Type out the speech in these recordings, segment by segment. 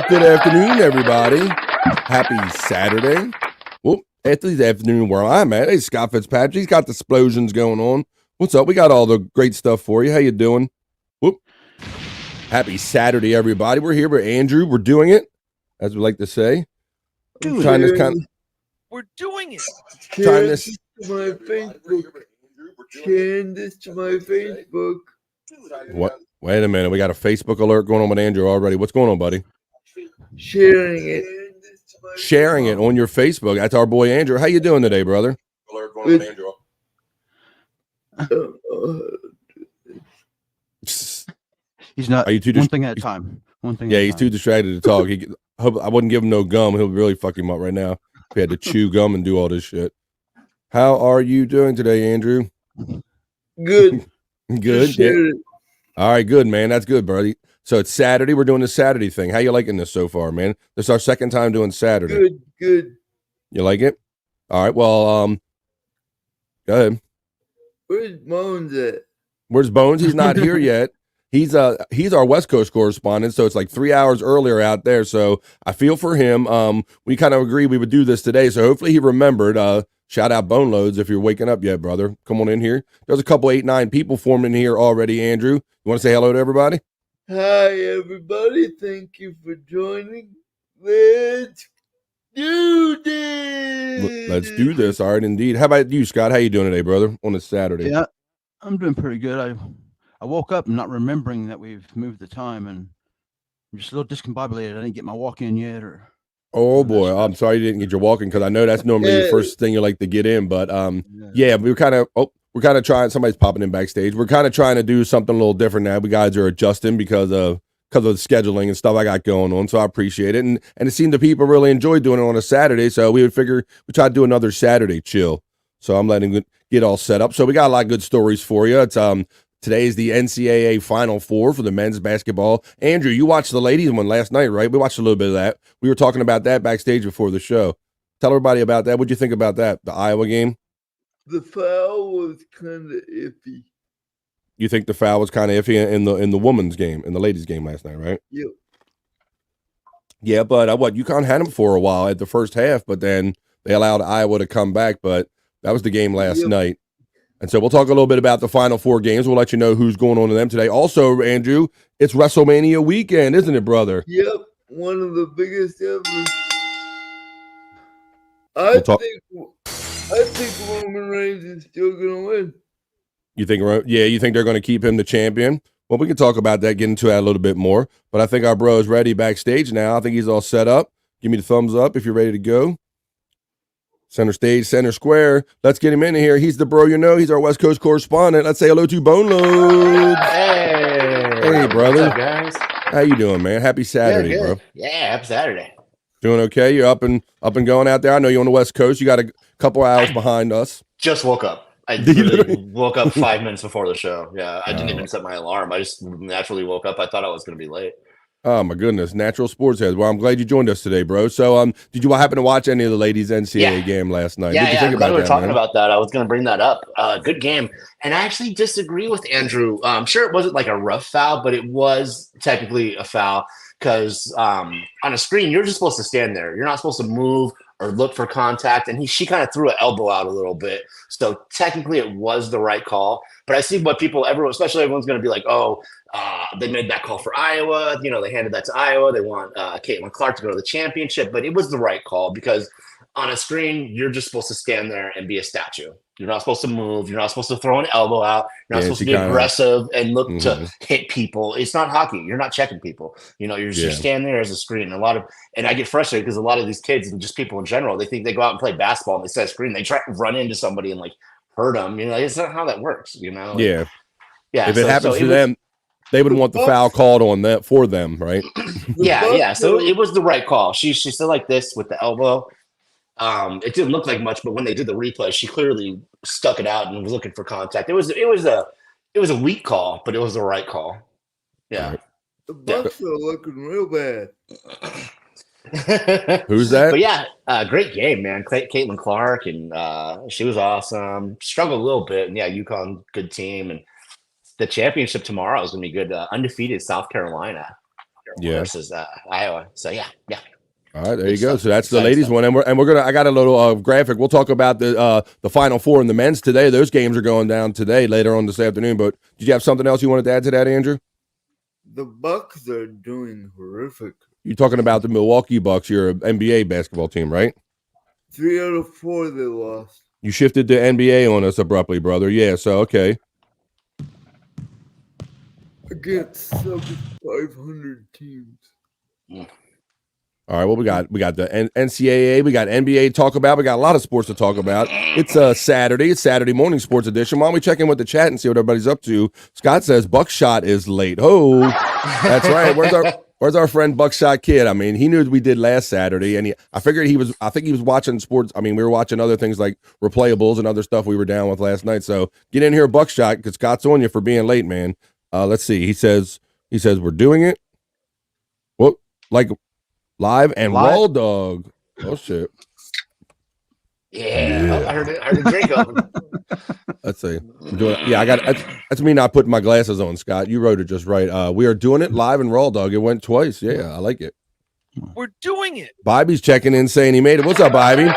Good afternoon, everybody. Happy Saturday. Well, after the afternoon where I'm at, hey, Scott Fitzpatrick, he's got the explosions going on. What's up? We got all the great stuff for you. How you doing? Whoop. Happy Saturday, everybody. We're here with Andrew. We're doing it, as we like to say. We're trying this kind of. We're doing it. Trying this. To my Facebook. Sharing this to my Facebook. What? Wait a minute. We got a Facebook alert going on with Andrew already. What's going on, buddy? Sharing it. Sharing it on your Facebook. That's our boy Andrew. How you doing today, brother? Alert going on, Andrew. He's not. Are you too one thing at a time. One thing. Yeah, at a he's time. too distracted to talk. I wouldn't give him no gum. He'll really fuck him up right now. If he had to chew gum and do all this shit. How are you doing today, Andrew? Good. Good. Yeah. All right, good, man. That's good, buddy. So it's Saturday. We're doing the Saturday thing. How you liking this so far, man? This is our second time doing Saturday. Good. You like it? All right. Well, go ahead. Where's Bones at? Where's Bones? He's not here yet. He's our West Coast correspondent, so it's like 3 hours earlier out there. So I feel for him. We kind of agreed we would do this today, so hopefully he remembered. Shout out Boneloads if you're waking up yet, brother. Come on in here. There's a couple 8-9 people forming here already. Andrew, you want to say hello to everybody? Hi, everybody. Thank you for joining. Let's do this. Let's do this. All right, indeed. How about you, Scott? How you doing today, brother? On this Saturday? Yeah, I'm doing pretty good. I woke up not remembering that we've moved the time, and I'm just a little discombobulated. I didn't get my walk in yet, or. Oh boy, I'm sorry you didn't get your walking because I know that's normally the first thing you like to get in. But yeah, we're kind of trying. Somebody's popping in backstage. We're kind of trying to do something a little different now. We guys are adjusting because of the scheduling and stuff I got going on. So I appreciate it, and it seemed the people really enjoyed doing it on a Saturday. So we would figure we try to do another Saturday chill. So I'm letting it get all set up. So we got a lot of good stories for you. It's Today is the NCAA Final Four for the men's basketball. Andrew, you watched the ladies one last night, right? We watched a little bit of that. We were talking about that backstage before the show. Tell everybody about that. What'd you think about that, the Iowa game? The foul was kind of iffy. You think the foul was kind of iffy in the women's game, in the ladies' game last night, right? Yep. Yeah, but UConn had them for a while at the first half, but then they allowed Iowa to come back. But that was the game last night. And so we'll talk a little bit about the Final Four games. We'll let you know who's going on to them today. Also, Andrew, it's WrestleMania weekend, isn't it, brother? Yep, one of the biggest ever. I think Roman Reigns is still going to win. You think they're going to keep him the champion? Well, we can talk about that, get into that a little bit more. But I think our bro is ready backstage now. I think he's all set up. Give me the thumbs up if you're ready to go. Center stage, center square. Let's get him in here. He's the bro you know. He's our West Coast correspondent. Let's say hello to Boneloads. Hey, brother. What's up, guys? How you doing, man? Happy Saturday, bro. Yeah, happy Saturday. Doing okay? You're up and going out there. I know you're on the West Coast. You got a couple hours behind us. Just woke up. I literally woke up 5 minutes before the show. Yeah, I didn't even set my alarm. I just naturally woke up. I thought I was going to be late. Oh, my goodness. Natural sports heads. Well, I'm glad you joined us today, bro. So, did you happen to watch any of the ladies' NCAA game last night? Yeah, I'm glad we were talking about that. I was going to bring that up. Good game. And I actually disagree with Andrew. I'm sure it wasn't like a rough foul, but it was technically a foul because on a screen, you're just supposed to stand there. You're not supposed to move or look for contact. And she kind of threw an elbow out a little bit. So technically it was the right call. But I see what especially everyone's going to be like, they made that call for Iowa. You know, they handed that to Iowa. They want Caitlin Clark to go to the championship. But it was the right call because on a screen, you're just supposed to stand there and be a statue. You're not supposed to move. You're not supposed to throw an elbow out. You're not supposed to be aggressive and look to hit people. It's not hockey. You're not checking people. You know, you're just standing there as a screen. And I get frustrated because a lot of these kids and just people in general, they think they go out and play basketball and they set a screen. They try to run into somebody and like hurt them. You know, it's not how that works. You know. Yeah. Yeah. If it happens to them, they would want the foul called on that for them, right? Yeah. So it was the right call. She still like this with the elbow. It didn't look like much, but when they did the replay, she clearly stuck it out and was looking for contact. It was a weak call, but it was the right call. Yeah. The Bucks are looking real bad. Who's that? But yeah, great game, man. Caitlin Clark, and she was awesome. Struggled a little bit, and yeah, UConn, good team, and the championship tomorrow is going to be good. Undefeated South Carolina. Yeah. versus Iowa. So yeah. All right, there Good you go. stuff. So that's the Exciting ladies stuff. one, and we're gonna. I got a little graphic. We'll talk about the Final Four and the men's today. Those games are going down today, later on this afternoon. But did you have something else you wanted to add to that, Andrew? The Bucks are doing horrific. You're talking about the Milwaukee Bucks, your NBA basketball team, right? 3 out of 4 they lost. You shifted to NBA on us abruptly, brother. Yeah, so okay. Against 500 teams. All right, well, we got the NCAA, we got NBA to talk about, we got a lot of sports to talk about. It's Saturday, it's Saturday morning sports edition. Why don't we check in with the chat and see what everybody's up to? Scott says Buckshot is late. Oh, that's right. Where's our friend Buckshot Kid? I mean, he knew we did last Saturday, and I think he was watching sports. I mean, we were watching other things like replayables and other stuff we were down with last night. So get in here, Buckshot, because Scott's on you for being late, man. Let's see. He says we're doing it. What, like live and raw dog? Oh shit! Yeah. Oh, I heard it drink open. Let's see. I'm doing it. Yeah, I got that's me not putting my glasses on, Scott. You wrote it just right. We are doing it live and raw dog. It went twice. Yeah, I like it. We're doing it. Bobby's checking in saying he made it. What's up, Bobby?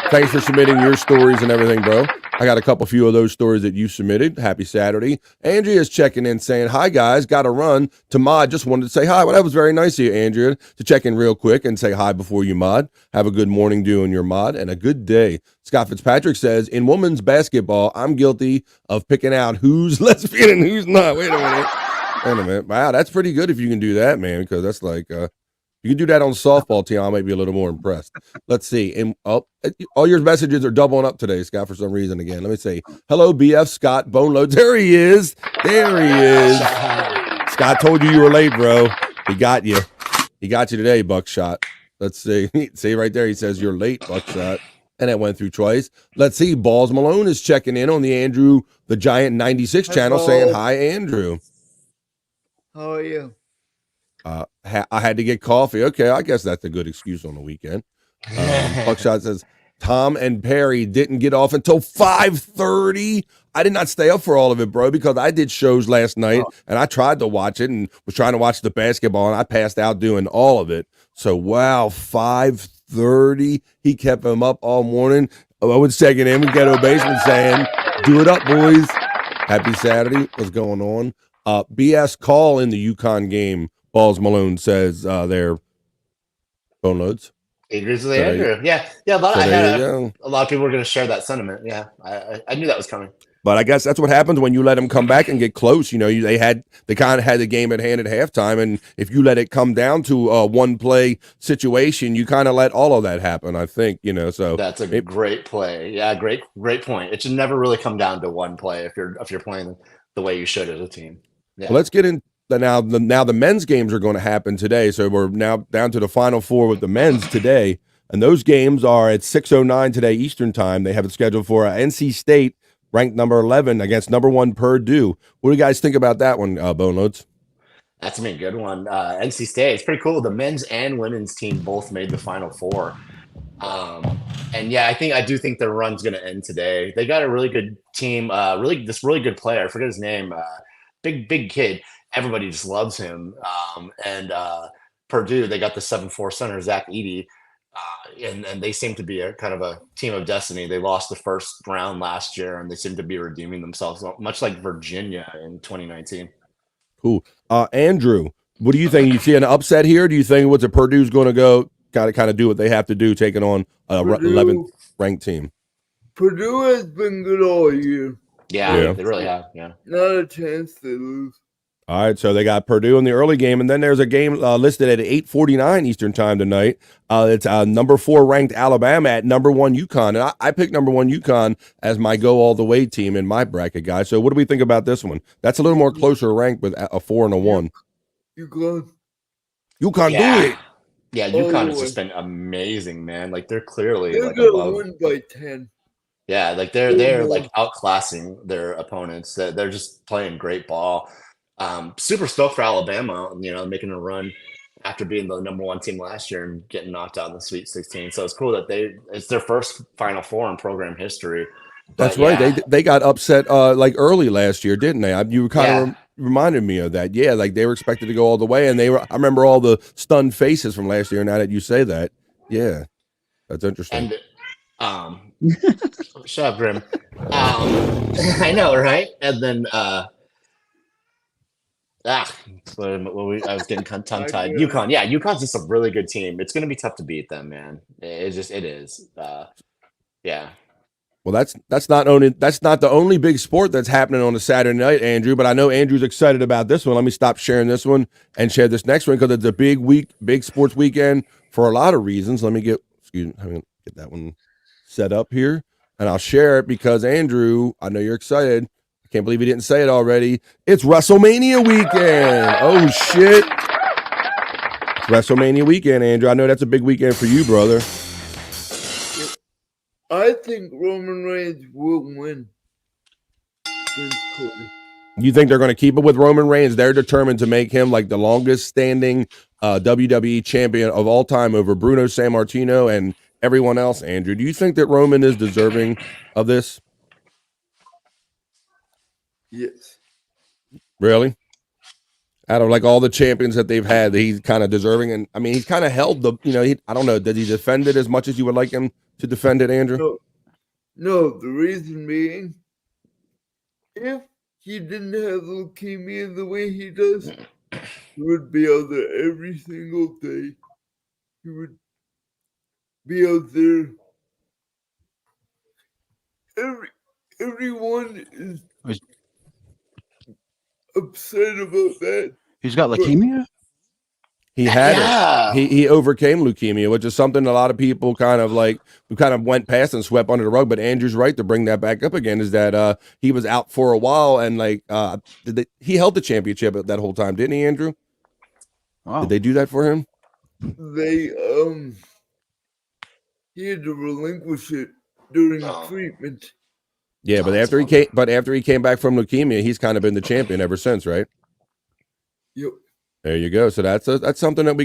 Thanks for submitting your stories and everything, bro. I got a few of those stories that you submitted. Happy Saturday. Andrea's checking in saying, hi, guys. Got to run to mod. Just wanted to say hi. Well, that was very nice of you, Andrea, to check in real quick and say hi before you mod. Have a good morning doing your mod and a good day. Scott Fitzpatrick says, in women's basketball, I'm guilty of picking out who's lesbian and who's not. Wait a minute. Wow, that's pretty good if you can do that, man, because that's like you can do that on softball team. I might be a little more impressed. Let's see. And all your messages are doubling up today, Scott, for some reason again. Let me say, hello, BF Scott Boneloads. There he is. Scott told you were late, bro. He got you. He got you today, Buckshot. Let's see. See right there. He says you're late, Buckshot. And it went through twice. Let's see. Balls Malone is checking in on the Andrew the Giant 96 channel saying, hi, Andrew. How are you? I had to get coffee. Okay, I guess that's a good excuse on the weekend. Buckshot says, Tom and Perry didn't get off until 5:30. I did not stay up for all of it, bro, because I did shows last night, and I tried to watch it and was trying to watch the basketball, and I passed out doing all of it. So, wow, 5:30. He kept him up all morning. I was checking in with Ghetto Basement saying, do it up, boys. Happy Saturday. What's going on? BS call in the UConn game. Balls Malone says they're Boneloads. He agrees with Andrew. Yeah. A lot of people were going to share that sentiment. Yeah, I knew that was coming. But I guess that's what happens when you let them come back and get close. You know, they kind of had the game at hand at halftime, and if you let it come down to a one play situation, you kind of let all of that happen. I think So that's a great play. Yeah, great point. It should never really come down to one play if you're playing the way you should as a team. Yeah. Well, let's get in. Now the men's games are going to happen today, so we're now down to the Final Four with the men's today, and those games are at 6:09 today Eastern time. They have it scheduled for NC State, ranked number 11, against number 1 Purdue. What do you guys think about that one, Boneloads? That's a good one. NC State, it's pretty cool. The men's and women's team both made the Final Four, and yeah, I do think their run's going to end today. They got a really good team, really good player. I forget his name. Big kid. Everybody just loves him. And Purdue, they got the 7'4" center, Zach Edey, and they seem to be a kind of a team of destiny. They lost the first round last year, and they seem to be redeeming themselves, much like Virginia in 2019. Cool. Andrew, what do you think? You see an upset here? Do you think Purdue's going to go kind of do what they have to do, taking on a 11th ranked team? Purdue has been good all year. Yeah, they really have. Yeah, not a chance they lose. All right, so they got Purdue in the early game, and then there's a game listed at 8:49 Eastern time tonight. It's number 4 ranked Alabama at number 1 UConn, and I picked number 1 UConn as my go all the way team in my bracket, guys. So what do we think about this one? That's a little more closer ranked with a 4 and a 1. UConn do it. Yeah, UConn has just been amazing, man. Like they're clearly they're gonna win by 10. Yeah, like they're like outclassing their opponents. They're just playing great ball. Super stoked for Alabama, making a run after being the number 1 team last year and getting knocked out in the Sweet 16. So it's cool that it's their first Final Four in program history. That's right. They got upset like early last year, didn't they? You kind of reminded me of that. Yeah, like they were expected to go all the way, and I remember all the stunned faces from last year. Now that you say that, yeah, that's interesting. And shut up, Grim. I know, right? And then I was getting tongue-tied. UConn, yeah, UConn's just a really good team. It's going to be tough to beat them, man. It is. Yeah. Well, that's not the only big sport that's happening on a Saturday night, Andrew. But I know Andrew's excited about this one. Let me stop sharing this one and share this next one because it's a big sports weekend for a lot of reasons. Let me get that one set up here, and I'll share it because Andrew, I know you're excited. I can't believe he didn't say it already. It's WrestleMania weekend. Oh shit! It's WrestleMania weekend, Andrew. I know that's a big weekend for you, brother. I think Roman Reigns will win. You think they're going to keep it with Roman Reigns? They're determined to make him like the longest standing WWE champion of all time over Bruno Sammartino and everyone else, Andrew. Do you think that Roman is deserving of this? Yes. Really? Out of like all the champions that they've had, he's kind of deserving. And I mean, he's kind of held I don't know. Did he defend it as much as you would like him to defend it, Andrew? No, the reason being, if he didn't have leukemia the way he does, he would be out there every single day. He would be out there. Everyone is upset about that. He's got leukemia? He had it. He overcame leukemia, which is something a lot of people kind of went past and swept under the rug. But Andrew's right to bring that back up again. Is that he was out for a while and he held the championship that whole time, didn't he, Andrew? Wow. Did they do that for him? They he had to relinquish it during treatment. Yeah, but after he came back from leukemia, he's kind of been the champion ever since, right? Yep. There you go. So that's something that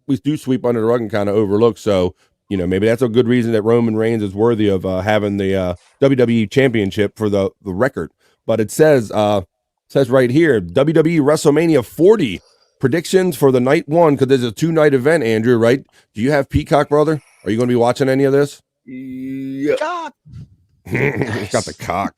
we do sweep under the rug and kind of overlook. So maybe that's a good reason that Roman Reigns is worthy of having the WWE Championship for the record. But it says right here, WWE WrestleMania 40 predictions for the night one because there's a 2-night event. Andrew, right? Do you have Peacock, brother? Are you going to be watching any of this? Yeah. He's got the cock.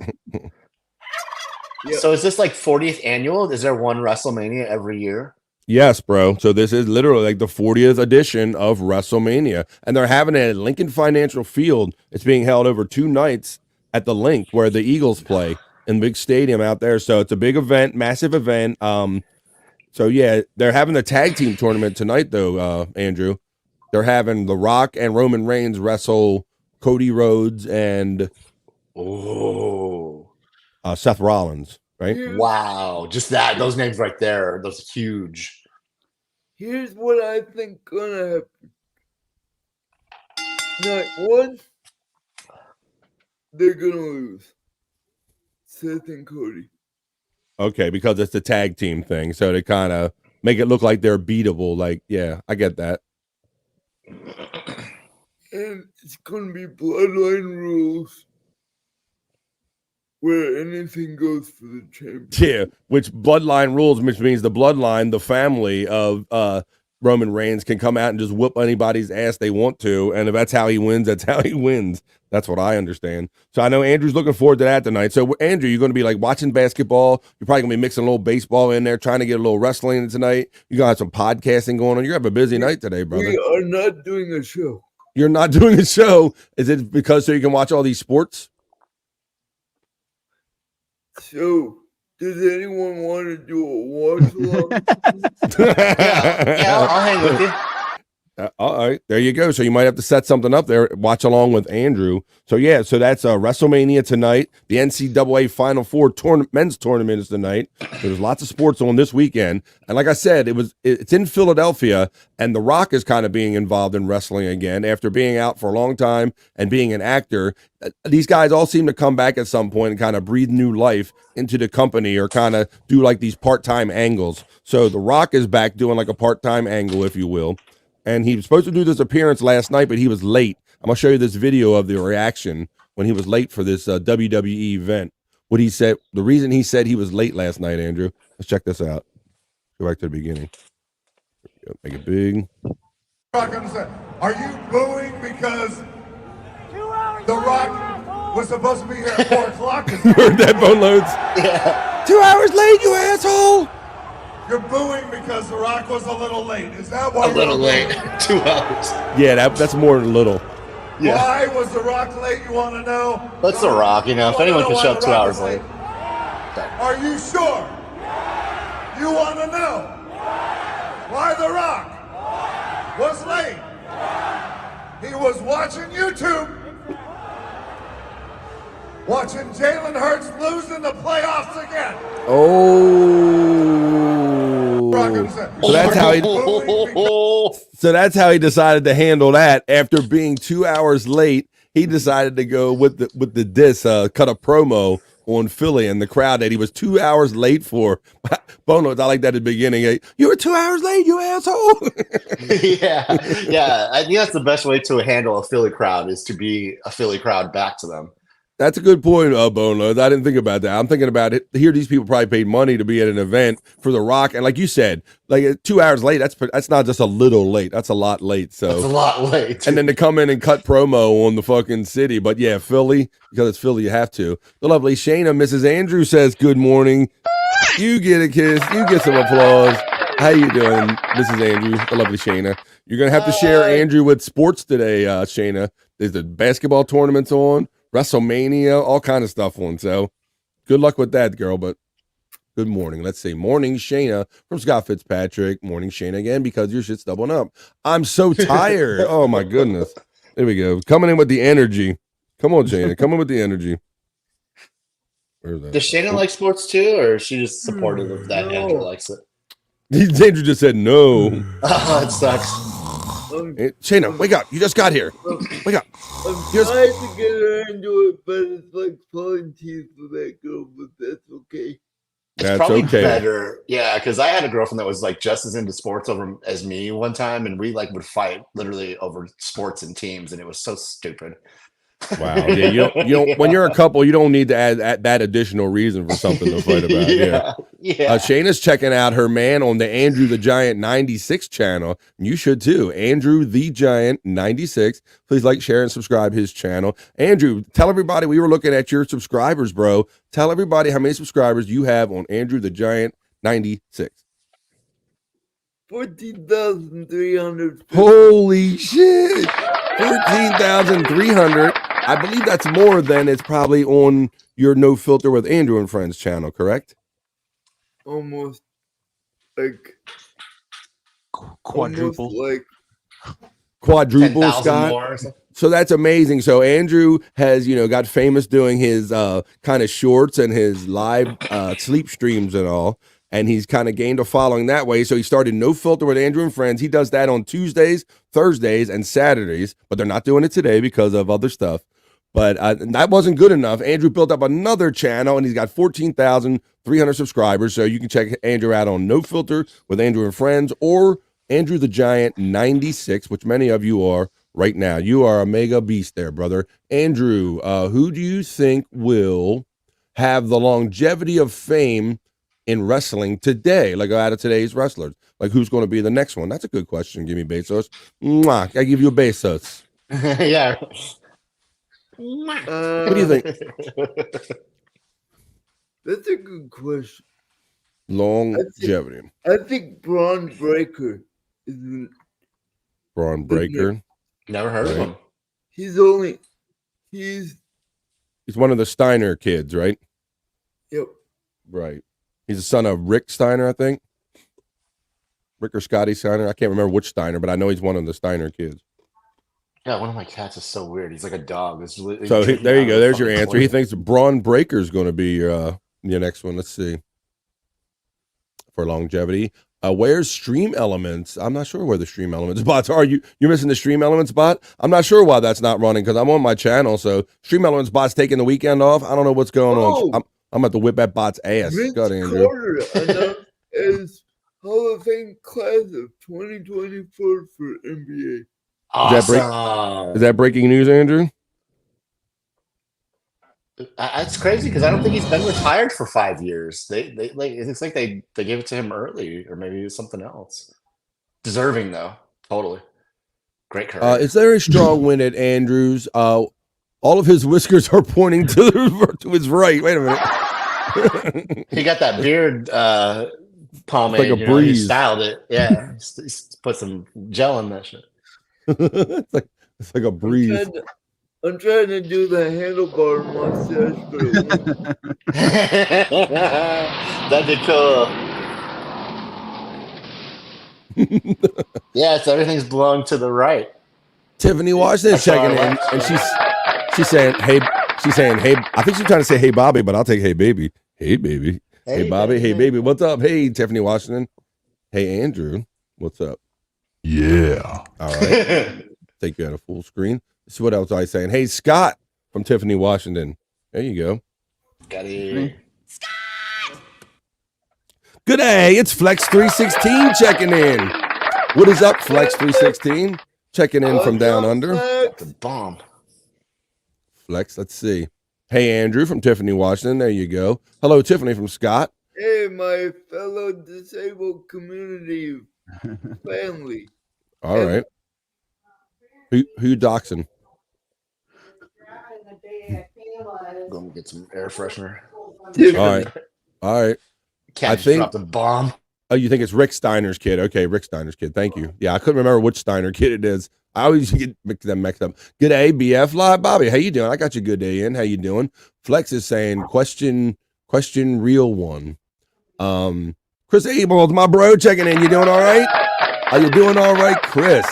Yeah. So is this like 40th annual? Is there one WrestleMania every year? Yes, bro. So this is literally like the 40th edition of WrestleMania. And they're having it at Lincoln Financial Field. It's being held over 2 nights at the Link where the Eagles play in the big stadium out there. So it's a big event, massive event. So yeah, they're having the tag team tournament tonight though, Andrew. They're having The Rock and Roman Reigns wrestle Cody Rhodes and Seth Rollins, right? Wow. Just those names right there. Those are huge. Here's what I think gonna happen. Night one, they're gonna lose. Seth and Cody. Okay, because it's the tag team thing. So they kind of make it look like they're beatable. Like, yeah, I get that. And it's gonna be bloodline rules where anything goes for the champion. Yeah, which bloodline rules, which means the bloodline, the family of Roman Reigns can come out and just whoop anybody's ass they want to. And if that's how he wins, that's how he wins. That's what I understand. So I know Andrew's looking forward to that tonight. So Andrew, you're going to be like watching basketball. You're probably going to be mixing a little baseball in there, trying to get a little wrestling in tonight. You're going to have some podcasting going on. You're going to have a busy night today, brother. We are not doing a show. You're not doing a show. Is it because so you can watch all these sports? So, does anyone want to do a watch along? Yeah, I'll hang with you. All right, there you go. So you might have to set something up there. Watch along with Andrew. So yeah, so that's WrestleMania tonight. The NCAA Final Four men's tournament is tonight. So there's lots of sports on this weekend. And like I said, it's in Philadelphia, and The Rock is kind of being involved in wrestling again after being out for a long time and being an actor. These guys all seem to come back at some point and kind of breathe new life into the company or kind of do like these part-time angles. So The Rock is back doing like a part-time angle, if you will. And he was supposed to do this appearance last night, but he was late. I'm going to show you this video of the reaction when he was late for this WWE event. what he said. The reason he said he was late last night, Andrew. Let's check this out. Go back to the beginning. Make it big. Are you booing because The Rock was supposed to be here at 4 o'clock? Heard that, Boneloads? Yeah. 2 hours late, you asshole! You're booing because The Rock was a little late. Is that why? A little late. 2 hours. Yeah, that's more than little. Yeah. Why was The Rock late? You want to know? That's The Rock, you know. If anyone can show up 2 hours late. Are you sure? You want to know why The Rock was late? He was watching YouTube, watching Jalen Hurts lose in the playoffs again. Oh, so that's how he. So that's how he decided to handle that. After being 2 hours late, he decided to go with the diss, cut a promo on Philly and the crowd that he was 2 hours late for. Boneloads, I like that at the beginning. Hey, you were 2 hours late, you asshole. yeah. I think that's the best way to handle a Philly crowd is to be a Philly crowd back to them. That's a good point, Boneloads. I didn't think about that. I'm thinking about it. Here, these people probably paid money to be at an event for The Rock, and like you said, like 2 hours late. That's not just a little late. That's a lot late. So that's a lot late. And then to come in and cut promo on the fucking city. But yeah, Philly, because it's Philly, you have to. The lovely Shayna, Mrs. Andrew says, "Good morning." You get a kiss. You get some applause. How you doing, Mrs. Andrew? The lovely Shayna. You're gonna have to share Andrew with sports today, Shayna. There's the basketball tournaments on. WrestleMania, all kind of stuff on. So good luck with that, girl. But good morning. Let's say morning, Shayna from Scott Fitzpatrick. Morning, Shayna again, because your shit's doubling up. I'm so tired. Oh my goodness. There we go. Coming in with the energy. Come on, Shayna. Come in with the energy. Where's that? Does Shayna like sports too, or is she just supportive of that? No. Andrew likes it. Andrew just said no. Oh, it sucks. Hey, Shayna, wake up. You just got here. Wake up. I'm Yes. trying to get her into it, but it's like pulling teeth with that girl, but that's okay. That's Probably okay. better. Yeah, because I had a girlfriend that was like just as into sports over as me one time, and we like would fight literally over sports and teams, and it was so stupid. Wow. Yeah, you don't. When you're a couple, you don't need to add that additional reason for something to fight about. Yeah. Shayna's checking out her man on the Andrew the Giant 96 channel. And you should too. Andrew the Giant 96. Please like, share, and subscribe his channel. Andrew, tell everybody, we were looking at your subscribers, bro. Tell everybody how many subscribers you have on Andrew the Giant 96. 14,300. Holy shit. 14,300. I believe that's more than it's probably on your No Filter with Andrew and Friends channel, correct? Almost like Quadruple. almost like Quadruple, 10,000 Scott. more or something. So that's amazing. So Andrew has, got famous doing his kind of shorts and his live sleep streams and all. And he's kind of gained a following that way. So he started No Filter with Andrew and Friends. He does that on Tuesdays, Thursdays, and Saturdays. But they're not doing it today because of other stuff. But that wasn't good enough. Andrew built up another channel, and he's got 14,300 subscribers. So you can check Andrew out on No Filter with Andrew and Friends or Andrew the Giant 96, which many of you are right now. You are a mega beast there, brother. Andrew, who do you think will have the longevity of fame in wrestling today, like out of today's wrestlers? Like, who's going to be the next one? That's a good question. Give me Bezos. Mwah, I give you a Bezos. Yeah. What do you think? That's a good question. Longevity. I think Braun Breaker is. Braun Breaker. Never heard of him. He's one of the Steiner kids, right? Yep. Right. He's the son of Rick Steiner, I think. Rick or Scotty Steiner. I can't remember which Steiner, but I know he's one of the Steiner kids. Yeah, one of my cats is so weird. He's like a dog. So there you go. There's your answer. He thinks Braun Breaker is going to be your next one. Let's see. For longevity. Where's Stream Elements? I'm not sure where the Stream Elements bots are. You're missing the Stream Elements bot? I'm not sure why that's not running because I'm on my channel. So Stream Elements bot's taking the weekend off. I don't know what's going on. I'm about to whip that bot's ass. Vince Go ahead, Andrew. Carter announced as Hall of Fame class of 2024 for NBA. Awesome. Is that breaking news, Andrew? It's crazy because I don't think he's been retired for 5 years. They like it looks like they gave it to him early, or maybe it was something else. Deserving though, totally. Great career. It's very strong win at Andrews. All of his whiskers are pointing to his right. Wait a minute. He got that beard pomade. Like a breeze. He styled it. Yeah, he put some gel in that shit. it's like a breeze. I'm trying to do the handlebar mustache, but That'd be cool. Yeah, so everything's blowing to the right. Tiffany Washington checking in, and she's saying, hey, I think she's trying to say, hey, Bobby, but I'll take, hey, baby. Hey, baby. Hey, Bobby. Hey, baby. What's up? Hey, Tiffany Washington. Hey, Andrew. What's up? Yeah. All right. Take you at a full screen. This is what else I was saying. Hey, Scott from Tiffany Washington. There you go. Got it. Scott! Good day. It's Flex 316 checking in. What is up, Flex 316? Checking in from down under. The bomb. Flex, let's see. Hey, Andrew from Tiffany Washington. There you go. Hello, Tiffany from Scott. hey, my fellow disabled community family. All right. Who you doxing? Go get some air freshener. All right. Cat just dropped a bomb. Oh, you think it's Rick Steiner's kid? Okay, Rick Steiner's kid. Thank you. Yeah, I couldn't remember which Steiner kid it is. I always get them mixed up. Good day, BF Live. Bobby, how you doing? I got you good day in. How you doing? Flex is saying, question real one. Chris Abel, my bro, checking in. You doing all right? Are you doing all right, Chris?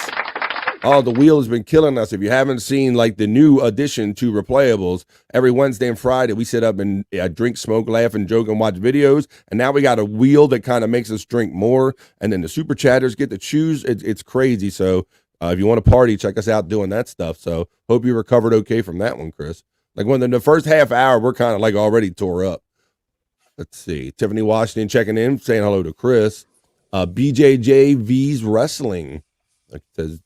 Oh, the wheel has been killing us. If you haven't seen like the new addition to Replayables, every Wednesday and Friday, we sit up and drink, smoke, laugh, and joke and watch videos. And now we got a wheel that kind of makes us drink more. And then the super chatters get to choose. It's crazy. So if you want to party, check us out doing that stuff. So hope you recovered okay from that one, Chris. Like when in the first half hour, we're kind of like already tore up. Let's see. Tiffany Washington checking in, saying hello to Chris. BJJV's Wrestling. Like says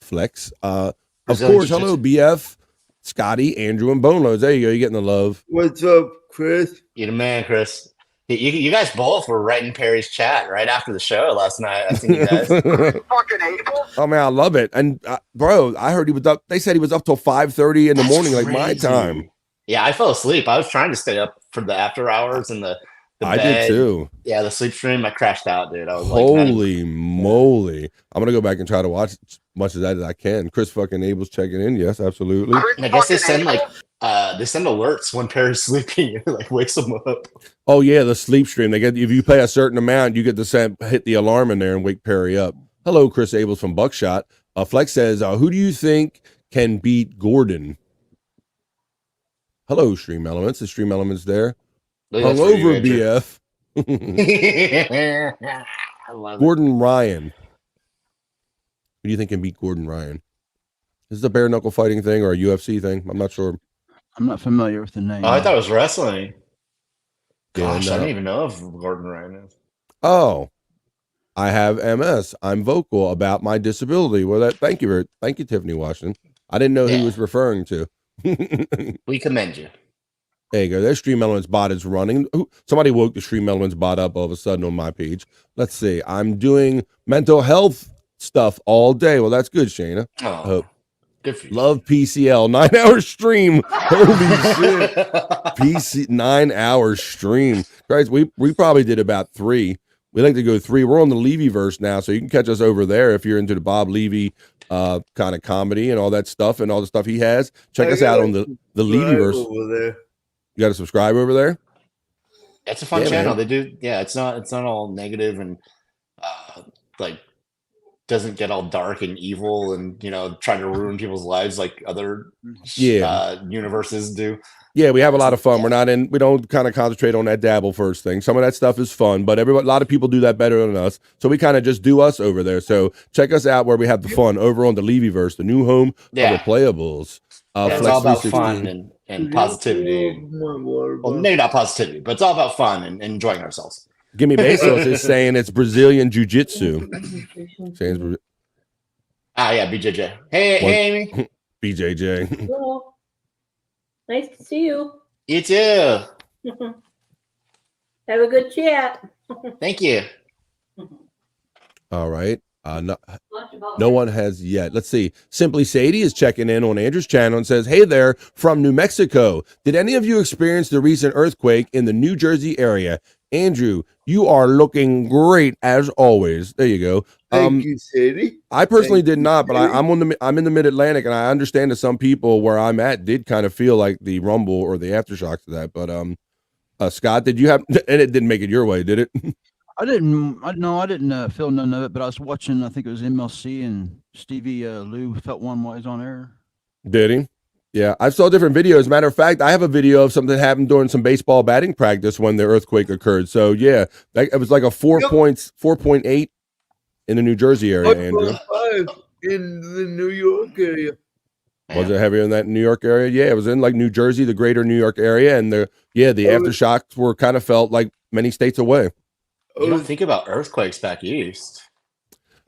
Flex. Of course, hello, BF, Scotty, Andrew, and Boneloads. There you go. You're getting the love. What's up, Chris? You're the man, Chris. You guys both were right in Perry's chat right after the show last night. I think you guys. Fucking Abel. Oh man, I love it. And bro, I heard he was up. They said he was up till 5:30 in the morning, like my time. Yeah, I fell asleep. I was trying to stay up for the after hours and the I bed. did too. Yeah, the sleep stream. I crashed out, dude. I was holy moly! I'm gonna go back and try to watch as much of that as I can. Chris fucking Abel's checking in. Yes, absolutely. I guess they send they send alerts when Perry's sleeping. It like wakes him up. Oh yeah, the sleep stream. They get if you pay a certain amount, you get to hit the alarm in there and wake Perry up. Hello, Chris Abels from Buckshot. Flex says, who do you think can beat Gordon? Hello, Stream Elements. The Stream Elements there. Hungover BF. I love Gordon Ryan. Who do you think can beat Gordon Ryan? Is this a bare knuckle fighting thing or a UFC thing? I'm not sure. I'm not familiar with the name. Oh, I thought it was wrestling. Gosh, I don't even know if Gordon Ryan is. Oh, I have MS. I'm vocal about my disability. Well, thank you, Tiffany Washington. I didn't know who he was referring to. We commend you. There you go. Their Stream Elements bot is running. Somebody woke the Stream Elements bot up all of a sudden on my page. Let's see. I'm doing mental health stuff all day. Well, that's good, Shayna. Oh, good for you. Love PCL. 9-hour stream. Holy shit. 9-hour stream. Guys, we probably did about 3. We like to go 3. We're on the Levy-verse now, so you can catch us over there if you're into the Bob Levy kind of comedy and all that stuff and all the stuff he has. Check us out on the Levy-verse. Over there. You got to subscribe over there? It's a fun channel. Man. They do, it's not all negative and like doesn't get all dark and evil and try to ruin people's lives like other universes do. Yeah, we have a lot of fun. We don't kind of concentrate on that dabble first thing. Some of that stuff is fun, but a lot of people do that better than us. So we kind of just do us over there. So check us out where we have the fun over on the Levyverse, the new home of the Playables. It's all about fun and positivity. Well, maybe not positivity, but it's all about fun and enjoying ourselves. Gimme Bezos is saying it's Brazilian Jiu-Jitsu. Yeah, BJJ. Hey, Amy. BJJ. Cool. Nice to see you. You too. Have a good chat. Thank you. All right. No one has yet. Let's see. Simply Sadie is checking in on Andrew's channel and says, "Hey there from New Mexico. Did any of you experience the recent earthquake in the New Jersey area? Andrew, you are looking great as always." There you go. Thank you, Sadie. I personally did you, not, but Sadie. I'm in the Mid-Atlantic, and I understand that some people where I'm at did kind of feel like the rumble or the aftershocks of that. But Scott, did you have? And it didn't make it your way, did it? I didn't feel none of it, but I was watching, I think it was MLC, and Stevie Lou felt one while he's on air. Did he? Yeah, I saw different videos. Matter of fact, I have a video of something that happened during some baseball batting practice when the earthquake occurred. So yeah, it was like a 4.8 in the New Jersey area, Andrew. 1.5 in the New York area. Was it heavier in that New York area? Yeah, it was in like New Jersey, the greater New York area, and the aftershocks were kind of felt like many states away. You don't think about earthquakes back east.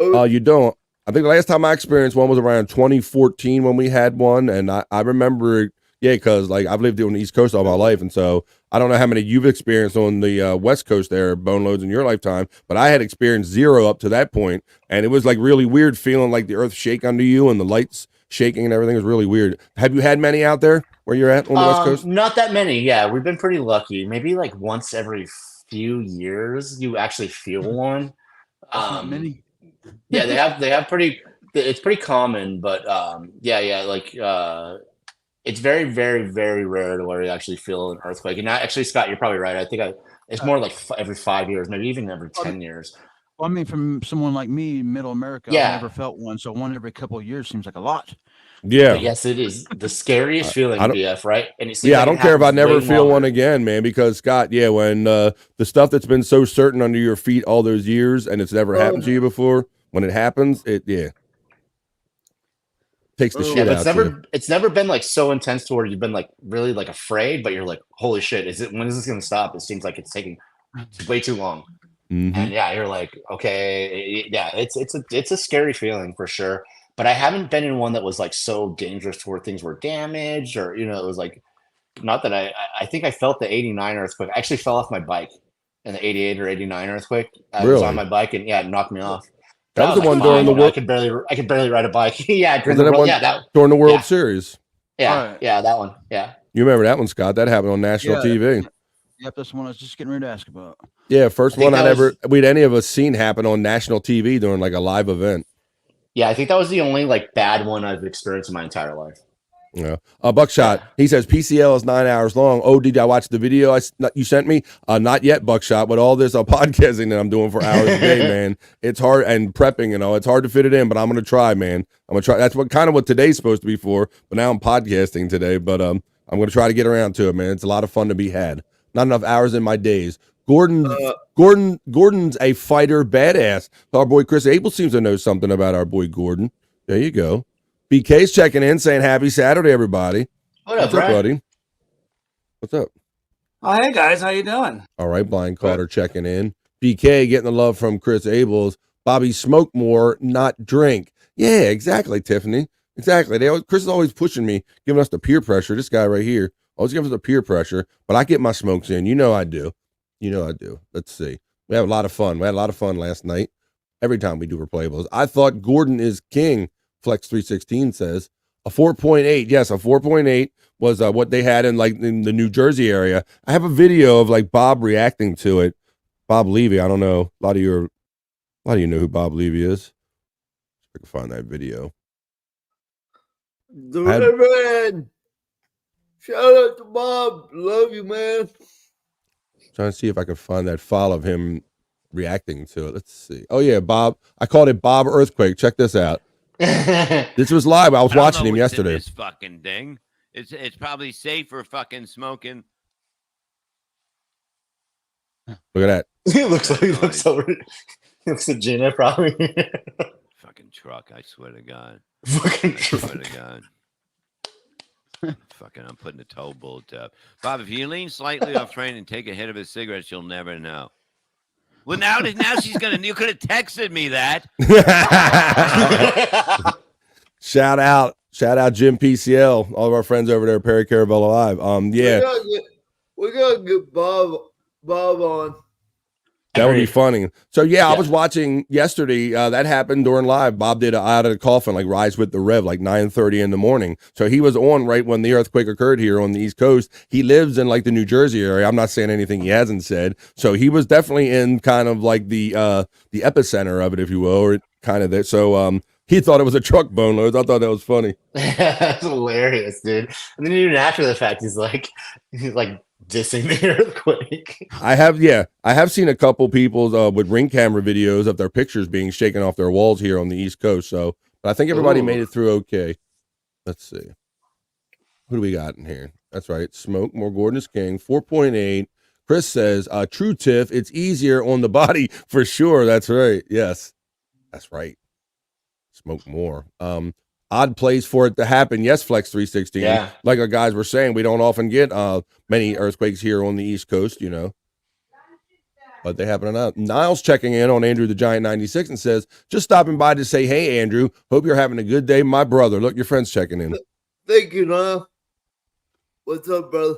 You don't. I think the last time I experienced one was around 2014 when we had one, and I remember, because like I've lived on the East Coast all my life, and so I don't know how many you've experienced on the West Coast there, Boneloads, in your lifetime, but I had experienced 0 up to that point, and it was like really weird feeling like the earth shake under you and the lights shaking and everything. It was really weird. Have you had many out there where you're at on the West Coast? Not that many. Yeah, we've been pretty lucky. Maybe like once every few years you actually feel one. Not many. Yeah, they have pretty. It's pretty common, but it's very, very, very rare to where you actually feel an earthquake. And actually, Scott, you're probably right. I think it's more like every 5 years, maybe even every 10 years. Well, I mean, from someone like me, Middle America, Yeah. I've never felt one, so one every couple of years seems like a lot. Yeah. But yes, it is the scariest feeling, BF, right? And it seems yeah, like I don't it care if I happens never way feel longer. one again, man, because Scott, when the stuff that's been so certain under your feet all those years and it's never happened to you before, when it happens, it takes the shit but out. it's never been like so intense to where you've been like really like afraid, but you're like, holy shit, when is this gonna stop? It seems like it's taking way too long. Mm-hmm. And you're like, okay, it's a scary feeling for sure. But I haven't been in one that was like so dangerous to where things were damaged, or it was like, not that I think I felt the 89 earthquake. I actually fell off my bike in the 88 or 89 earthquake. I was on my bike and it knocked me off. That was the one during the World. I could barely ride a bike. During the World Series. Yeah, that one. Yeah. You remember that one, Scott? That happened on national TV. Yep, that's the one I was just getting ready to ask about. Yeah, first one we'd any of us seen happen on national TV during like a live event. Yeah, I think that was the only like bad one I've experienced in my entire life. Yeah. Buckshot. He says PCL is 9 hours long. Oh, did I watch the video you sent me? Not yet, Buckshot. But all this podcasting that I'm doing for hours a day, man, it's hard, and prepping and all. It's hard to fit it in, but I'm gonna try, man. I'm gonna try. That's what today's supposed to be for. But now I'm podcasting today. But I'm gonna try to get around to it, man. It's a lot of fun to be had. Not enough hours in my days. Gordon's a fighter badass. Our boy Chris Abel seems to know something about our boy Gordon. There you go. BK's checking in, saying happy Saturday, everybody. What's up, buddy? What's up? Oh, hey guys, how you doing? All right, Blind Carter checking in. BK getting the love from Chris Abels. Bobby, smoke more, not drink. Yeah, exactly, Tiffany. Exactly. Chris is always pushing me, giving us the peer pressure. This guy right here always gives us the peer pressure, but I get my smokes in. I do. Let's see. We have a lot of fun. We had a lot of fun last night. Every time we do replayables. I thought Gordon is king. Flex 316 says a 4.8. Yes, a 4.8 was what they had in the New Jersey area. I have a video of like Bob reacting to it. Bob Levy. I don't know. A lot of you know who Bob Levy is. I can find that video. The Reverend. Shout out to Bob. Love you, man. Trying to see if I can find that file of him reacting to it. Let's see. Oh yeah, Bob. I called it Bob Earthquake. Check this out. This was live. I was watching him yesterday. This fucking thing. It's probably safe for fucking smoking. Look at that. He looks like Gina probably. Fucking truck, I swear to God. Fucking swear to God. Fucking, I'm putting the toe bullet up. Bob, if you lean slightly off train and take a hit of his cigarettes, you'll never know. Well, now she's gonna. You could have texted me that. Shout out Shout out Jim PCL, all of our friends over there at Perry Caravella Live. Yeah, we gotta get Bob on. that would be funny. So yeah, I Yeah. was watching yesterday. That happened during live. Bob did a out of the coffin, like Rise with the Rev, like 9:30 in the morning. So he was on right when the earthquake occurred here on the East Coast. He lives in like the New Jersey area. I'm not saying anything he hasn't said. So he was definitely in kind of like the epicenter of it, if you will, or kind of there. So he thought it was a truck, Boneloads. I thought that was funny. That's hilarious, dude. And then even after the fact, he's like dissing the earthquake. I have seen a couple people with ring camera videos of their pictures being shaken off their walls here on the East Coast. So, but I think everybody made it through okay. Let's see. Who do we got in here? That's right. Smoke, more Gordon is king, 4.8. Chris says, true Tiff, it's easier on the body for sure. That's right. Yes, that's right. Smoke more. Odd place for it to happen. Yes, Flex 316. Yeah. Like our guys were saying, we don't often get many earthquakes here on the East Coast, you know. But they happen enough. Niles checking in on Andrew the Giant 96 and says, just stopping by to say, hey, Andrew, hope you're having a good day, my brother. Look, your friend's checking in. Thank you, Niall. What's up, brother?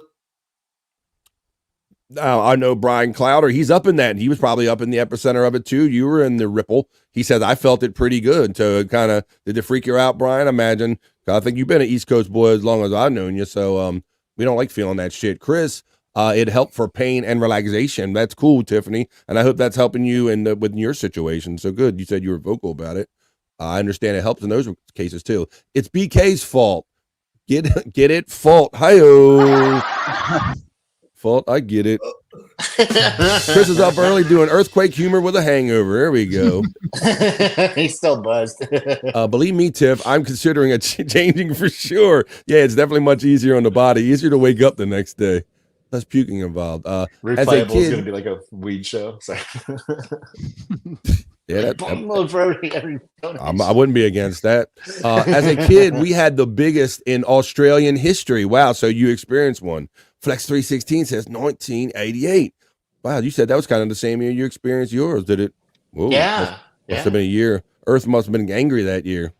Now, I know Brian Clowder, he's up in that. He was probably up in the epicenter of it too. You were in the ripple. He said, I felt it pretty good. So kind of, did it freak you out, Brian? Imagine. I think you've been an East Coast boy as long as I've known you. So we don't like feeling that shit. Chris, it helped for pain and relaxation. That's cool, Tiffany. And I hope that's helping you with your situation. So good. You said you were vocal about it. I understand it helps in those cases too. It's BK's fault. Get it? Fault. Hi-oh. Fault, I get it. Chris is up early doing earthquake humor with a hangover. There we go. He's still buzzed. Believe me, Tiff, I'm considering a changing for sure. Yeah, it's definitely much easier on the body. Easier to wake up the next day. Less puking involved. Replayable is going to be like a weed show. Sorry. Yeah, Boneload for every I wouldn't be against that. As a kid, we had the biggest in Australian history. Wow, so you experienced one. Flex 316 says 1988. Wow, you said that was kind of the same year you experienced yours, did it? Whoa, yeah. Must have been a year. Earth must have been angry that year.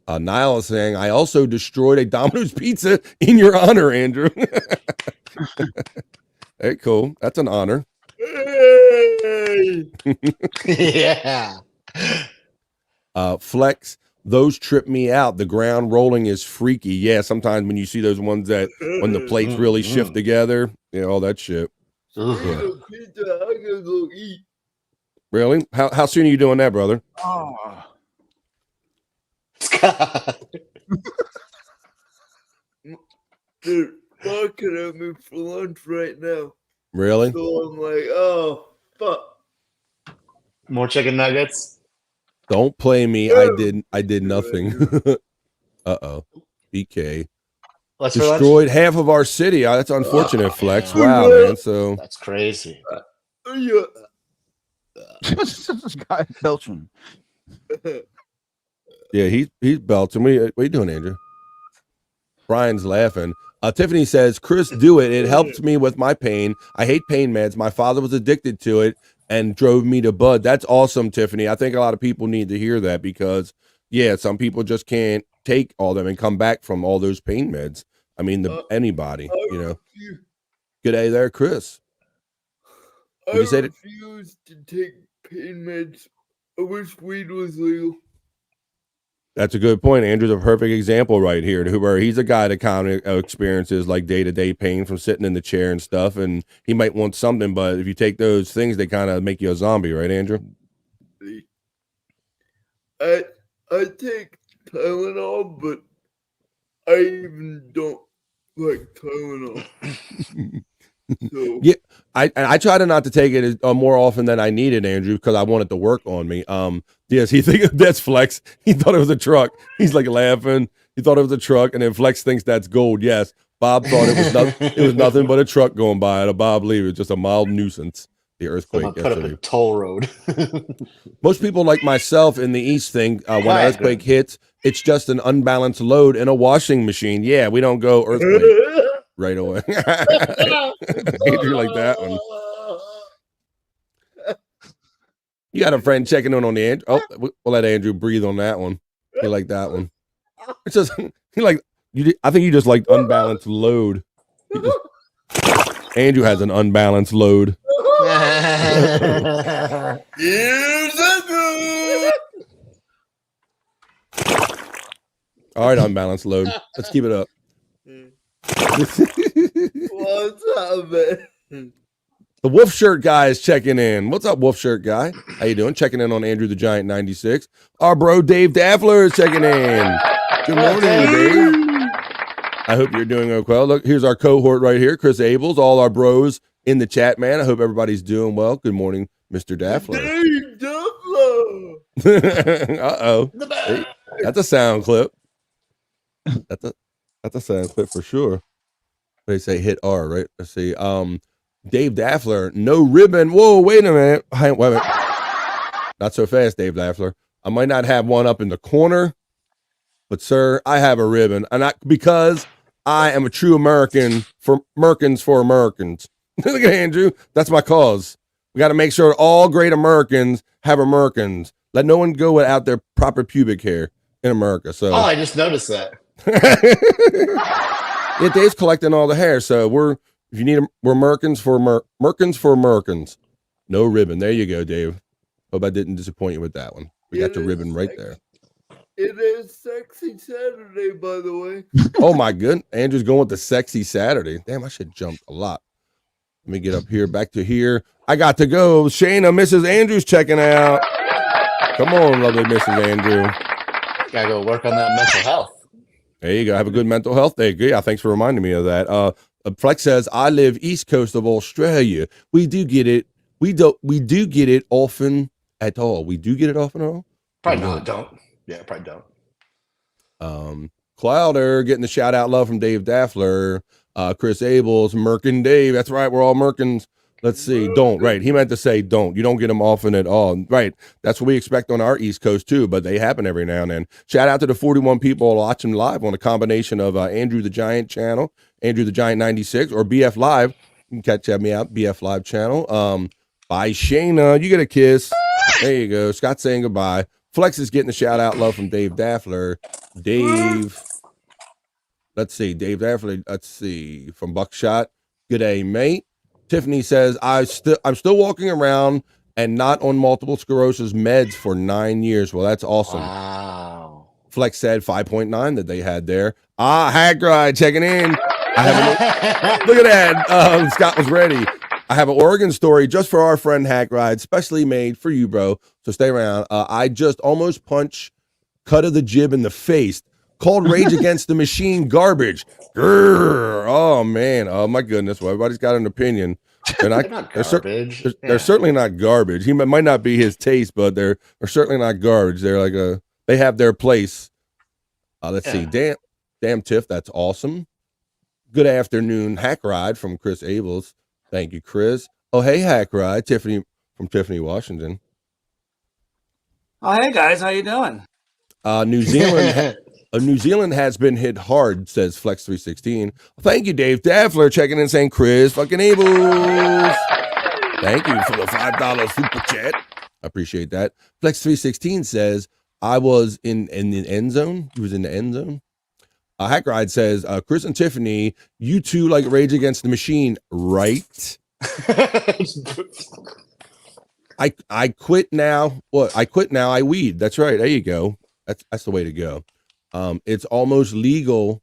Niall is saying, I also destroyed a Domino's pizza in your honor, Andrew. Hey, cool. That's an honor. Hey! Yeah. Flex, those trip me out. The ground rolling is freaky. Yeah, sometimes when you see those ones that when the plates really shift together, all that shit. Yeah. Really? How soon are you doing that, brother? Oh, They're barking at me for lunch right now. Really? So I'm like, oh, fuck. More chicken nuggets. Don't play me. I did nothing. Uh-oh. BK. What's for lunch? Destroyed half of our city. That's unfortunate, Flex. man. Wow, man. So That's crazy. Yeah. this guy belching. yeah, he's belting. What are you doing, Andrew? Brian's laughing. Tiffany says, Chris, do it. It helps me with my pain. I hate pain meds. My father was addicted to it and drove me to bud. That's awesome, Tiffany. I think a lot of people need to hear that because, yeah, some people just can't take all them and come back from all those pain meds. I mean, anybody, Good day there, Chris. I refuse to take pain meds. I wish weed was legal. That's a good point. Andrew's a perfect example right here, where he's a guy that kind of experiences like day-to-day pain from sitting in the chair and stuff, and he might want something, but if you take those things, they kind of make you a zombie, right, Andrew? I take Tylenol, but I even don't like Tylenol. So. Yeah, I try to not to take it more often than I need it, Andrew, because I want it to work on me. Yes, he thinks that's Flex. He thought it was a truck. He's like laughing. He thought it was a truck, and then Flex thinks that's gold. Yes, Bob thought it was nothing but a truck going by. To Bob Lee, it was just a mild nuisance. The earthquake. Put up a toll road. Most people like myself in the East think when an earthquake hits, it's just an unbalanced load in a washing machine. Yeah, we don't go earthquake right away. Andrew like that one. You got a friend checking in on the Andrew. Oh, we'll let Andrew breathe on that one. He like that one. It's just I think you just like unbalanced load. Andrew has an unbalanced load. Here's a good. All right, unbalanced load. Let's keep it up. What's up, man? The Wolf Shirt guy is checking in. What's up, Wolf Shirt guy? How you doing? Checking in on Andrew the Giant 96. Our bro Dave Daffler is checking in. Good morning, Dave. I hope you're doing well. Look, here's our cohort right here, Chris Abels, all our bros in the chat, man. I hope everybody's doing well. Good morning, Mr. Daffler. Dave Daffler. Uh-oh. Hey, that's a sound clip. That's a sound clip for sure. They say hit R, right? Let's see. Dave Daffler, no ribbon. Whoa, wait a minute. Wait a minute. Not so fast, Dave Daffler. I might not have one up in the corner, but sir, I have a ribbon. And because I am a true American for Americans. Look at Andrew. That's my cause. We got to make sure all great Americans have Americans. Let no one go without their proper pubic hair in America. So I just noticed that. Yeah, Dave's collecting all the hair. So we're Americans for Americans. No ribbon. There you go, Dave. Hope I didn't disappoint you with that one. We got your ribbon right there. It is Sexy Saturday, by the way. Oh my goodness. Andrew's going with the Sexy Saturday. Damn, I should jump a lot. Let me get up here, back to here. I got to go. Shayna, Mrs. Andrews checking out. Come on, lovely Mrs. Andrew. Gotta go work on that mental health. There you go. Have a good mental health day. Yeah, thanks for reminding me of that. Flex says, I live east coast of Australia. We do get it. We do get it often at all. We do get it often at all? Probably not. Don't. Yeah, probably don't. Clouder getting the shout out love from Dave Daffler. Chris Abels, Merkin Dave. That's right. We're all Merkins. Let's see. Don't. Right. He meant to say don't. You don't get them often at all. Right. That's what we expect on our East Coast too, but they happen every now and then. Shout out to the 41 people watching live on a combination of Andrew the Giant channel, Andrew the Giant 96, or BF Live. You can check me out, BF Live channel. Bye, Shayna. You get a kiss. There you go. Scott saying goodbye. Flex is getting the shout out love from Dave Daffler. Dave. Let's see. Dave Daffler. Let's see. From Buckshot. Good day, mate. Tiffany says, I'm still walking around and not on multiple sclerosis meds for 9 years. Well, that's awesome. Wow. Flex said 5.9 that they had there. Hagrid checking in. Look at that. Scott was ready. I have an Oregon story just for our friend Hagrid, specially made for you, bro. So stay around. I just almost punched Cut of the Jib in the face. Called Rage Against the Machine garbage. Grrr. Oh, man. Oh, my goodness. Well, everybody's got an opinion. They're not garbage. They're certainly not garbage. He might not be his taste, but they're certainly not garbage. They're like they have their place. Let's see. Damn Tiff, that's awesome. Good afternoon, Hack Ride from Chris Abels. Thank you, Chris. Oh, hey, Hack Ride. Tiffany from Tiffany, Washington. Oh, hey guys, how you doing? New Zealand has been hit hard, says Flex 316. Thank you, Dave Daffler, checking in saying Chris fucking Abels. Thank you for the $5 super chat. I appreciate that. Flex 316 says I was in the end zone. He was in the end zone. Hack Ride says Chris and Tiffany, you two like Rage Against the Machine, right? I quit now. What? I quit now. I weed. That's right. There you go. That's the way to go. It's almost legal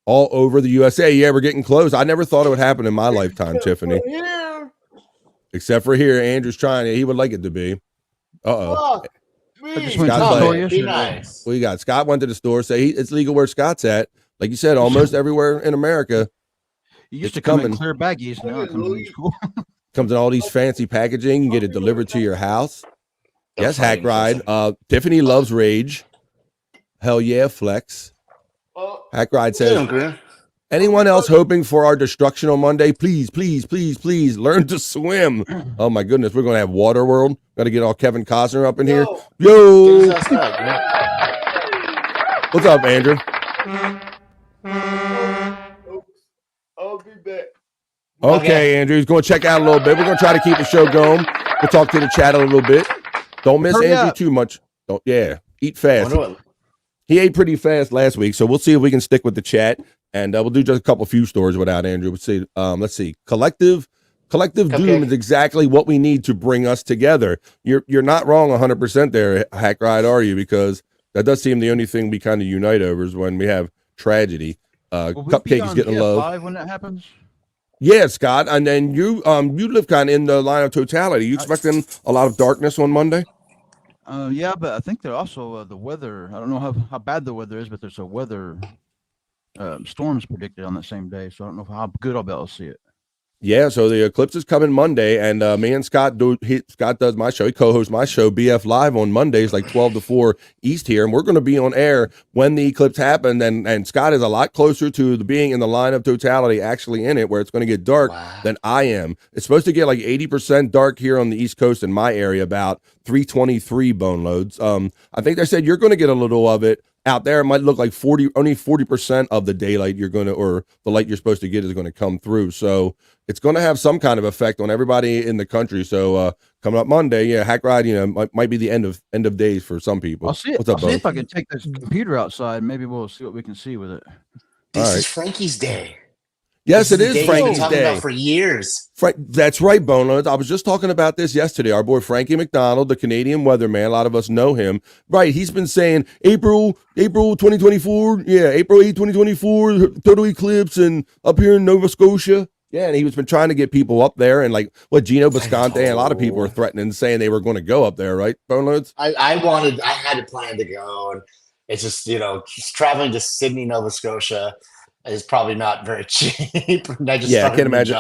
all over the USA. Yeah, we're getting close. I never thought it would happen in my lifetime, Tiffany. Except for here, Andrew's trying it. He would like it to be. Uh-oh. I just went to the store yesterday. Nice. What you got? Scott went to the store. Say it's legal where Scott's at. Like you said, almost everywhere in America. You used to come in clear baggies. Now it comes in school. Comes in all these fancy packaging. You get it delivered to your house. Yes, Hack Ride. Tiffany loves Rage. Hell yeah, Flex. Hack Ride says, anyone else hoping for our destruction on Monday? Please, please, please, please learn to swim. Oh my goodness, we're gonna have Water World. Got to get all Kevin Costner up in here. Yo. What's up, Andrew? I'll be back. Okay, Andrew. He's going to check out a little bit. We're going to try to keep the show going. We'll talk to the chat a little bit. Don't miss Andrew too much. Don't. Yeah. Eat fast. he ate pretty fast last week, so we'll see if we can stick with the chat, and we'll do just a few stories without Andrew. Let's see. Collective doom is exactly what we need to bring us together. You're not wrong 100% there, Hack Ride, are you? Because that does seem the only thing we kind of unite over is when we have tragedy. Cupcake is getting love. Live when that happens. Yeah, Scott, and then you live kind of in the line of totality. You expecting a lot of darkness on Monday? Yeah, but I think they're also the weather. I don't know how bad the weather is, but there's a weather storms predicted on that same day, so I don't know how good I'll be able to see it. Yeah, so the eclipse is coming Monday, and me and Scott Scott does my show. He co-hosts my show, BF Live, on Mondays, like 12 to 4 East here, and we're going to be on air when the eclipse happens, and Scott is a lot closer to being in the line of totality, actually in it, where it's going to get dark than I am. It's supposed to get like 80% dark here on the East Coast in my area, about 3:23 Boneloads. I think they said you're going to get a little of it. Out there, it might look like only 40% of the daylight or the light you're supposed to get is going to come through. So it's going to have some kind of effect on everybody in the country. So coming up Monday, yeah, Hack Ride, might be the end of days for some people. I'll see if I can take this computer outside. Maybe we'll see what we can see with it. This is Frankie's day. Yes, it is Frankie's day. About for years. That's right, Boneloads. I was just talking about this yesterday. Our boy Frankie McDonald, the Canadian weatherman, a lot of us know him. Right, he's been saying April 2024, April 8, 2024, total eclipse, and up here in Nova Scotia. Yeah, and he's been trying to get people up there, and like Gino Bisconte and a lot of people are threatening, saying they were going to go up there, right, Boneloads? I had a plan to go, and it's just, just traveling to Sydney, Nova Scotia is probably not very cheap. I can't imagine.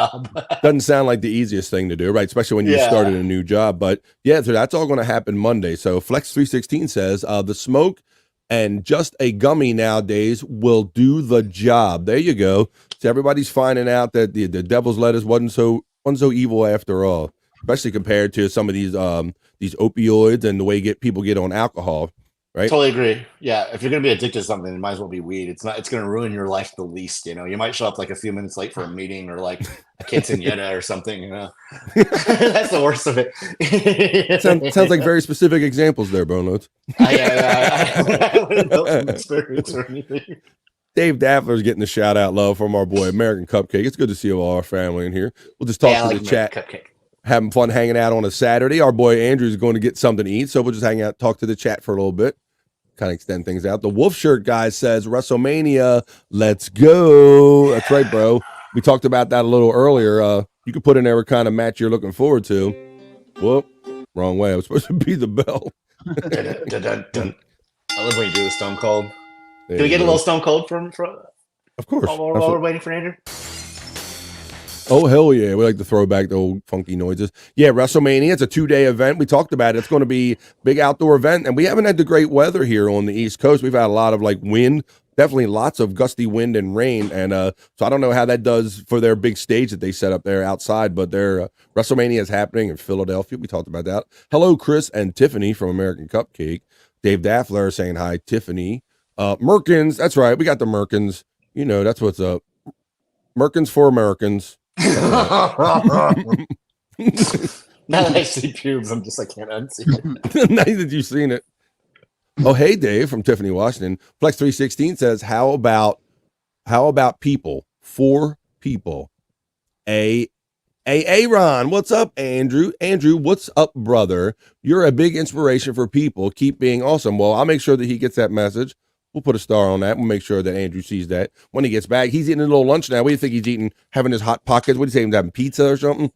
Doesn't sound like the easiest thing to do, right? Especially when you started a new job. But yeah, so that's all going to happen Monday. So Flex 316 says the smoke and just a gummy nowadays will do the job. There you go. So everybody's finding out that the devil's lettuce wasn't so evil after all, especially compared to some of these opioids and the way people get on alcohol. Right? Totally agree. Yeah, if you're gonna be addicted to something, it might as well be weed. It's gonna ruin your life the least. You might show up like a few minutes late for a meeting or like a quinceañera or something. That's the worst of it. Sounds like very specific examples there, Boneloads. I wouldn't know from experience or anything. Dave Daffler's getting the shout out love from our boy American Cupcake. It's good to see all our family in here. We'll just talk to the chat. Cupcake. Having fun hanging out on a Saturday. Our boy Andrew's going to get something to eat, so we'll just hang out, talk to the chat for a little bit, kind of extend things out. The Wolf Shirt guy says, WrestleMania, let's go. That's right, bro. We talked about that a little earlier. You could put in there what kind of match you're looking forward to. Whoop, wrong way. I was supposed to be the bell. I love when you do the Stone Cold. Can we get a little Stone Cold from Of course. While we're waiting for Andrew? Oh, hell yeah. We like to throw back the old funky noises. Yeah, WrestleMania, it's a 2-day event. We talked about it. It's going to be a big outdoor event, and we haven't had the great weather here on the East Coast. We've had a lot of wind, definitely lots of gusty wind and rain, and so I don't know how that does for their big stage that they set up there outside, but their WrestleMania is happening in Philadelphia. We talked about that. Hello, Chris and Tiffany from American Cupcake. Dave Daffler saying hi, Tiffany. Merkins, that's right. We got the Merkins. That's what's up. Merkins for Americans. Now that I see pubes, I'm just can't unsee it. Now that you've seen it. Oh, hey, Dave from Tiffany, Washington. Flex 316 says, how about people? 4 people. Aaron, what's up, Andrew? Andrew, what's up, brother? You're a big inspiration for people. Keep being awesome. Well, I'll make sure that he gets that message. We'll put a star on that. We'll make sure that Andrew sees that when he gets back. He's eating a little lunch now. What do you think he's eating? Having his hot pockets? What do you say? He's having pizza or something?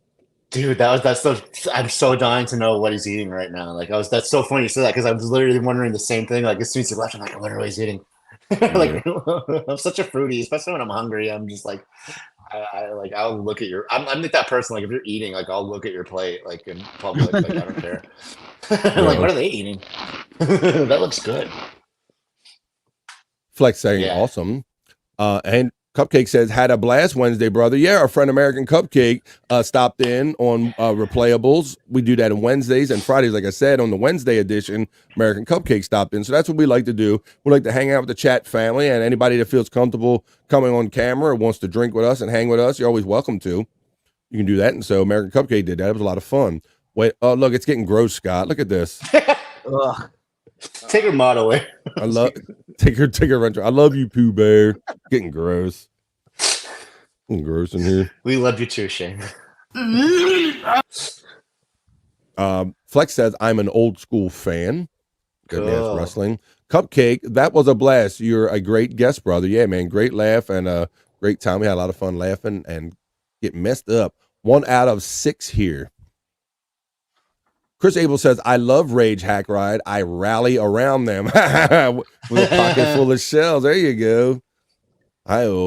Dude, I'm so dying to know what he's eating right now. That's so funny you said that because I was literally wondering the same thing. As soon as he left, I'm like, I wonder what he's eating. I'm such a foodie, especially when I'm hungry. I'm just I'll look at I'm like that person. If you're eating, I'll look at your plate, in public. I don't care. What are they eating? That looks good. Flex saying awesome. And Cupcake says, had a blast Wednesday, brother. Yeah, our friend American Cupcake stopped in on Replayables. We do that on Wednesdays and Fridays. Like I said, on the Wednesday edition, American Cupcake stopped in. So that's what we like to do. We like to hang out with the chat family, and anybody that feels comfortable coming on camera or wants to drink with us and hang with us, you're always welcome to. You can do that. And so American Cupcake did that. It was a lot of fun. Wait, oh, look, it's getting gross, Scott. Look at this. Take her mod away. I love take her retro. I love you, Pooh Bear. Getting gross. Getting gross in here. We love you too, Shane. Flex says I'm an old school fan. Good man's Cool. wrestling. Cupcake, that was a blast. You're a great guest, brother. Yeah, man, great laugh and a great time. We had a lot of fun laughing and get messed up. 1 out of 6 here. Chris Abel says, I love Rage Hack Ride. I rally around them with a pocket full of shells. There you go.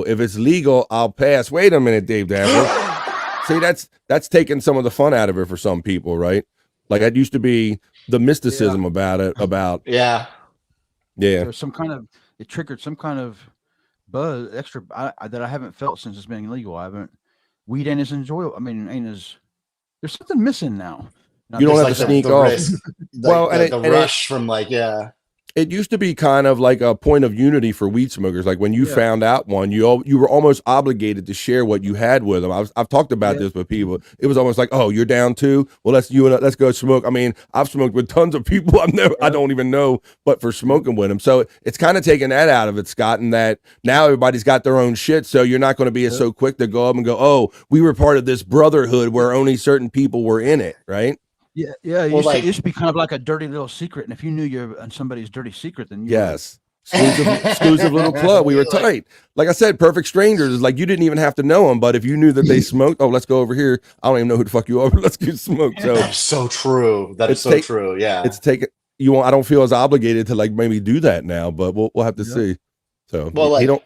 If it's legal, I'll pass. Wait a minute, Dave Dapper. See, that's taking some of the fun out of it for some people, right? Like that used to be the mysticism about it. Yeah. There's some kind of, it triggered some kind of buzz extra that I haven't felt since it's been illegal. Weed ain't as enjoyable. I mean, there's something missing now. You don't have to sneak off. Well, and the rush from it used to be kind of like a point of unity for weed smokers. Like when you found out one, you were almost obligated to share what you had with them. I've talked about this with people. It was almost like, oh, you're down too? Well, let's go smoke. I mean, I've smoked with tons of people I don't even know, but for smoking with them. So it's kind of taking that out of it, Scott, and that now everybody's got their own shit. So you're not going to be so quick to go up and go, oh, we were part of this brotherhood where only certain people were in it, right? Yeah. It used to be kind of like a dirty little secret, and if you knew you're on somebody's dirty secret, then exclusive little club. We were tight. Like I said, perfect strangers is like you didn't even have to know them, but if you knew that they smoked, oh, let's go over here. I don't even know who the fuck you are, but let's get smoked. So that's so true. That is so true. Yeah, it's taken. I don't feel as obligated to like maybe do that now, but we'll have to see. So you don't.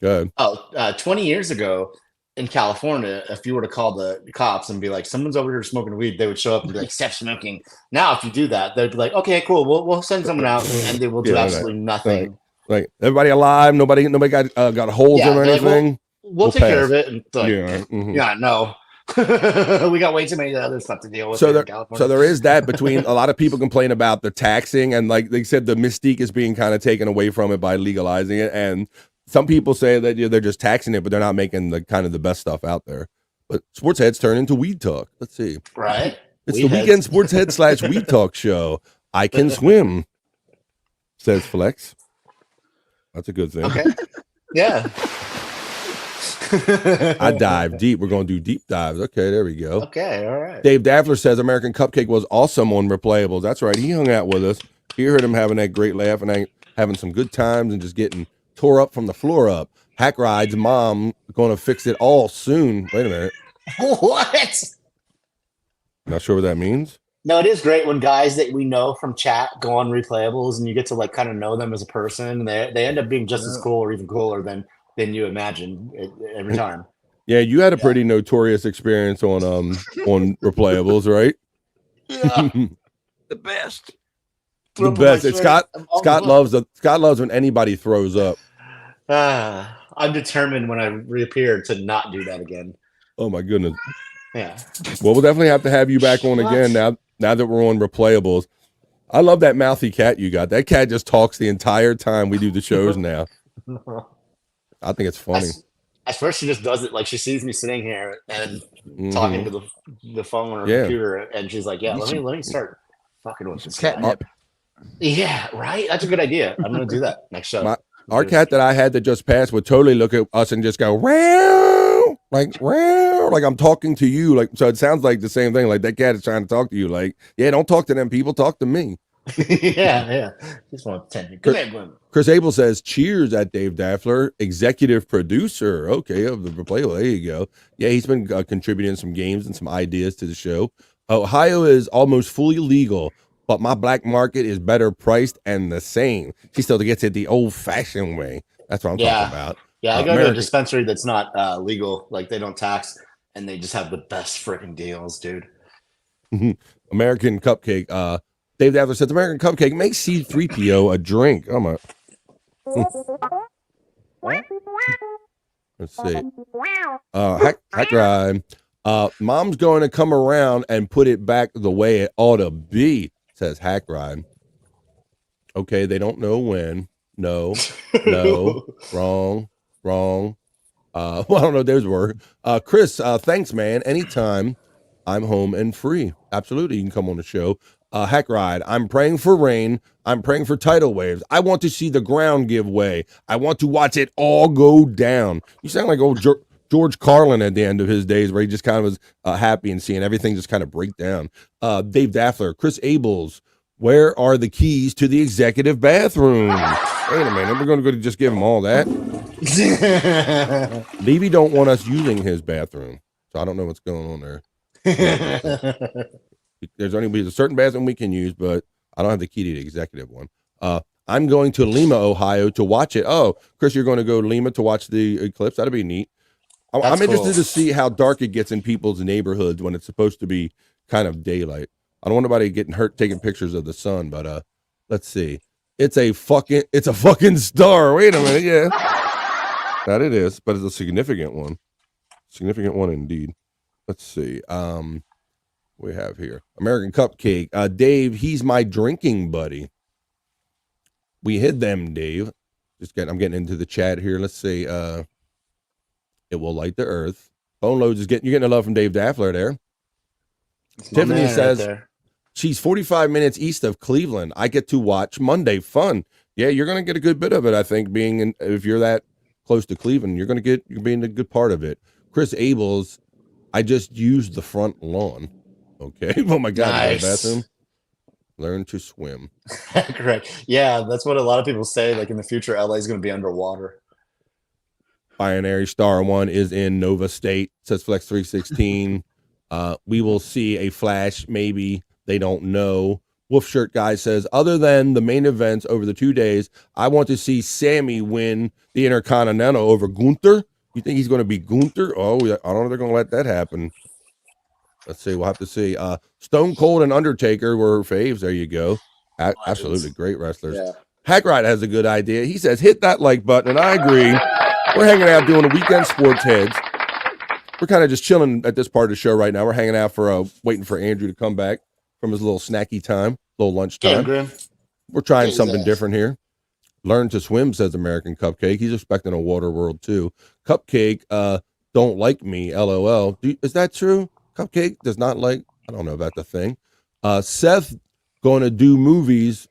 Go ahead. 20 years ago. In California, if you were to call the cops and be like, someone's over here smoking weed, they would show up and be like, stop smoking. Now, if you do that, they'd be like, okay, cool. We'll send someone out and they will do absolutely nothing. Like everybody alive. Nobody got holes in or anything. Like, we'll take care of it. And no. We got way too many other stuff to deal with in California. So there is that between a lot of people complain about the taxing and like they said, the mystique is being kind of taken away from it by legalizing it. And some people say that they're just taxing it, but they're not making the kind of the best stuff out there. But Sports Heads turn into Weed Talk. Let's see. Right. It's the Weekend Sports Head / Weed Talk show. I can swim, says Flex. That's a good thing. Okay. Yeah. I dive deep. We're going to do deep dives. Okay, there we go. Okay, all right. Dave Daffler says American Cupcake was awesome on Replayables. That's right. He hung out with us. He heard him having that great laugh and having some good times and just getting tore up from the floor up. Hack Ride's mom going to fix it all soon. Wait a minute. What? Not sure what that means. No, it is great when guys that we know from chat go on Replayables and you get to like kind of know them as a person. And they end up being just as cool or even cooler than you imagine every time. Yeah, you had a pretty notorious experience on Replayables, right? Yeah. The best. The best. It's Scott loves when anybody throws up. I'm determined when I reappear to not do that again. Oh my goodness. Yeah. Well, we'll definitely have to have you back on again now that we're on Replayables. I love that mouthy cat you got. That cat just talks the entire time we do the shows now. I think it's funny. At first, she just does it like she sees me sitting here and talking to the phone or computer, and she's like, "Yeah, let me start fucking with this catnip." Yeah, right. That's a good idea. I'm gonna do that next show. Our cat that I had that just passed would totally look at us and just go, "Wow," like I'm talking to you. Like, so it sounds like the same thing. Like that cat is trying to talk to you. Like, yeah, don't talk to them people. Talk to me. yeah. Just want attention. Come here, Gwen. Chris Abel says, cheers at Dave Daffler, executive producer. Okay, of the Replayables. There you go. Yeah, he's been contributing some games and some ideas to the show. Ohio is almost fully legal, but my black market is better priced and the same. She still gets it the old-fashioned way. That's what I'm talking about. Yeah, I go to a dispensary that's not legal. Like, they don't tax, and they just have the best freaking deals, dude. American Cupcake. Dave Daffler says, American Cupcake makes C-3PO a drink. Oh, my. Let's see. Hack Ride. Mom's going to come around and put it back the way it ought to be, says Hack Ride. Okay, they don't know when. No, wrong. Well, I don't know. There's a word. Chris, thanks, man. Anytime I'm home and free. Absolutely. You can come on the show. Heck Ride, I'm praying for rain. I'm praying for tidal waves. I want to see the ground give way. I want to watch it all go down. You sound like old George Carlin at the end of his days, where he just kind of was happy and seeing everything just kind of break down. Dave Daffler, Chris Abels, where are the keys to the executive bathroom? Wait a minute, we're going to just give him all that. Levy don't want us using his bathroom, so I don't know what's going on there. There's a certain bathroom we can use, but I don't have the key to the executive one. I'm going to Lima, Ohio to watch it. Oh, Chris, you're going to go to Lima to watch the eclipse? That'd be neat. I'm interested to see how dark it gets in people's neighborhoods when it's supposed to be kind of daylight. I don't want nobody getting hurt taking pictures of the sun, but let's see. It's a fucking star. Wait a minute, yeah. That it is, but it's a significant one. Significant one indeed. Let's see. We have here American Cupcake. Dave, he's my drinking buddy. We hid them, Dave. I'm getting into the chat here. Let's see. It will light the earth. Boneloads you're getting a love from Dave Daffler there. Tiffany says she's 45 minutes east of Cleveland. I get to watch Monday. Fun. Yeah, you're gonna get a good bit of it, I think, if you're that close to Cleveland, you're being a good part of it. Chris Abels, I just used the front lawn. Okay. Oh my God. Nice. Bathroom. Learn to swim. Correct. Yeah, that's what a lot of people say. Like in the future, LA is going to be underwater. Binary Star 1 is in Nova State, says Flex 316. We will see a flash, maybe. They don't know. Wolf Shirt Guy says, other than the main events over the 2 days, I want to see Sammy win the Intercontinental over Gunther. You think he's going to be Gunther? Oh, I don't know if they're going to let that happen. Let's see. We'll have to see. Stone Cold and Undertaker were faves. There you go. Absolutely great wrestlers. Yeah. Hackride has a good idea. He says, hit that like button, and I agree. We're hanging out doing a weekend sports heads. We're kind of just chilling at this part of the show right now. We're hanging out for waiting for Andrew to come back from his little snacky time, little lunch time. Yeah, we're trying something different here. Learn to swim, says American Cupcake. He's expecting a water world too. Cupcake, don't like me, LOL. Is that true? Cupcake does not like, I don't know about the thing. Seth going to do movies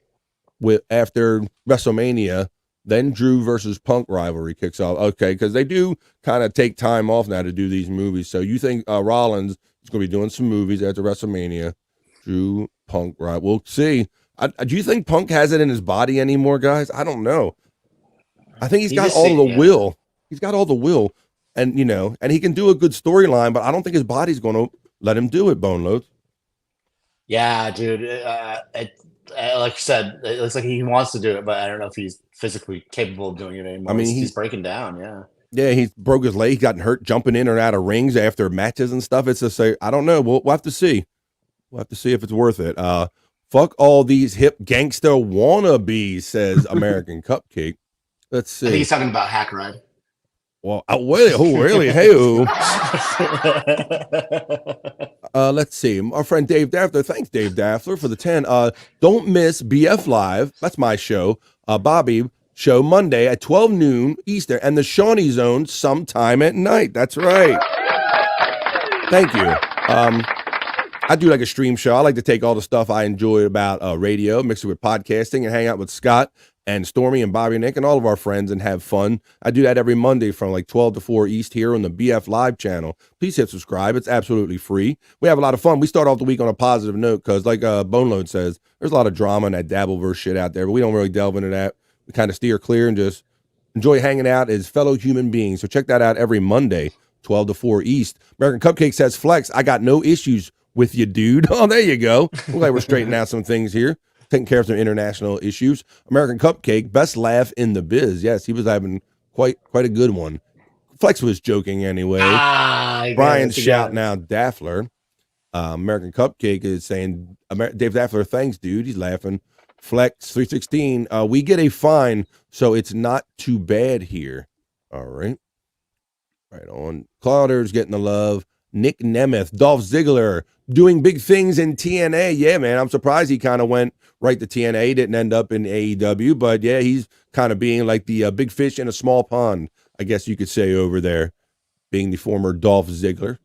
after WrestleMania, then Drew versus Punk rivalry kicks off. Okay, because they do kind of take time off now to do these movies. So you think Rollins is going to be doing some movies after WrestleMania? Drew, Punk, right? We'll see. Do you think Punk has it in his body anymore, guys? I don't know. I think he's got all the will. He's got all the will. And, and he can do a good storyline, but I don't think his body's going to let him do it, Boneloads. Yeah, dude. Like you said, it looks like he wants to do it, but I don't know if he's physically capable of doing it anymore. I mean, he's breaking down, yeah. Yeah, he broke his leg, gotten hurt jumping in or out of rings after matches and stuff. It's just I don't know. We'll have to see. We'll have to see if it's worth it. Fuck all these hip gangster wannabes, says American Cupcake. Let's see. I think he's talking about Hack Ride. Well, really? Hey-o. Let's see. Our friend Dave Daffler. Thanks, Dave Daffler, for the 10. Don't miss BF Live. That's my show. Bobby show Monday at 12 noon Eastern, and the Shawnee Zone sometime at night. That's right. Thank you. I do like a stream show. I like to take all the stuff I enjoy about radio, mix it with podcasting, and hang out with Scott and Stormy and Bobby and Nick and all of our friends and have fun. I do that every Monday from like 12 to 4 East here on the BF Live channel. Please hit subscribe. It's absolutely free. We have a lot of fun. We start off the week on a positive note because like Boneload says, there's a lot of drama and that Dabbleverse shit out there, but we don't really delve into that. We kind of steer clear and just enjoy hanging out as fellow human beings. So check that out every Monday, 12 to 4 East. American Cupcake says, Flex, I got no issues with you, dude. Oh, there you go. Looks like we're straightening out some things here. Taking care of some international issues. American Cupcake, best laugh in the biz. Yes, he was having quite a good one. Flex was joking anyway. Brian's shouting out Daffler. American Cupcake is saying, Dave Daffler, thanks, dude. He's laughing. Flex 316, we get a fine, so it's not too bad here. All right. Right on. Clouders getting the love. Nick Nemeth, Dolph Ziggler doing big things in TNA. Yeah, man, I'm surprised he kind of went right to TNA. He didn't end up in AEW, but yeah, he's kind of being like the big fish in a small pond, I guess you could say over there, being the former Dolph Ziggler.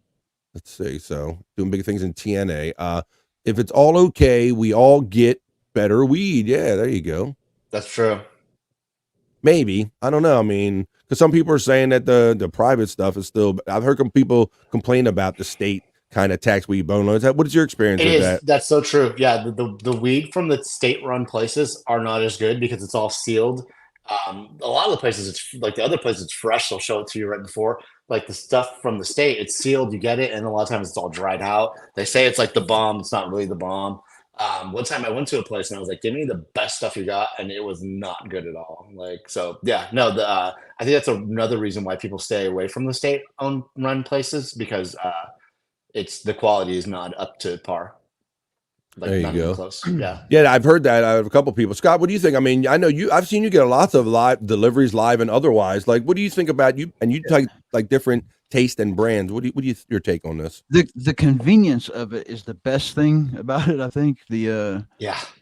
Let's see. So doing big things in TNA. if it's all okay, we all get better weed. Yeah, there you go. That's true. Maybe. I don't know. I mean, because some people are saying that the private stuff is still. I've heard some people complain about the state kind of tax weed Boneloads. What is your experience with that? That's so true. Yeah, the weed from the state-run places are not as good because it's all sealed. A lot of the places, it's like the other places, it's fresh. They'll show it to you right before. Like the stuff from the state, it's sealed. You get it, and a lot of times it's all dried out. They say it's like the bomb. It's not really the bomb. One time I went to a place and I was like, "Give me the best stuff you got," and it was not good at all. Like, so yeah, no. I think that's another reason why people stay away from the state-owned run places because it's the quality is not up to par. Like, there you not go. even close. Yeah. Yeah, I've heard that. I have a couple people. Scott, what do you think? I mean, I know I've seen you get lots of live deliveries, live and otherwise. Like, what do you think about you? And you take like different taste and brands. What do you your take on this? The convenience of it is the best thing about it. I think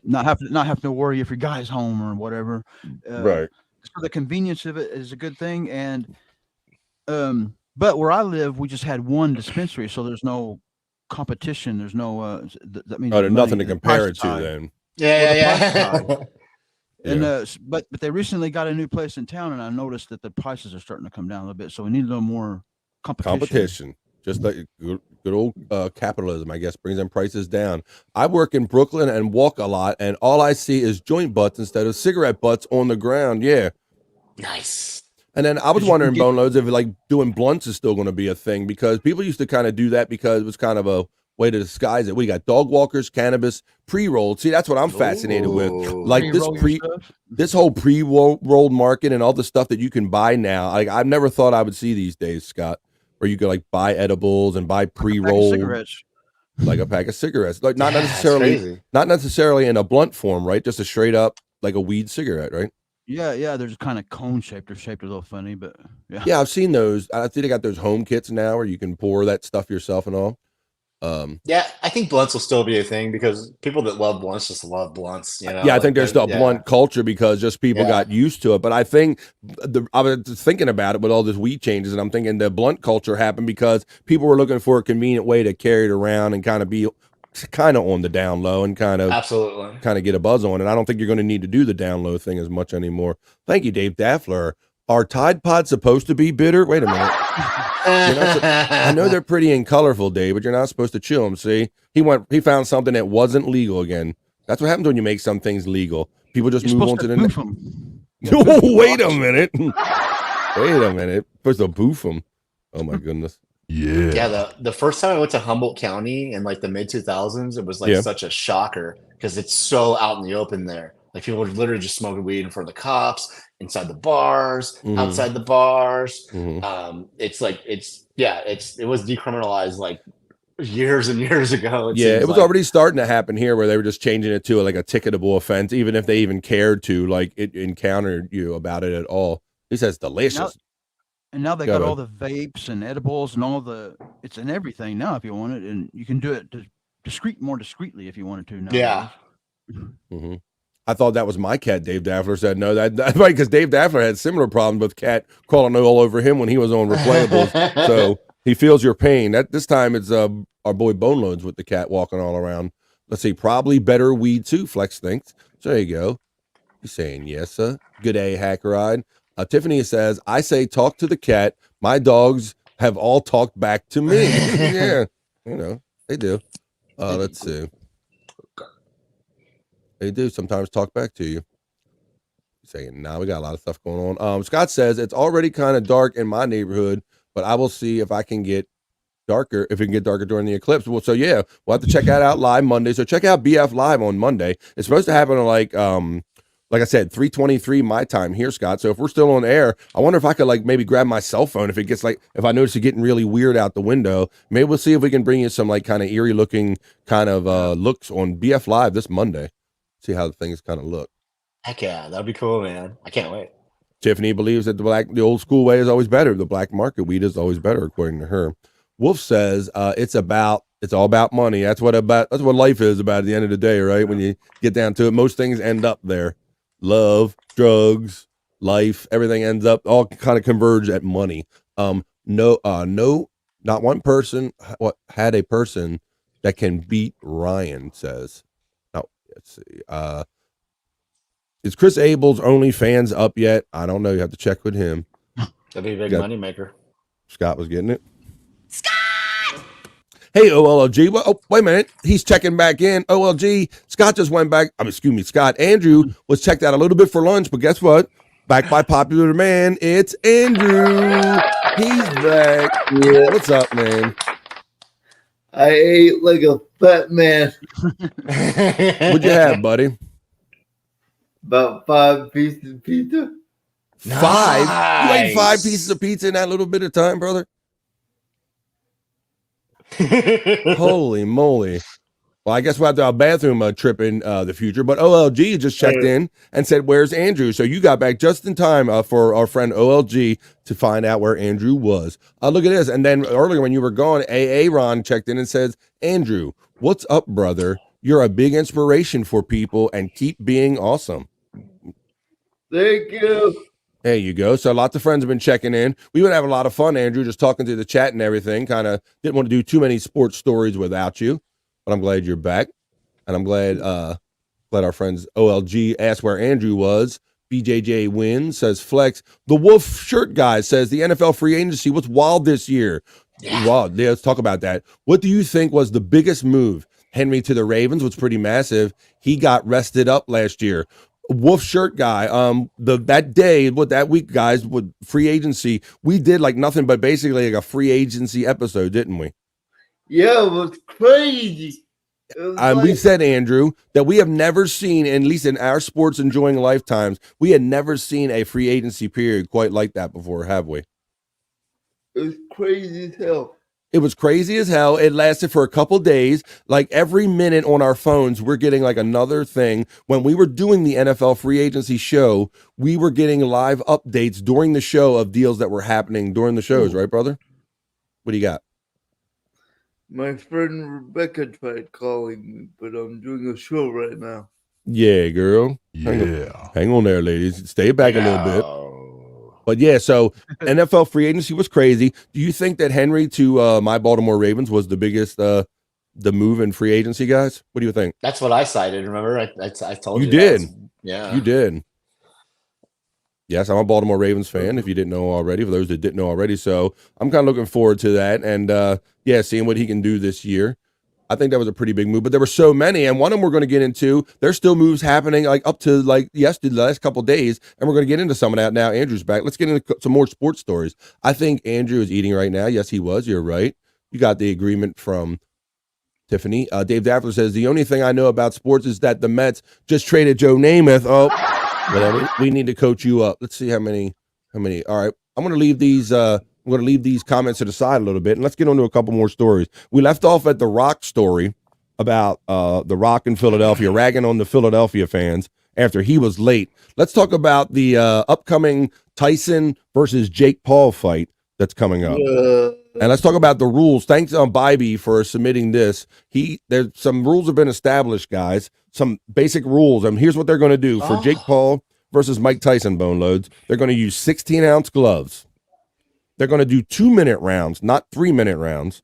not having to worry if your guy's home or whatever. Right. So the convenience of it is a good thing. And but where I live, we just had one dispensary, so there's no competition. There's no that means there's nothing to compare it to then. Yeah. And but they recently got a new place in town, and I noticed that the prices are starting to come down a little bit. So we need a little more competition. Just like good old capitalism, I guess, brings them prices down. I work in Brooklyn and walk a lot, and all I see is joint butts instead of cigarette butts on the ground. Yeah. Nice. And then I was wondering, Boneloads, if like doing blunts is still going to be a thing, because people used to kind of do that because it was kind of a way to disguise it. We got dog walkers, cannabis, pre-rolled. See, that's what I'm fascinated with. Like this whole pre-rolled market and all the stuff that you can buy now. Like I've never thought I would see these days, Scott, where you could like buy edibles and buy pre-rolled cigarettes. Like a pack of cigarettes. Like not necessarily in a blunt form, right? Just a straight up like a weed cigarette, right? Yeah. They're just kind of cone shaped. They're shaped a little funny, but yeah. Yeah, I've seen those. I think they got those home kits now where you can pour that stuff yourself and all. Yeah, I think blunts will still be a thing because people that love blunts just love blunts. You know? Yeah, I think there's still a blunt culture because just people got used to it. But I think I was thinking about it with all this weed changes, and I'm thinking the blunt culture happened because people were looking for a convenient way to carry it around and kind of be kind of on the down low and kind of get a buzz on it. I don't think you're going to need to do the down low thing as much anymore. Thank you, Dave Daffler. Are Tide Pods supposed to be bitter? Wait a minute. I know they're pretty and colorful, Dave, but you're not supposed to chew them. See, he found something that wasn't legal again. That's what happens when you make some things legal. People just move on to the next. Wait a minute. Wait a minute. Supposed to boof them. Oh my goodness. Yeah. The first time I went to Humboldt County in like the mid 2000s, it was like such a shocker because it's so out in the open there. Like people were literally just smoking weed in front of the cops, inside the bars, outside the bars. It was decriminalized like years and years ago. It was already starting to happen here where they were just changing it to like a ticketable offense, even if they even cared to like it encountered you about it at all. He says delicious. Now they got all the vapes and edibles and it's in everything now if you want it, and you can do it more discreetly if you wanted to now. Yeah. I thought that was my cat. Dave Daffler said no. That's right, because Dave Daffler had similar problems with cat crawling all over him when he was on Replayables. So he feels your pain. This time it's our boy Boneloads with the cat walking all around. Let's see, probably better weed too. Flex thinks. So there you go. He's saying yes, sir. Good day, Hacker Ride. Tiffany says, I say talk to the cat. My dogs have all talked back to me. Yeah, they do. Let's see. They do sometimes talk back to you. Saying, now we got a lot of stuff going on. Scott says, it's already kind of dark in my neighborhood, but I will see if I can get darker, if it can get darker during the eclipse. Well, so yeah, we'll have to check that out live Monday. So check out BF Live on Monday. It's supposed to happen at like I said, 3:23 my time here, Scott. So if we're still on air, I wonder if I could like maybe grab my cell phone if it gets like, if I notice it getting really weird out the window. Maybe we'll see if we can bring you some like kind of eerie looking kind of looks on BF Live this Monday. See how the things kind of look. Heck yeah, that'd be cool, man. I can't wait. Tiffany believes that the old school way is always better. The black market weed is always better, according to her. Wolf says it's all about money. That's what life is about at the end of the day, right? When you get down to it, most things end up there. Love, drugs, life, everything ends up all kind of converge at money. No, not one person had a person that can beat Ryan says. Oh, let's see. Is Chris Abel's OnlyFans up yet? I don't know. You have to check with him. That'd be a big money maker. Scott was getting it. Scott! Hey, OLG. Well, oh, wait a minute. He's checking back in. OLG. Scott just went back. Excuse me, Scott. Andrew was checked out a little bit for lunch, but guess what? Back by popular demand, it's Andrew. He's back. Yeah. What's up, man? I ate like a fat man. What'd you have, buddy? About 5 pieces of pizza. 5? Nice. You ate 5 pieces of pizza in that little bit of time, brother? Holy moly. Well, I guess we'll have to have a bathroom trip in the future. But OLG just checked in and said, where's Andrew? So you got back just in time for our friend OLG to find out where Andrew was. Look at this. And then earlier when you were gone, Ron checked in and says, Andrew, what's up, brother? You're a big inspiration for people and keep being awesome. Thank you. There you go. So lots of friends have been checking in. We've been having a lot of fun, Andrew, just talking to the chat and everything. Kind of didn't want to do too many sports stories without you. But I'm glad you're back, and I'm glad our friends OLG asked where Andrew was. BJJ wins, says Flex. The Wolf Shirt Guy says the NFL free agency was wild this year. Yeah. Wow, yeah, let's talk about that. What do you think was the biggest move? Henry to the Ravens was pretty massive. He got rested up last year. Wolf Shirt Guy, that week, guys, with free agency, we did like nothing but basically like a free agency episode, didn't we? Yeah, it was crazy. We said, Andrew, that we have never seen, at least in our sports enjoying lifetimes, we had never seen a free agency period quite like that before, have we? It was crazy as hell. It was crazy as hell. It lasted for a couple days. Like every minute on our phones, we're getting like another thing. When we were doing the NFL free agency show, we were getting live updates during the show of deals that were happening during the shows, right, brother? What do you got? My friend Rebecca tried calling me, but I'm doing a show right now. Yeah, girl. Yeah. Hang on there, ladies. Stay back a little bit. But yeah, so NFL free agency was crazy. Do you think that Henry to my Baltimore Ravens was the biggest the move in free agency, guys? What do you think? That's what I cited. Remember, I told you. You did. Yeah, you did. Yes, I'm a Baltimore Ravens fan, if you didn't know already, for those that didn't know already. So I'm kind of looking forward to that. And, seeing what he can do this year. I think that was a pretty big move. But there were so many, and one of them we're going to get into. There's still moves happening like up to like yesterday, the last couple of days, and we're going to get into some of that now. Andrew's back. Let's get into some more sports stories. I think Andrew is eating right now. Yes, he was. You're right. You got the agreement from Tiffany. Dave Daffler says, the only thing I know about sports is that the Mets just traded Joe Namath. Oh, whatever. We need to coach you up. Let's see how many. All right. I'm going to leave these comments to the side a little bit, and let's get on to a couple more stories. We left off at the Rock story about the Rock in Philadelphia, ragging on the Philadelphia fans after he was late. Let's talk about the upcoming Tyson versus Jake Paul fight that's coming up. And let's talk about the rules. Thanks, Bybee, for submitting this. There's some rules have been established, guys. Some basic rules. And here's what they're going to do for Jake Paul versus Mike Tyson, Boneloads. They're going to use 16-ounce gloves. They're going to do 2-minute rounds, not 3-minute rounds.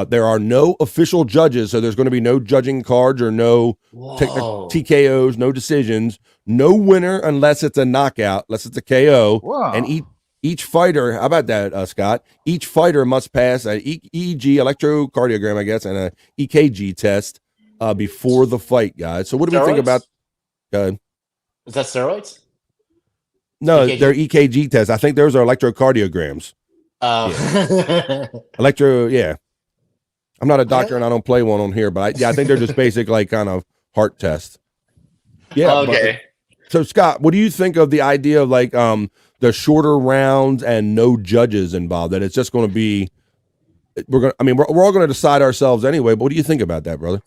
There are no official judges, so there's going to be no judging cards or no TKOs, no decisions. No winner unless it's a knockout, unless it's a KO. Wow. And each fighter, how about that, Scott? Each fighter must pass an EEG, electrocardiogram, I guess, and an EKG test before the fight, guys. So what do we think about? Is that steroids? No, EKG? they're EKG tests. I think those are electrocardiograms. Oh. Yeah. I'm not a doctor and I don't play one on here, but I think they're just basic, like, kind of heart tests. Yeah. Okay. So, Scott, what do you think of the idea of, like, the shorter rounds and no judges involved? That it's just going to be, we're all going to decide ourselves anyway, but what do you think about that, brother?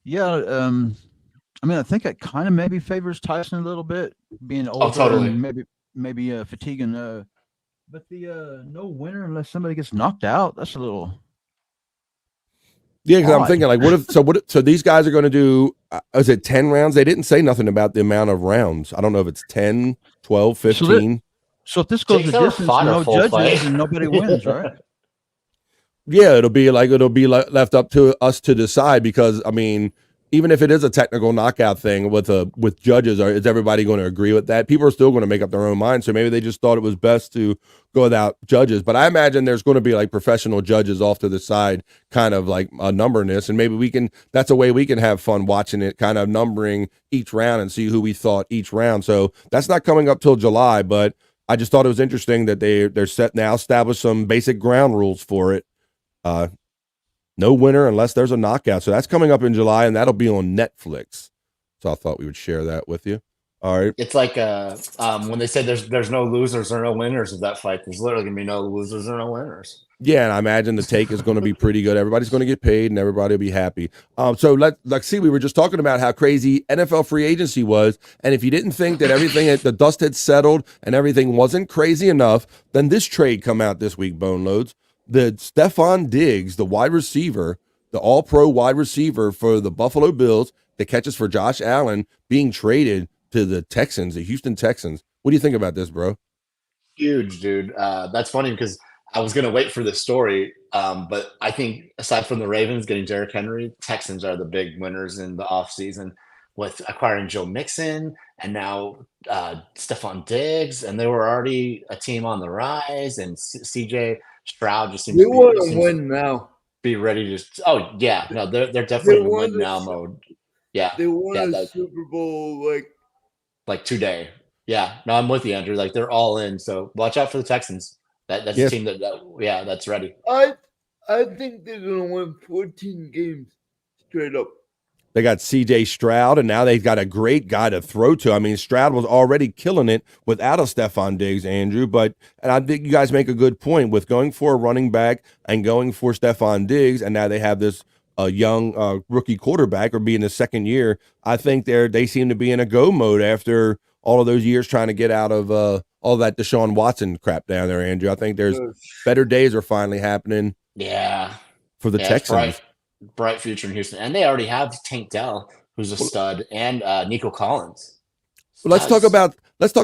Yeah, I think it kind of maybe favors Tyson a little bit, being older totally. and maybe fatiguing. But the no winner unless somebody gets knocked out, that's a little. Yeah, because I'm thinking, like, so these guys are going to do, is it 10 rounds? They didn't say nothing about the amount of rounds. I don't know if it's 10, 12, 15. So if this goes to distance, no judges and nobody wins, right? Yeah, it'll be left up to us to decide because I mean, even if it is a technical knockout thing with judges, is everybody going to agree with that? People are still going to make up their own mind. So maybe they just thought it was best to go without judges. But I imagine there's going to be like professional judges off to the side, kind of like numbering this, and maybe that's a way we can have fun watching it, kind of numbering each round and see who we thought each round. So that's not coming up till July, but I just thought it was interesting that they're set now, establish some basic ground rules for it. No winner unless there's a knockout. So that's coming up in July, and that'll be on Netflix. So I thought we would share that with you. All right. It's like when they said there's no losers or no winners of that fight. There's literally gonna be no losers or no winners. Yeah, and I imagine the take is going to be pretty good. Everybody's going to get paid, and everybody will be happy. So let's see. We were just talking about how crazy NFL free agency was, and if you didn't think that the dust had settled and everything wasn't crazy enough, then this trade come out this week. Boneloads. The Stephon Diggs, the wide receiver, the all-pro wide receiver for the Buffalo Bills that catches for Josh Allen, being traded to the Texans, the Houston Texans. What do you think about this, bro? Huge, dude. That's funny because I was going to wait for this story, but I think aside from the Ravens getting Derrick Henry, Texans are the big winners in the offseason with acquiring Joe Mixon and now Stephon Diggs, and they were already a team on the rise, and CJ Stroud just seems to win now. Be ready to. Oh yeah, no, they're definitely in win now mode. Yeah, they won a Super Bowl like today. Yeah, no, I'm with you, Andrew. Like they're all in, so watch out for the Texans. That's a team that's ready. I think they're gonna win 14 games straight up. They got CJ Stroud, and now they've got a great guy to throw to. I mean, Stroud was already killing it without a Stephon Diggs, Andrew. And I think you guys make a good point with going for a running back and going for Stephon Diggs, and now they have this young rookie quarterback or being the second year. I think they seem to be in a go mode after all of those years trying to get out of all that Deshaun Watson crap down there, Andrew. I think there's better days are finally happening. Yeah, for the Texans. Bright future in Houston, and they already have Tank Dell, who's a stud, and Nico Collins. Well, let's talk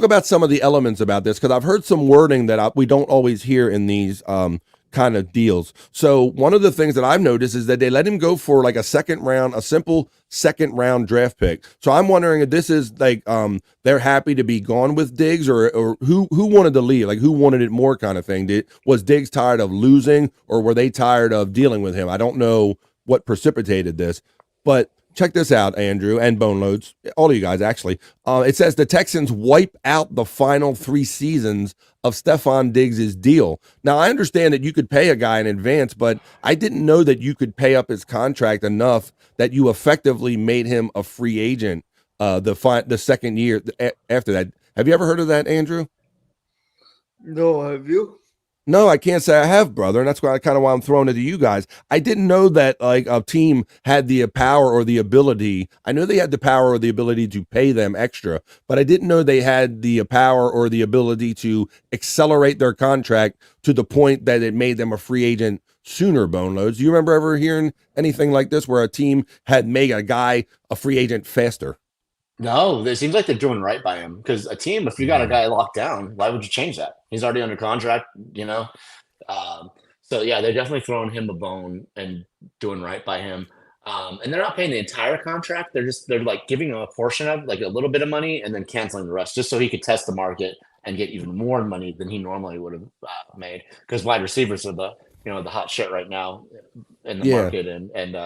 about some of the elements about this, because I've heard some wording that we don't always hear in these kind of deals. So one of the things that I've noticed is that they let him go for like a simple second round draft pick. So I'm wondering if this is like they're happy to be gone with Diggs, or who wanted to leave, like who wanted it more kind of thing. Was Diggs tired of losing, or were they tired of dealing with him? I don't know what precipitated this, but check this out, Andrew and Boneloads, all of you guys actually. It says the Texans wipe out the final 3 seasons of Stephon Diggs' deal. Now, I understand that you could pay a guy in advance, but I didn't know that you could pay up his contract enough that you effectively made him a free agent the second year after that. Have you ever heard of that, Andrew? No, have you? No, I can't say I have, brother, and that's why I'm throwing it to you guys. I didn't know that like a team had the power or the ability. I know they had the power or the ability to pay them extra, but I didn't know they had the power or the ability to accelerate their contract to the point that it made them a free agent sooner. Boneloads, do you remember ever hearing anything like this where a team had made a guy a free agent faster? No, it seems like they're doing right by him, because a team, if you got a guy locked down, why would you change that? He's already under contract, you know? So yeah, they're definitely throwing him a bone and doing right by him. And they're not paying the entire contract. They're like giving him a portion of like a little bit of money and then canceling the rest, just so he could test the market and get even more money than he normally would have made. Because wide receivers are the hot shit right now in the market, and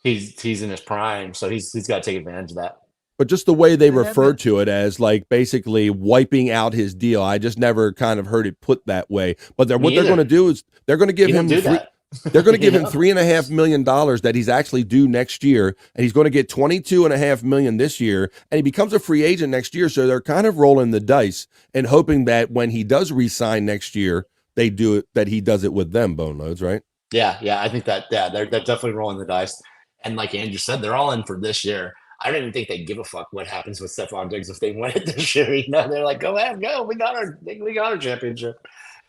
he's in his prime, so he's got to take advantage of that. But just the way they referred to it as like basically wiping out his deal, I just never kind of heard it put that way. But what they're going to do is they're going to give him they're going to give him $3.5 million that he's actually due next year, and he's going to get $22.5 million this year, and he becomes a free agent next year. So they're kind of rolling the dice and hoping that when he does re-sign next year, they do it, that he does it with them. Boneloads, right? Yeah, I think that they're definitely rolling the dice, and like Andrew said, they're all in for this year. I don't even think they give a fuck what happens with Stephon Diggs if they win it this year. You know, they're like, go ahead, go. We got our championship.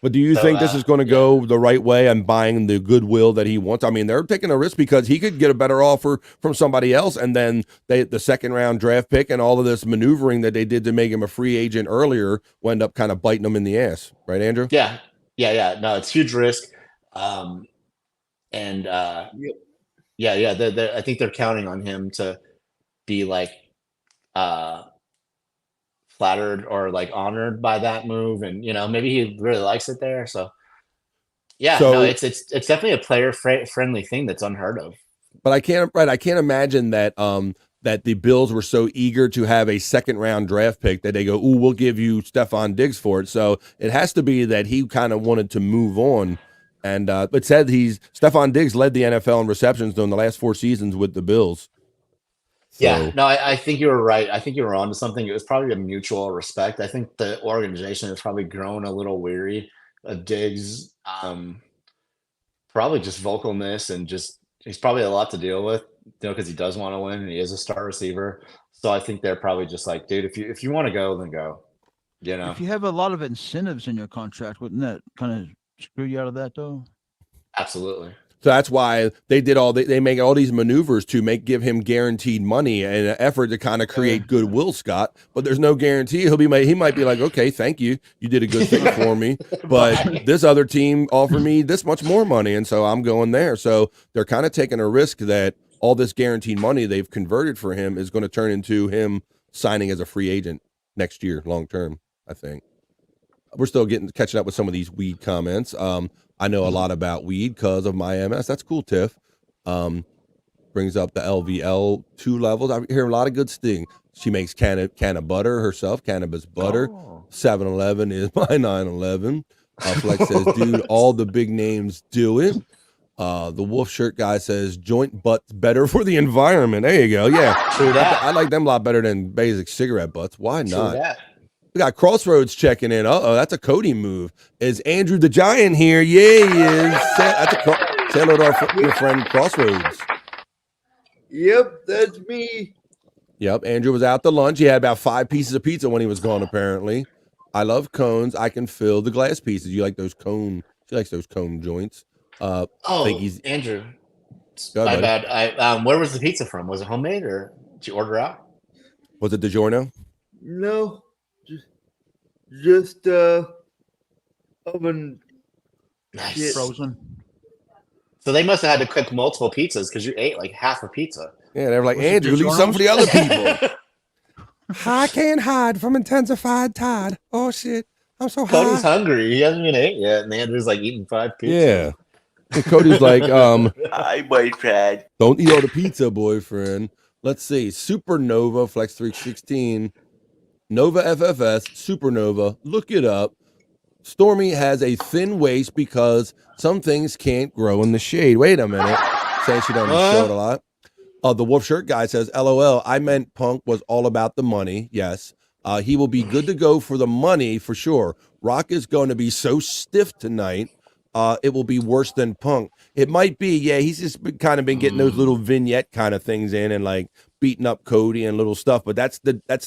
But do you think this is going to go the right way and buying the goodwill that he wants? I mean, they're taking a risk because he could get a better offer from somebody else, and then the second round draft pick and all of this maneuvering that they did to make him a free agent earlier will end up kind of biting them in the ass, right, Andrew? Yeah. No, it's huge risk. And yeah, I think they're counting on him to be like flattered or like honored by that move, and maybe he really likes it there. So yeah, no, it's definitely a player friendly thing that's unheard of. But I can't imagine that that the Bills were so eager to have a second round draft pick that they go, "Ooh, we'll give you Stephon Diggs for it." So it has to be that he kind of wanted to move on. And but said Stephon Diggs led the NFL in receptions during the last 4 seasons with the Bills. So. Yeah, no, I think you were right. I think you were on to something. It was probably a mutual respect. I think the organization has probably grown a little weary of Diggs. Probably just vocalness and just he's probably a lot to deal with, because he does want to win and he is a star receiver. So I think they're probably just like, dude, if you want to go, then go. If you have a lot of incentives in your contract, wouldn't that kind of screw you out of that though? Absolutely. So that's why they did they make all these maneuvers to give him guaranteed money in an effort to kind of create goodwill, Scott. But there's no guarantee he might be like, okay, thank you, you did a good thing for me, but this other team offered me this much more money, and so I'm going there. So they're kind of taking a risk that all this guaranteed money they've converted for him is going to turn into him signing as a free agent next year, long term. I think we're still catching up with some of these weed comments. I know a lot about weed because of my MS. That's cool, Tiff. Brings up the LVL 2 levels. I hear a lot of good things. She makes can of butter herself, cannabis butter. 7-Eleven is my 9/11. Flex says, dude, all the big names do it. The wolf shirt guy says, joint butts better for the environment. There you go. Yeah. True that. I like them a lot better than basic cigarette butts. Why not? True that. We got Crossroads checking in. That's a Cody move. Is Andrew the Giant here? Yeah, he is. Say hello to your friend Crossroads. Yep, that's me. Yep, Andrew was out to lunch. He had about 5 pieces of pizza when he was gone, apparently. I love cones. I can fill the glass pieces. You like those cone? She likes those cone joints. Andrew. My bad. Where was the pizza from? Was it homemade or did you order out? Was it DiGiorno? No. Just oven. Nice. Frozen. So they must have had to cook multiple pizzas because you ate like half a pizza. Yeah, they were like, Andrew, leave something for the other people. I can't hide from intensified tide. Oh shit, I'm so high. Cody's hungry. He hasn't even ate yet, and Andrew's like eating 5 pizzas. Yeah. And Cody's like, hi, boyfriend. Don't eat all the pizza, boyfriend. Let's see. Supernova Flex 316. Nova FFS, Supernova, look it up. Stormy has a thin waist because some things can't grow in the shade. Wait a minute. Saying she doesn't show it a lot. The wolf shirt guy says, LOL, I meant Punk was all about the money. Yes. He will be good to go for the money for sure. Rock is going to be so stiff tonight. It will be worse than Punk. It might be. Yeah, he's just kind of been getting those little vignette kind of things in and like beating up Cody and little stuff. But that's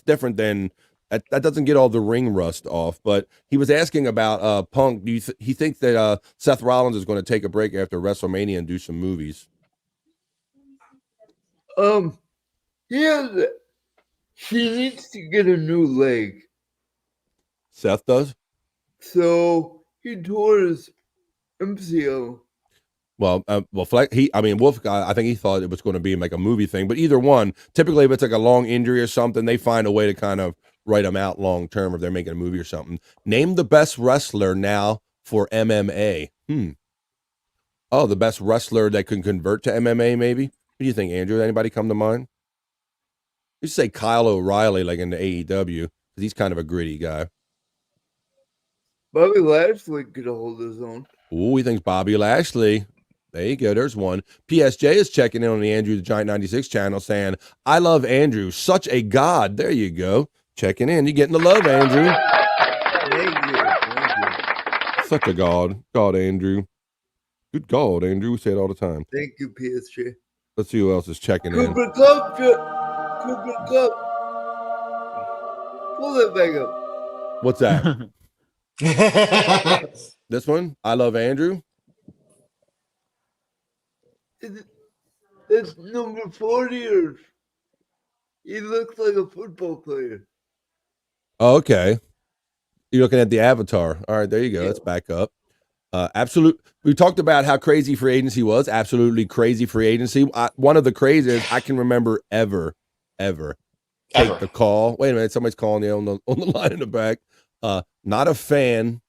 different than that doesn't get all the ring rust off. But he was asking about Punk. Do he think that Seth Rollins is going to take a break after WrestleMania and do some movies? Yeah, he needs to get a new leg. Seth does? So he tore his MCL. Well, Wolf guy, I think he thought it was going to be like a movie thing, but either one, typically if it's like a long injury or something, they find a way to kind of write them out long term if they're making a movie or something. Name the best wrestler now for MMA. Oh, the best wrestler that can convert to MMA, maybe? What do you think, Andrew? Anybody come to mind? You say Kyle O'Reilly, like in the AEW, because he's kind of a gritty guy. Bobby Lashley could hold his own. Ooh, he thinks Bobby Lashley. There you go. There's one. PSJ is checking in on the Andrew the Giant 96 channel saying, I love Andrew. Such a god. There you go. Checking in. You're getting the love, Andrew. Thank you. Such a god. God, Andrew. Good God, Andrew. We say it all the time. Thank you, PSJ. Let's see who else is checking in. Cooper Cup. Pull that back up. What's that? This one? I love Andrew. It's number 40. Or he looks like a football player. Oh, okay. You're looking at the avatar. All right, there you go. Let's back up. Absolute. We talked about how crazy free agency was. Absolutely crazy free agency. One of the craziest I can remember ever take the call. Wait a minute, somebody's calling you on the line in the back. Not a fan.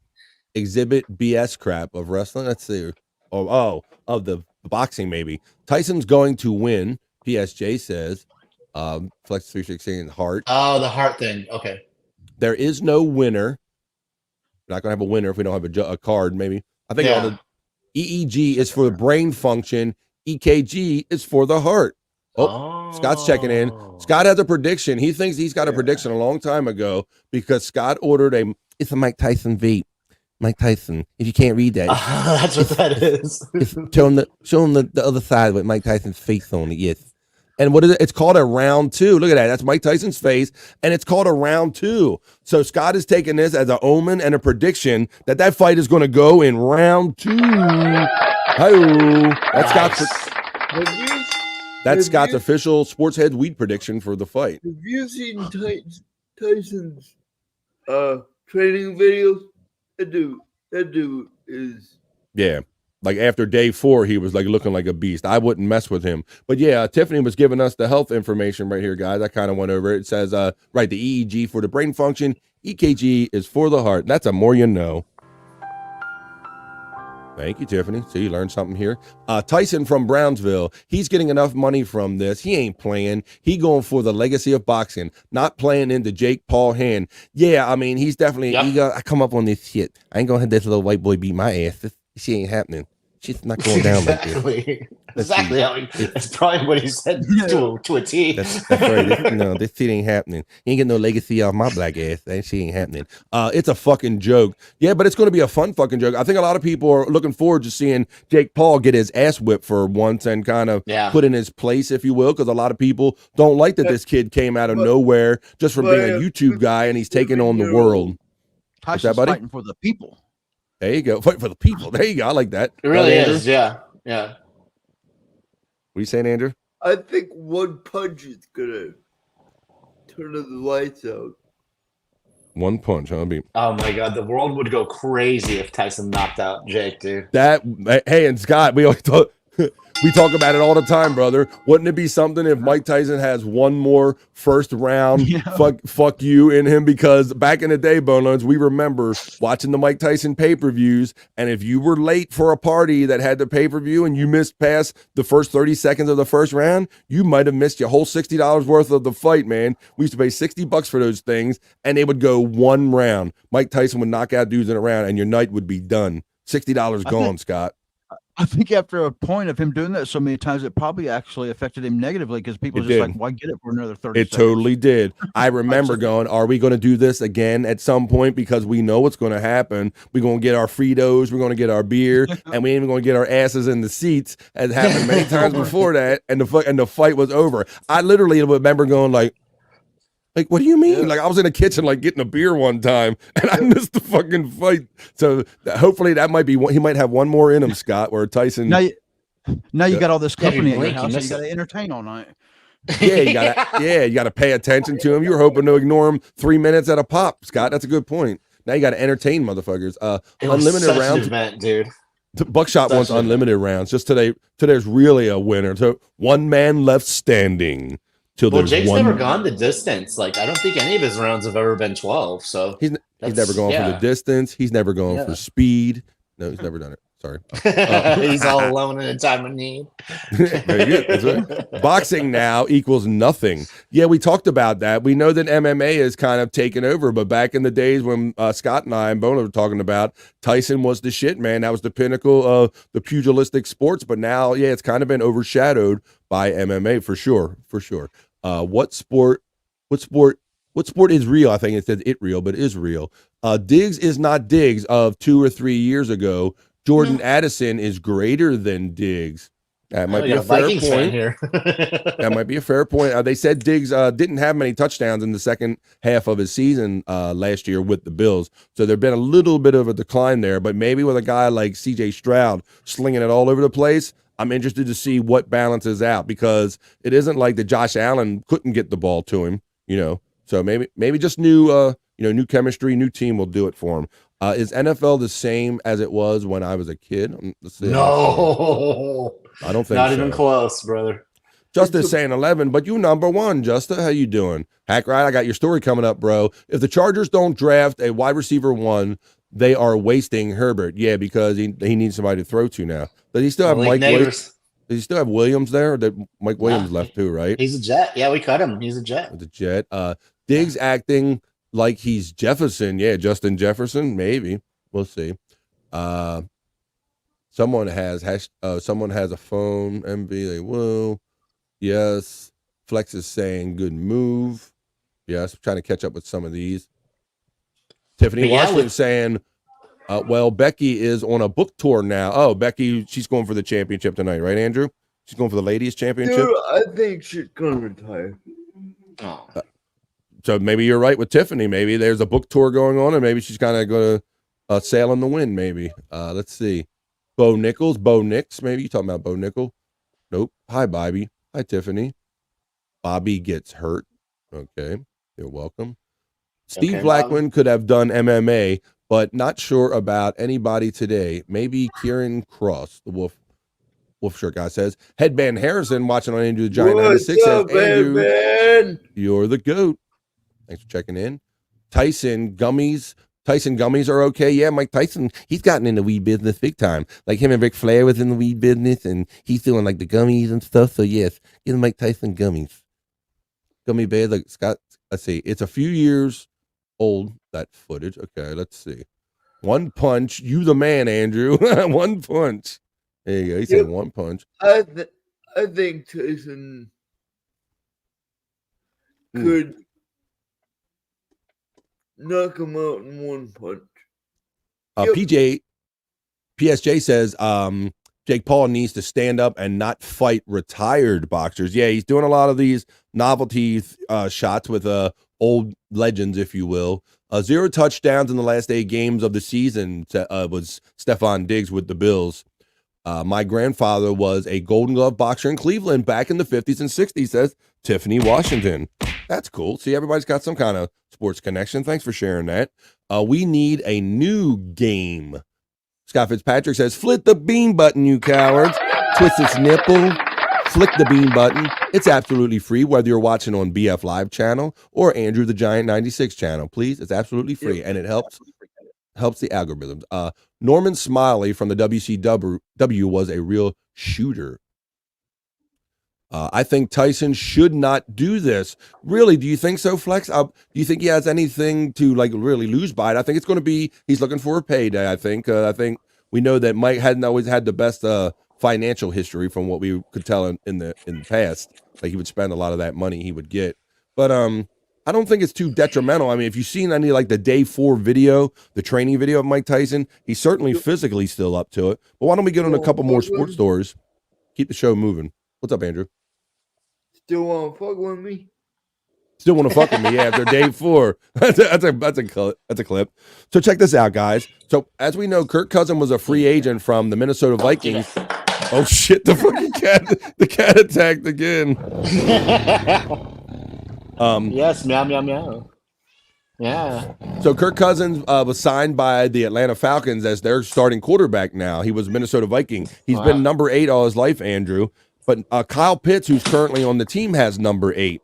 Exhibit BS crap of wrestling. Let's see. Of the boxing maybe. Tyson's going to win. PSJ says. Flex 316 Heart. Oh, the heart thing. Okay. There is no winner. We're not gonna have a winner if we don't have a card. Maybe I think all the EEG is for the brain function. EKG is for the heart. Scott's checking in. Scott has a prediction. He thinks he's got a prediction a long time ago because Scott ordered it's a Mike Tyson vape. Mike Tyson. If you can't read that, that's what that is. Show him the other side with Mike Tyson's face on it. Yes. And what is it? It's called a round 2. Look at that. That's Mike Tyson's face, and it's called a round 2. So Scott is taking this as an omen and a prediction that fight is going to go in round 2. That's Scott's official Sports Head Weed prediction for the fight. Have you seen Tyson's training videos? That dude is like after day 4, he was like looking like a beast. I wouldn't mess with him. But yeah, Tiffany was giving us the health information right here, guys. I kind of went over it. It says, the EEG for the brain function, EKG is for the heart. That's a more you know. Thank you, Tiffany. So you learned something here. Tyson from Brownsville, he's getting enough money from this. He ain't playing. He going for the legacy of boxing, not playing into Jake Paul hand. Yeah, I mean, he's definitely, I come up on this shit. I ain't going to have this little white boy beat my ass. This shit ain't happening. Shit's not going down like this. Exactly. That's probably what he said to a T. That's right. No, this shit ain't happening. You ain't getting no legacy off my black ass. That shit ain't happening. It's a fucking joke. Yeah, but it's going to be a fun fucking joke. I think a lot of people are looking forward to seeing Jake Paul get his ass whipped for once and kind of put in his place, if you will, because a lot of people don't like that this kid came out of nowhere just from being a YouTube guy and he's taking on the world. What's that, buddy? Fighting for the people. There you go. Fight for the people. There you go. I like that. It really is. Yeah. Yeah. What are you saying, Andrew? I think one punch is gonna turn the lights out. One punch, huh? Oh my God, the world would go crazy if Tyson knocked out Jake, dude. Hey, and Scott, we always we talk about it all the time, brother. Wouldn't it be something if Mike Tyson has one more first round fuck you in him? Because back in the day, Boneloads, we remember watching the Mike Tyson pay-per-views, and if you were late for a party that had the pay-per-view and you missed past the first 30 seconds of the first round, you might have missed your whole $60 worth of the fight, man. We used to pay $60 for those things, and they would go one round. Mike Tyson would knock out dudes in a round, and your night would be done. $60 gone, Scott. I think after a point of him doing that so many times, it probably actually affected him negatively because people were just like, why get it for another 30 seconds? It totally did. I remember going, are we going to do this again at some point? Because we know what's going to happen. We're going to get our Fritos, we're going to get our beer, and we ain't even going to get our asses in the seats, as happened many times before that, and the fight was over. I literally remember going like, what do you mean? Like, I was in the kitchen, like, getting a beer one time, and I missed the fucking fight. So hopefully that might be one. He might have one more in him, Scott, where Tyson. Now you got all this company at your house, so you got to entertain all night. Yeah, you got to pay attention to him. You were hoping to ignore him 3 minutes at a pop, Scott. That's a good point. Now you got to entertain motherfuckers. Unlimited rounds, event, dude. Buckshot wants unlimited rounds. Just today, there's really a winner. So one man left standing. Jake's never gone the distance. Like, I don't think any of his rounds have ever been 12. So he's never gone for the distance. He's never gone for speed. No, he's never done it. Sorry. He's all alone in a time of need. Very good. That's right. Boxing now equals nothing. Yeah, we talked about that. We know that MMA is kind of taken over, but back in the days when Scott and I and Bono were talking about, Tyson was the shit, man. That was the pinnacle of the pugilistic sports. But now, it's kind of been overshadowed by MMA for sure. For sure. What sport is real? I think it says it real, but is real. Diggs is not Diggs of 2 or 3 years ago. Jordan Addison is greater than Diggs. That might be a fair point. Here. That might be a fair point. They said Diggs didn't have many touchdowns in the second half of his season last year with the Bills. So there's been a little bit of a decline there. But maybe with a guy like C.J. Stroud slinging it all over the place, I'm interested to see what balances out, because it isn't like that Josh Allen couldn't get the ball to him, So maybe just new new chemistry, new team will do it for him. Is NFL the same as it was when I was a kid? No, I don't think not so. even close, brother. Justice saying 11, but you number one, Justa. How you doing? Hack right, I got your story coming up, bro. If the Chargers don't draft a wide receiver 1, they are wasting Herbert. Yeah, because he needs somebody to throw to now. Does he still have Mike Williams? Does he still have Williams there? That Mike Williams left too, right? He's a Jet. Yeah, we cut him. He's a Jet. The Jet. Diggs acting like he's Jefferson. Yeah, Justin Jefferson. Maybe we'll see. Someone has a phone. MV. They will. Yes. Flex is saying good move. Yes. I'm trying to catch up with some of these. Tiffany Washington saying, well, Becky is on a book tour now. Oh, Becky, she's going for the championship tonight, right, Andrew? She's going for the ladies' championship. Dude, I think she's gonna retire. Oh. So maybe you're right with Tiffany. Maybe there's a book tour going on, and maybe she's kind of going to sail in the wind. Maybe. Let's see. Bo Nichols, Bo Nix. Maybe you talking about Bo Nickel? Nope. Hi, Bobby. Hi, Tiffany. Bobby gets hurt. Okay, you're welcome. Steve Blackman could have done MMA, but not sure about anybody today. Maybe Kieran Cross, the Wolf shirt guy says. Headband Harrison watching on Andrew the Giant 96 says, Andrew, you're the GOAT. Thanks for checking in. Tyson gummies are okay. Yeah, Mike Tyson, he's gotten into weed business big time. Like him and Ric Flair was in the weed business, and he's doing like the gummies and stuff. So yes, give Mike Tyson gummies. Gummy bear, like Scott. Let's see. It's a few years old, that footage. Okay, let's see. One punch. You the man, Andrew. One punch. There you go. He said one punch. I think Tyson could knock him out in one punch. PSJ says Jake Paul needs to stand up and not fight retired boxers. Yeah, he's doing a lot of these novelty shots with old legends, if you will. 0 touchdowns in the last 8 games of the season was Stephon Diggs with the Bills. My grandfather was a Golden Glove boxer in Cleveland back in the 50s and 60s, says Tiffany Washington. That's cool. See, everybody's got some kind of sports connection. Thanks for sharing that. We need a new game. Scott Fitzpatrick says, flick the bean button, you cowards. Twist its nipple. Flick the bean button. It's absolutely free, whether you're watching on BF Live channel or Andrew the Giant 96 channel. Please, it's absolutely free, and it helps the algorithms. Norman Smiley from the WCW was a real shooter. I think Tyson should not do this. Really, do you think so, Flex? Do you think he has anything to like really lose by it? I think it's going to be he's looking for a payday. I think we know that Mike hadn't always had the best financial history from what we could tell in the past. Like he would spend a lot of that money he would get, but I don't think it's too detrimental. I mean, if you've seen any like the day 4 video, the training video of Mike Tyson, he's certainly physically still up to it. But why don't we get on a couple more sports stories? Keep the show moving. What's up, Andrew? Still want to fuck with me? Still want to fuck with me? Yeah, after day 4. That's a clip. So check this out, guys. So as we know, Kirk Cousins was a free agent from the Minnesota Vikings. Oh shit! The fucking cat! The cat attacked again. Yes, meow meow meow. Yeah. So Kirk Cousins was signed by the Atlanta Falcons as their starting quarterback now. He was a Minnesota Viking. He's been number 8 all his life, Andrew. But Kyle Pitts, who's currently on the team, has number 8.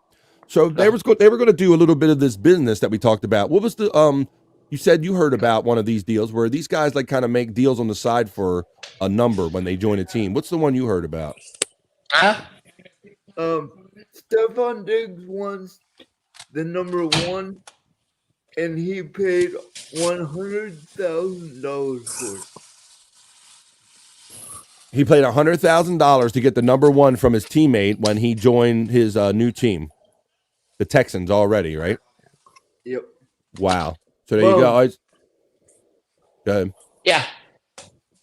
So they were going to do a little bit of this business that we talked about. What was the you said you heard about one of these deals where these guys like kind of make deals on the side for a number when they join a team. What's the one you heard about? Stephon Diggs wants the number 1, and he paid $100,000 for it. He paid $100,000 to get the number 1 from his teammate when he joined his new team, the Texans already, right? Yep. Wow. So there you go. Go ahead. Yeah.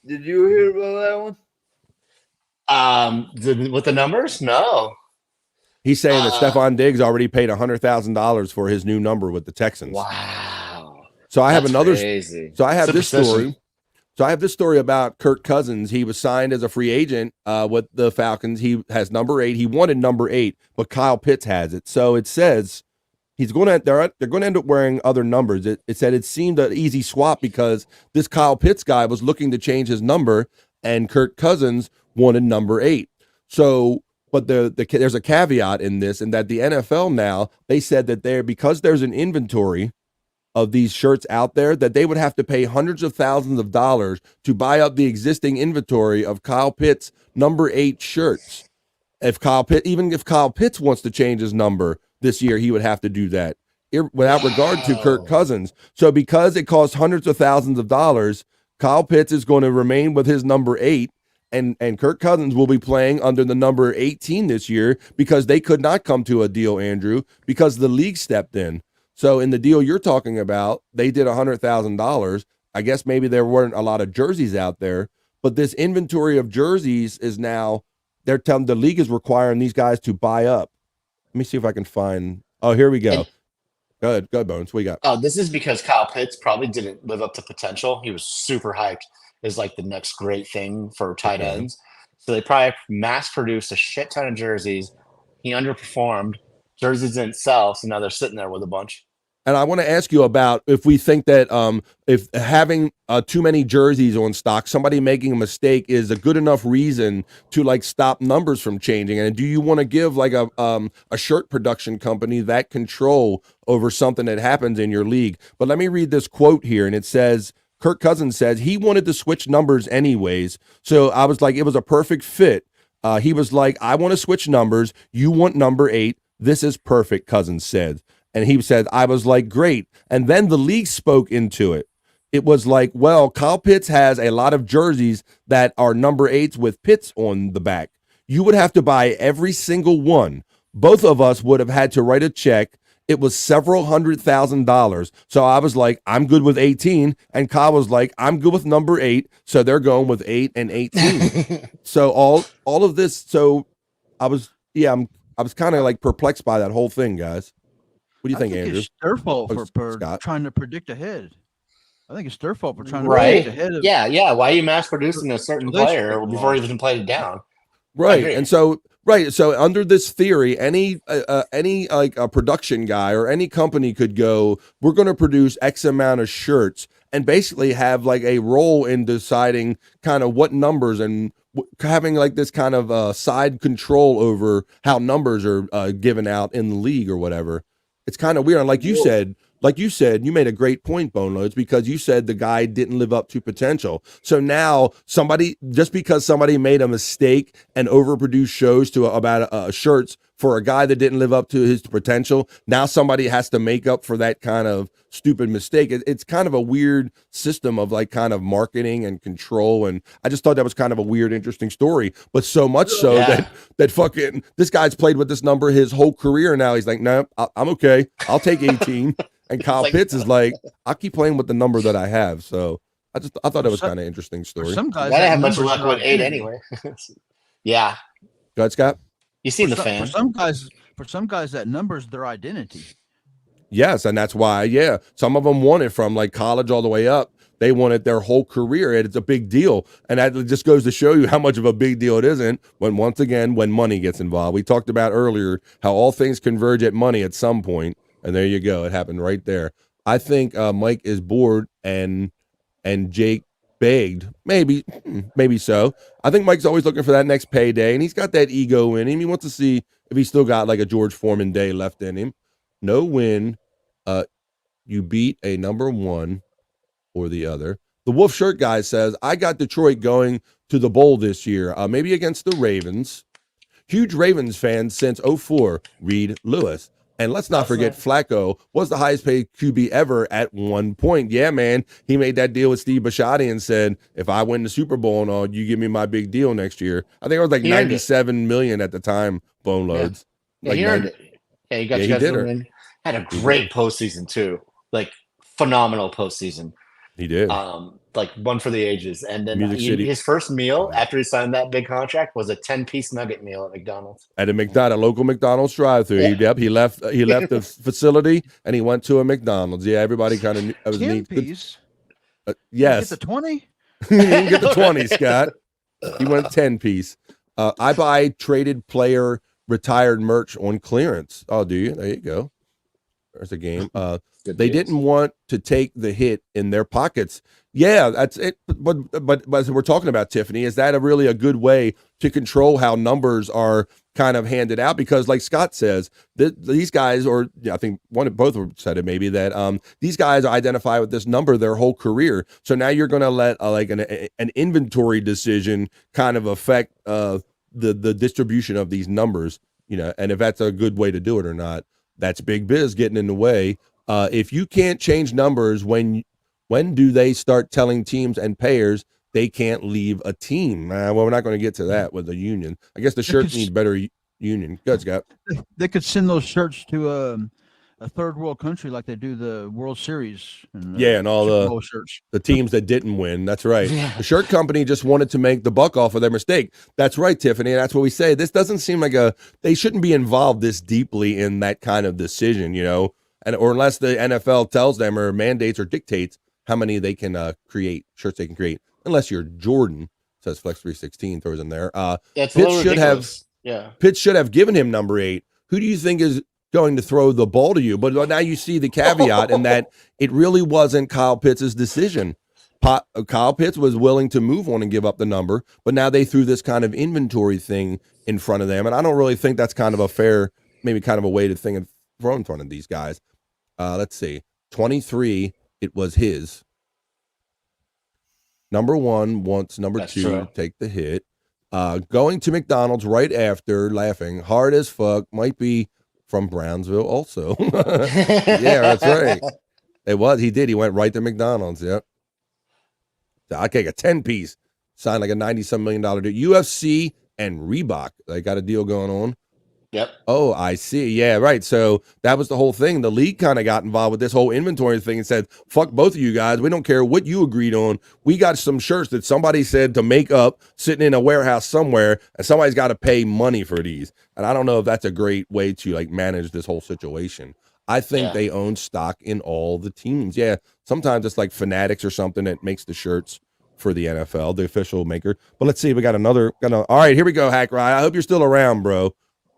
Did you hear about that one? With the numbers? No. He's saying that Stephon Diggs already paid $100,000 for his new number with the Texans. Wow. So I have crazy. So I have this story. So I have this story about Kirk Cousins. He was signed as a free agent with the Falcons. He has number 8. He wanted number 8, but Kyle Pitts has it. So it says they're going to end up wearing other numbers. It said it seemed an easy swap because this Kyle Pitts guy was looking to change his number, and Kirk Cousins wanted number 8. So, but there's a caveat in this, and that the NFL now, they said that because there's an inventory of these shirts out there, that they would have to pay hundreds of thousands of dollars to buy up the existing inventory of Kyle Pitts number 8 shirts. Even if Kyle Pitts wants to change his number this year, he would have to do that without regard to Kirk Cousins. So because it costs hundreds of thousands of dollars, Kyle Pitts is going to remain with his number 8, and Kirk Cousins will be playing under the number 18 this year because they could not come to a deal, Andrew, because the league stepped in. So in the deal you're talking about, they did $100,000. I guess maybe there weren't a lot of jerseys out there, but this inventory of jerseys is now, they're telling the league is requiring these guys to buy up. Let me see if I can find. Oh, here we go. Go ahead, Bones. What you got? Oh, this is because Kyle Pitts probably didn't live up to potential. He was super hyped as like the next great thing for tight ends. So they probably mass produced a shit ton of jerseys. He underperformed. Jerseys didn't sell, so now they're sitting there with a bunch. And I want to ask you about if we think that if having too many jerseys on stock, somebody making a mistake is a good enough reason to like stop numbers from changing. And do you want to give like a shirt production company that control over something that happens in your league? But let me read this quote here, and it says, Kirk Cousins says he wanted to switch numbers anyways. So I was like, it was a perfect fit. He was like, I want to switch numbers. You want number 8. This is perfect, Cousins said. And he said, I was like, great. And then the league spoke into it. It was like, well, Kyle Pitts has a lot of jerseys that are number 8s with Pitts on the back. You would have to buy every single one. Both of us would have had to write a check. It was several $100,000. So I was like, I'm good with 18. And Kyle was like, I'm good with number 8. So they're going with 8 and 18. So all of this. So I was kind of like perplexed by that whole thing, guys. What do you think, Andrew? It's their fault for trying to predict ahead. I think it's their fault for trying to predict ahead. Yeah. Why are you mass producing a certain player before he even played it down? Right. And so under this theory, any like a production guy or any company could go, we're going to produce X amount of shirts and basically have like a role in deciding kind of what numbers and having like this kind of side control over how numbers are given out in the league or whatever. It's kind of weird. And like you said, you made a great point, Boneloads, because you said the guy didn't live up to potential. So now just because somebody made a mistake and overproduced shows about shirts for a guy that didn't live up to his potential, now somebody has to make up for that kind of stupid mistake. It's kind of a weird system of like kind of marketing and control. And I just thought that was kind of a weird, interesting story, but so much so that fucking this guy's played with this number his whole career. Now he's like, no, I'm okay. I'll take 18. And Kyle Pitts is like, I'll keep playing with the number that I have. So I thought it was kind of interesting story. Some guys I didn't have much luck with 8 anyway. Yeah. Go ahead, Scott. You seen the fan. For some guys, that number's their identity. Yes, and that's why, some of them want it from like college all the way up. They want it their whole career. It's a big deal. And that just goes to show you how much of a big deal it isn't when money gets involved. We talked about earlier how all things converge at money at some point, and there you go. It happened right there. I think Mike is bored and Jake begged. Maybe so. I think Mike's always looking for that next payday, and he's got that ego in him. He wants to see if he's still got like a George Foreman day left in him. No win. You beat a number 1 or the other. The Wolf Shirt guy says, I got Detroit going to the bowl this year, maybe against the Ravens. Huge Ravens fan since 04, Reed Lewis. And let's not forget Flacco was the highest paid QB ever at one point. Yeah, man. He made that deal with Steve Bisciotti and said, if I win the Super Bowl and all, you give me my big deal next year. I think it was like $97 million at the time, Boneloads. Yeah, he earned it. Yeah, you got you guys to win. Had a great postseason too. Like phenomenal postseason. He did. Like one for the ages. And then his first meal after he signed that big contract was a 10-piece nugget meal at McDonald's. At a local McDonald's drive-through. Yeah. He left the facility and he went to a McDonald's. Yeah, everybody kind of knew. That was 10 piece. Yes. Get the 20? He didn't get the 20, Scott. He went 10-piece. I buy traded player retired merch on clearance. Oh, do you? There you go. there's a game. They didn't want to take the hit in their pockets. Yeah, that's it. But as we're talking about, Tiffany, is that really a good way to control how numbers are kind of handed out? Because like Scott says, these guys, or I think both said it maybe, that these guys identify with this number their whole career. So now you're going to let like an inventory decision kind of affect the distribution of these numbers, and if that's a good way to do it or not. That's big biz getting in the way. If you can't change numbers, when do they start telling teams and payers they can't leave a team? Well, we're not going to get to that with the union. I guess the shirts need better union. Good, Scott. They could send those shirts to a third world country like they do the World Series. And all the teams that didn't win. That's right. The shirt company just wanted to make the buck off of their mistake. That's right, Tiffany. That's what we say. This doesn't seem like they shouldn't be involved this deeply in that kind of decision, or unless the NFL tells them or mandates or dictates how many they can create, shirts they can create, unless you're Jordan, says Flex 316, throws in there. Pitts should have given him number 8. Who do you think is going to throw the ball to you? But now you see the caveat in that it really wasn't Kyle Pitts' decision. Kyle Pitts was willing to move on and give up the number, but now they threw this kind of inventory thing in front of them, and I don't really think that's kind of a fair, maybe kind of a way to thing and throw in front of these guys. Let's see, 23, it was his. Number 1 wants number 2 to take the hit. Going to McDonald's right after, laughing hard as fuck, might be from Brownsville also. Yeah, that's right. It was. He did. He went right to McDonald's. Yep. I'll take a 10-piece. Signed like a $90-some million deal. UFC and Reebok. They got a deal going on. Yep. Oh, I see. Yeah, right. So that was the whole thing. The league kind of got involved with this whole inventory thing and said, fuck both of you guys. We don't care what you agreed on. We got some shirts that somebody said to make up sitting in a warehouse somewhere, and somebody's got to pay money for these. And I don't know if that's a great way to like manage this whole situation. I think they own stock in all the teams. Yeah, sometimes it's like Fanatics or something that makes the shirts for the NFL, the official maker. But let's see. We got another. All right, here we go, Hack Ride. I hope you're still around, bro.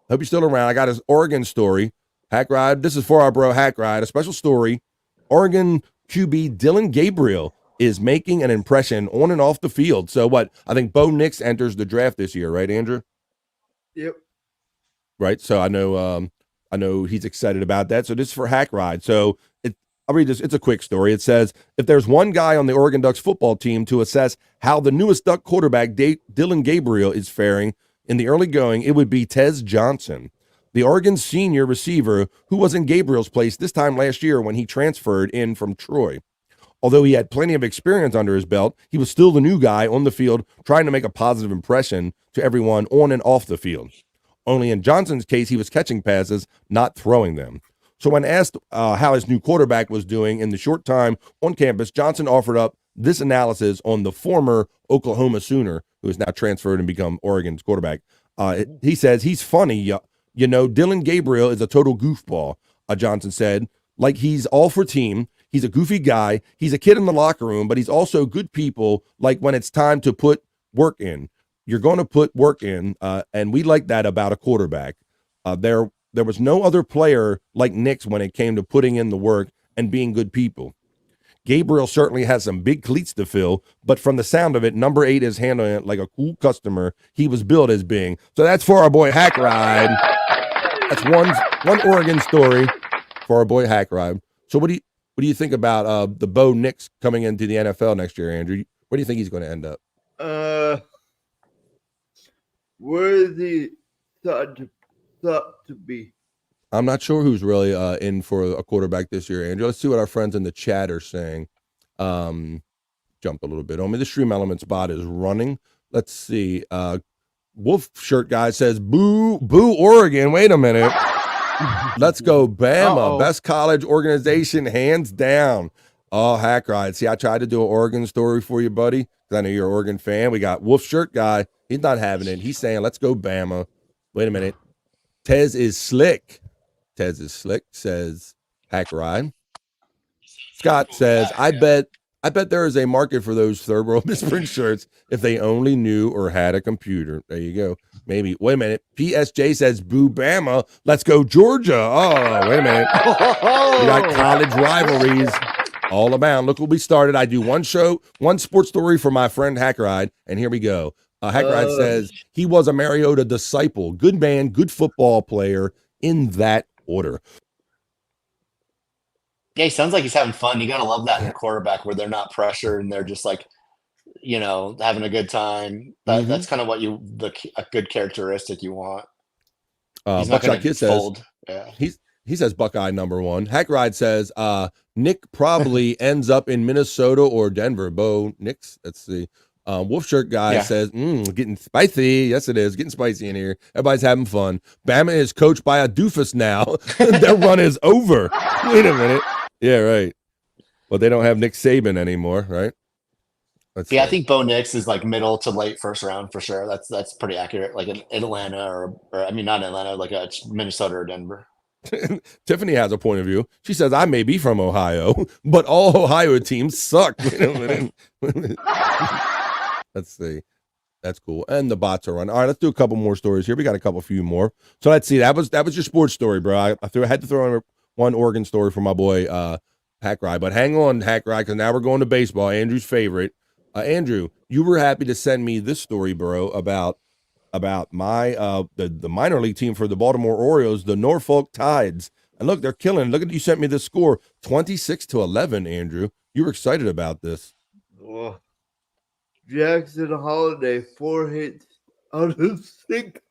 Hope you're still around. I got his Oregon story. Hack Ride. This is for our bro Hack Ride. A special story. Oregon QB Dylan Gabriel is making an impression on and off the field. So what? I think Bo Nix enters the draft this year, right, Andrew? Yep. Right. So I know he's excited about that. So this is for Hack Ride. So I'll read this. It's a quick story. It says, if there's one guy on the Oregon Ducks football team to assess how the newest Duck quarterback, Dylan Gabriel, is faring in the early going, it would be Tez Johnson, the Oregon senior receiver who was in Gabriel's place this time last year when he transferred in from Troy. Although he had plenty of experience under his belt, he was still the new guy on the field trying to make a positive impression to everyone on and off the field. Only in Johnson's case, he was catching passes, not throwing them. So when asked how his new quarterback was doing in the short time on campus, Johnson offered up this analysis on the former Oklahoma Sooner, who is now transferred and become Oregon's quarterback. He says, he's funny. Dylan Gabriel is a total goofball, Johnson said. Like, he's all for team. He's a goofy guy. He's a kid in the locker room, but he's also good people, like when it's time to put work in. You're going to put work in, and we like that about a quarterback. There was no other player like Nix when it came to putting in the work and being good people. Gabriel certainly has some big cleats to fill, but from the sound of it, number 8 is handling it like a cool customer he was billed as being. So that's for our boy Hack Ride. That's one Oregon story for our boy Hack Ride. So what do you think about the Bo Nix coming into the NFL next year, Andrew? Where do you think he's going to end up? Where is he thought to be? I'm not sure who's really in for a quarterback this year, Andrew. Let's see what our friends in the chat are saying. Jump a little bit on me. The Stream Elements bot is running. Let's see. Wolf Shirt Guy says, boo, Oregon. Wait a minute. Let's go Bama. Uh-oh. Best college organization, hands down. Oh, Hack Ride. See, I tried to do an Oregon story for you, buddy, because I know you're an Oregon fan. We got Wolf Shirt Guy. He's not having it. He's saying, let's go Bama. Wait a minute. Tez is slick. Tez is slick, says Hack Ride. Scott says, I bet I bet there is a market for those third world misprint shirts if they only knew or had a computer. There you go. Maybe. Wait a minute. PSJ says, boo Bama. Let's go Georgia. Oh, wait a minute. We got college rivalries all abound. Look what we started. I do one sports story for my friend Hackride, and here we go. Hackride says he was a Mariota disciple. Good man, good football player in that order. Yeah, he sounds like he's having fun. You got to love that in a quarterback where they're not pressured and they're just like, having a good time. That's kind of what a good characteristic you want. He's not Buckshot Kid says, yeah. He says Buckeye #1. Hackride says Nick probably ends up in Minnesota or Denver. Bo Nix. Let's see. Wolf Shirt Guy says, getting spicy. Yes, it is. Getting spicy in here. Everybody's having fun. Bama is coached by a doofus now. Their run is over. Wait a minute. Yeah, right. Well, they don't have Nick Saban anymore, right? I think Bo Nix is like middle to late first round for sure. That's pretty accurate. Like in Atlanta or I mean, not Atlanta, like a Minnesota or Denver. Tiffany has a point of view. She says, I may be from Ohio, but all Ohio teams suck. Let's see. That's cool. And the bots are running. All right, let's do a couple more stories here. We got a few more. So let's see. That was your sports story, bro. I had to throw in one Oregon story for my boy Hackride. But hang on, Hackride, because now we're going to baseball. Andrew's favorite. Andrew, you were happy to send me this story, bro, about my the minor league team for the Baltimore Orioles, the Norfolk Tides. And look, they're killing. Look at you sent me this score, 26-11. Andrew, you were excited about this. Oh. Jackson Holiday 4 hits out of 6.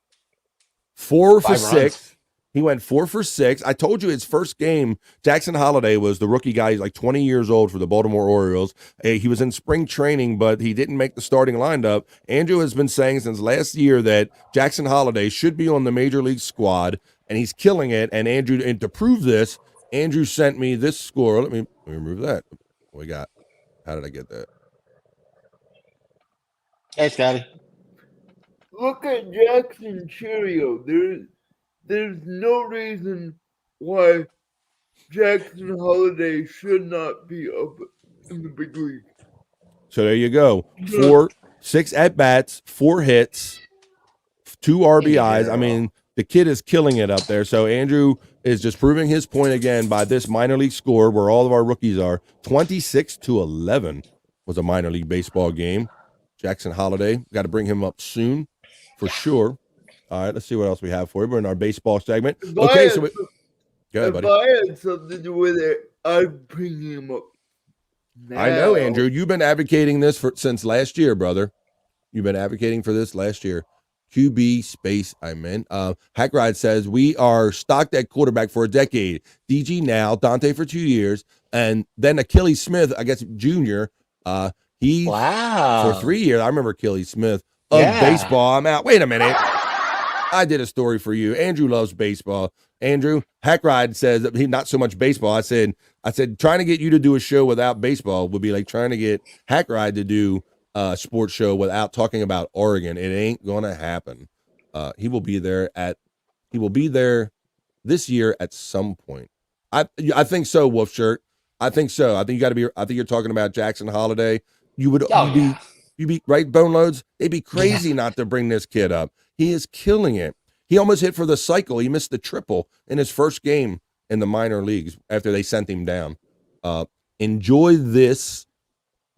4 for 6. He went 4 for 6. I told you his first game, Jackson Holiday was the rookie guy. He's like 20 years old for the Baltimore Orioles. He was in spring training, but he didn't make the starting lineup. Andrew has been saying since last year that Jackson Holiday should be on the major league squad, and he's killing it. And Andrew, and to prove this, Andrew sent me this score. Let me remove that. What we got? How did I get that? Hey, Scotty. Look at Jackson Cheerio. There's no reason why Jackson Holiday should not be up in the big league. So there you go. 6 at-bats, 4 hits, 2 RBIs. I mean, the kid is killing it up there. So Andrew is just proving his point again by this minor league score where all of our rookies are. 26-11 was a minor league baseball game. Jackson Holiday, got to bring him up soon for sure. All right, let's see what else we have for you. We're in our baseball segment. Okay, so go ahead, buddy. If I had something to do with it, I'd bring him up now. I know, Andrew. You've been advocating this since last year, brother. You've been advocating for this last year. QB space, I meant. Hackride says, we are stocked at quarterback for a decade. DG now, Dante for 2 years, and then Achilles Smith, I guess, junior. He for 3 years. I remember Achilles Smith of baseball. I'm out. Wait a minute. I did a story for you. Andrew loves baseball. Andrew, Hackride says that he not so much baseball. I said, trying to get you to do a show without baseball would be like trying to get Hackride to do a sports show without talking about Oregon. It ain't gonna happen. He will be there this year at some point. I think so, Wolf Shirt. I think so. I think you got to be. I think you're talking about Jackson Holiday. You'd be right, Boneloads. They'd be crazy not to bring this kid up. He is killing it. He almost hit for the cycle. He missed the triple in his first game in the minor leagues after they sent him down. Enjoy this.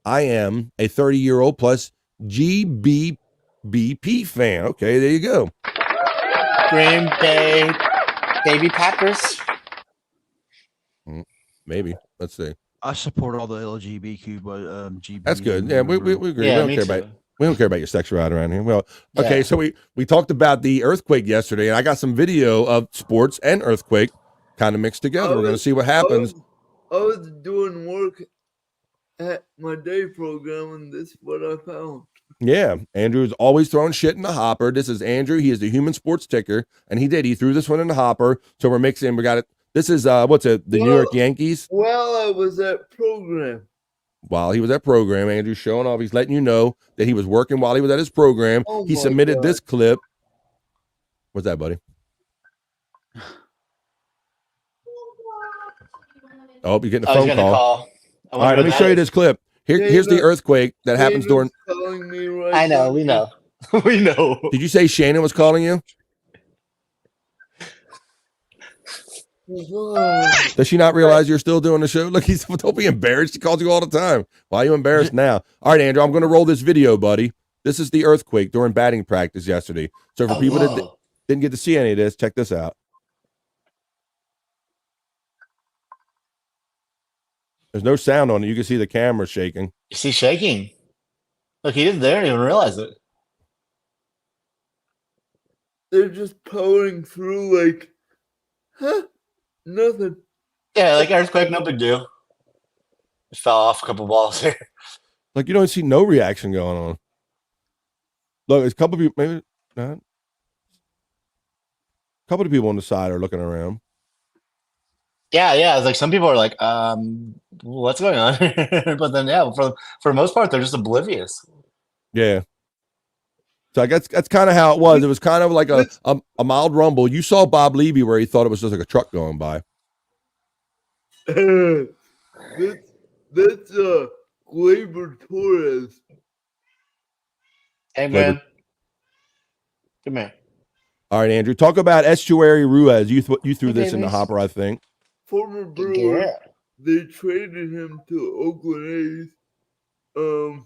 I am a 30-year-old plus GBBP fan. Okay, there you go. Green Bay Baby Packers. Maybe. Let's see. I support all the LGBTQ, but GB. That's good. Yeah, we agree. Yeah, we don't care about your sexuality around here. Well, okay, so we talked about the earthquake yesterday, and I got some video of sports and earthquake kind of mixed together. We're going to see what happens. I was doing work at my day program, and this is what I found. Yeah, Andrew's always throwing shit in the hopper. This is Andrew. He is the human sports ticker, and he threw this one in the hopper. So we're mixing. We got it. This is the New York Yankees. While I was at program. While he was at program, Andrew's showing off. He's letting you know that he was working while he was at his program. He submitted this clip. What's that, buddy? Oh, you're getting a phone call. All right, let me show you this clip. Here's the earthquake that happens during. Calling me right I know, we know. We know. Did you say Shannon was calling you? Does she not realize you're still doing the show? Look, don't be embarrassed. She calls you all the time. Why are you embarrassed now? All right, Andrew, I'm going to roll this video, buddy. This is the earthquake during batting practice yesterday. So for people that didn't get to see any of this, check this out. There's no sound on it. You can see the camera shaking. Is he shaking? Look, he didn't there. Even realize it. They're just powering through like, nothing. Yeah, like earthquake, no big deal. Just fell off a couple balls here. Like you don't see no reaction going on. Look, there's a couple of people, maybe not. A couple of people on the side are looking around. Yeah. It's like some people are like, what's going on? But then, yeah, for the most part, they're just oblivious. Yeah. So I guess that's kind of how it was. It was kind of like a mild rumble. You saw Bob Levy where he thought it was just like a truck going by. That's Gleyber Torres. Hey, man. Come here. All right, Andrew. Talk about Estuary Ruiz. You threw this in the hopper, I think. Former Brewer. They traded him to Oakland A's.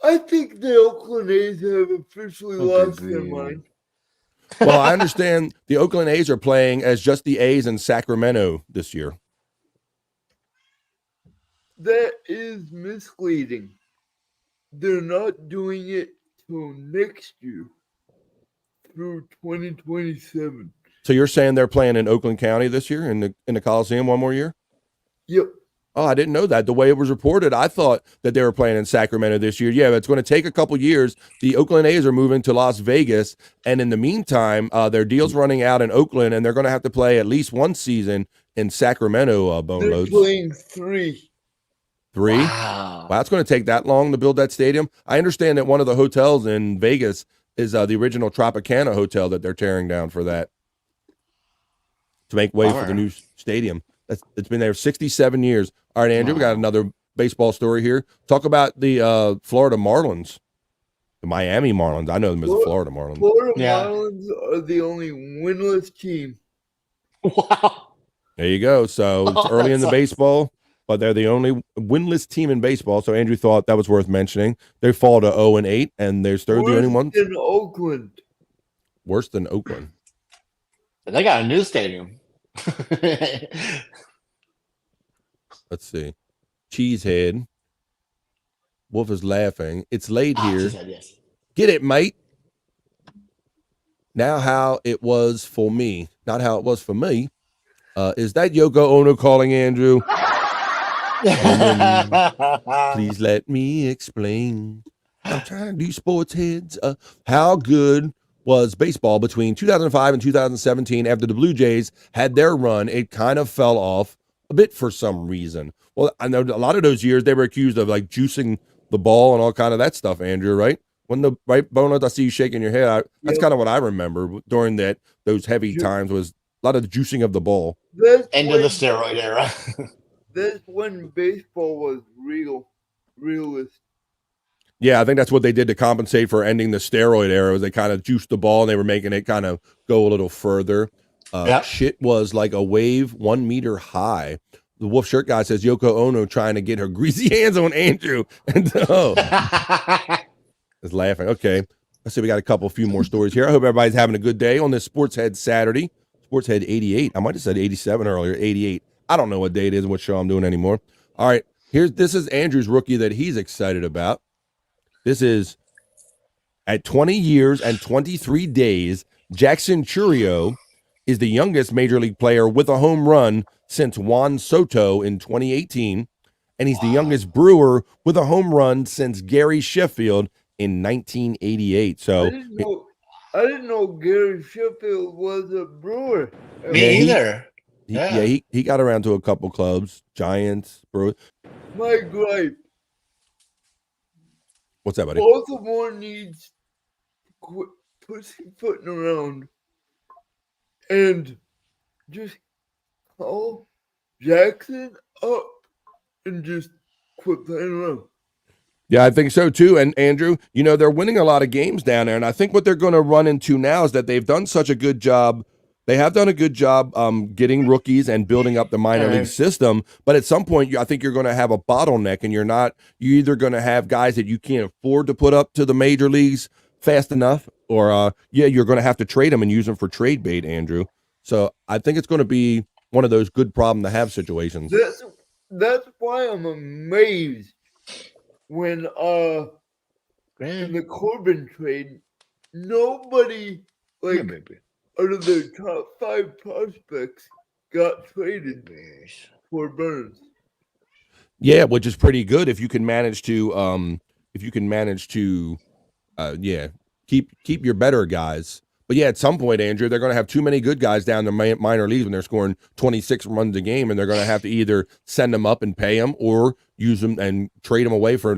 I think the Oakland A's have officially lost their mind. Well, I understand the Oakland A's are playing as just the A's in Sacramento this year. That is misleading. They're not doing it till next year, through 2027. So you're saying they're playing in Oakland County this year in the Coliseum one more year? Yep. Oh, I didn't know that. The way it was reported, I thought that they were playing in Sacramento this year. Yeah, but it's going to take a couple years. The Oakland A's are moving to Las Vegas, and in the meantime, their deal's running out in Oakland, and they're going to have to play at least one season in Sacramento. Boneloads. They're playing 3. 3? Wow, it's going to take that long to build that stadium. I understand that one of the hotels in Vegas is the original Tropicana hotel that they're tearing down for that to make way for the new stadium. It's been there 67 years. All right, Andrew, we got another baseball story here. Talk about the Florida Marlins, the Miami Marlins. I know them as the Florida Marlins. Florida Marlins are the only winless team. Wow. There you go. So it's early in the baseball, but they're the only winless team in baseball. So Andrew thought that was worth mentioning. They fall to 0-8, and they're still the only ones. Worse than Oakland. Worse than Oakland. They got a new stadium. Let's see. Cheesehead. Wolf is laughing. It's late here. Cheesehead, yes. Get it, mate. Now how it was for me. Not how it was for me. Is that Yoko Ono calling, Andrew? Please let me explain. I'm trying to do sports heads. How good was baseball between 2005 and 2017 after the Blue Jays had their run? It kind of fell off a bit for some reason. Well, I know a lot of those years they were accused of like juicing the ball and all kind of that stuff, Andrew, right? When the right Boneloads, I see you shaking your head. That's kind of what I remember during those heavy times was a lot of the juicing of the ball. End of the steroid era. That's when baseball was realist. Yeah, I think that's what they did to compensate for ending the steroid era. Was they kind of juiced the ball and they were making it kind of go a little further. Shit was like a wave 1 meter high. The Wolf Shirt guy says Yoko Ono trying to get her greasy hands on Andrew. And is laughing. Okay, let's see. We got a few more stories here. I hope everybody's having a good day on this Sports Head Saturday. Sports Head 88. I might have said 87 earlier. 88. I don't know what day it is and what show I'm doing anymore. All right, this is Andrew's rookie that he's excited about. This is at 20 years and 23 days. Jackson Chourio is the youngest major league player with a home run since Juan Soto in 2018. And he's the youngest Brewer with a home run since Gary Sheffield in 1988. So I didn't know Gary Sheffield was a Brewer. Me either. He got around to a couple clubs, Giants, Brewers. My gripe. What's that, buddy? Baltimore needs to quit pussyfooting around and just call Jackson up and just quit playing around. Yeah, I think so too. And Andrew, they're winning a lot of games down there. And I think what they're going to run into now is that they've done such a good job. They have done a good job getting rookies and building up the minor league system. But at some point, I think you're going to have a bottleneck, and you're either going to have guys that you can't afford to put up to the major leagues fast enough, or you're going to have to trade them and use them for trade bait, Andrew. So I think it's going to be one of those good problem to have situations. That's why I'm amazed when in the Corbin trade, nobody out of their top 5 prospects got traded for Burns. Yeah, which is pretty good if you can manage to keep your better guys. But yeah, at some point, Andrew, they're going to have too many good guys down the minor leagues when they're scoring 26 runs a game, and they're going to have to either send them up and pay them or use them and trade them away for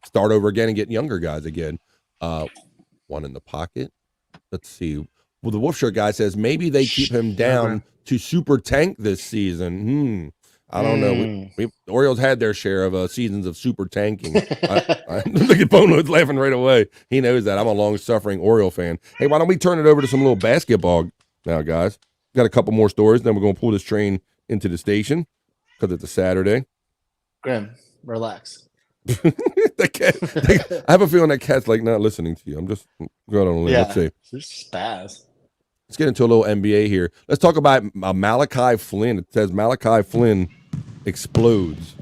start over again and get younger guys again. One in the pocket. Let's see. Well, the Wolf Shirt guy says maybe they keep him down to super tank this season. I don't know. The Orioles had their share of seasons of super tanking. Look at Boneloads laughing right away. He knows that. I'm a long-suffering Oriole fan. Hey, why don't we turn it over to some little basketball now, guys? Got a couple more stories, then we're going to pull this train into the station because it's a Saturday. Grim, relax. I have a feeling that cat's not listening to you. I'm just going on a limb. Let's see. Spaz. Let's get into a little NBA here. Let's talk about Malachi Flynn. It says Malachi Flynn explodes.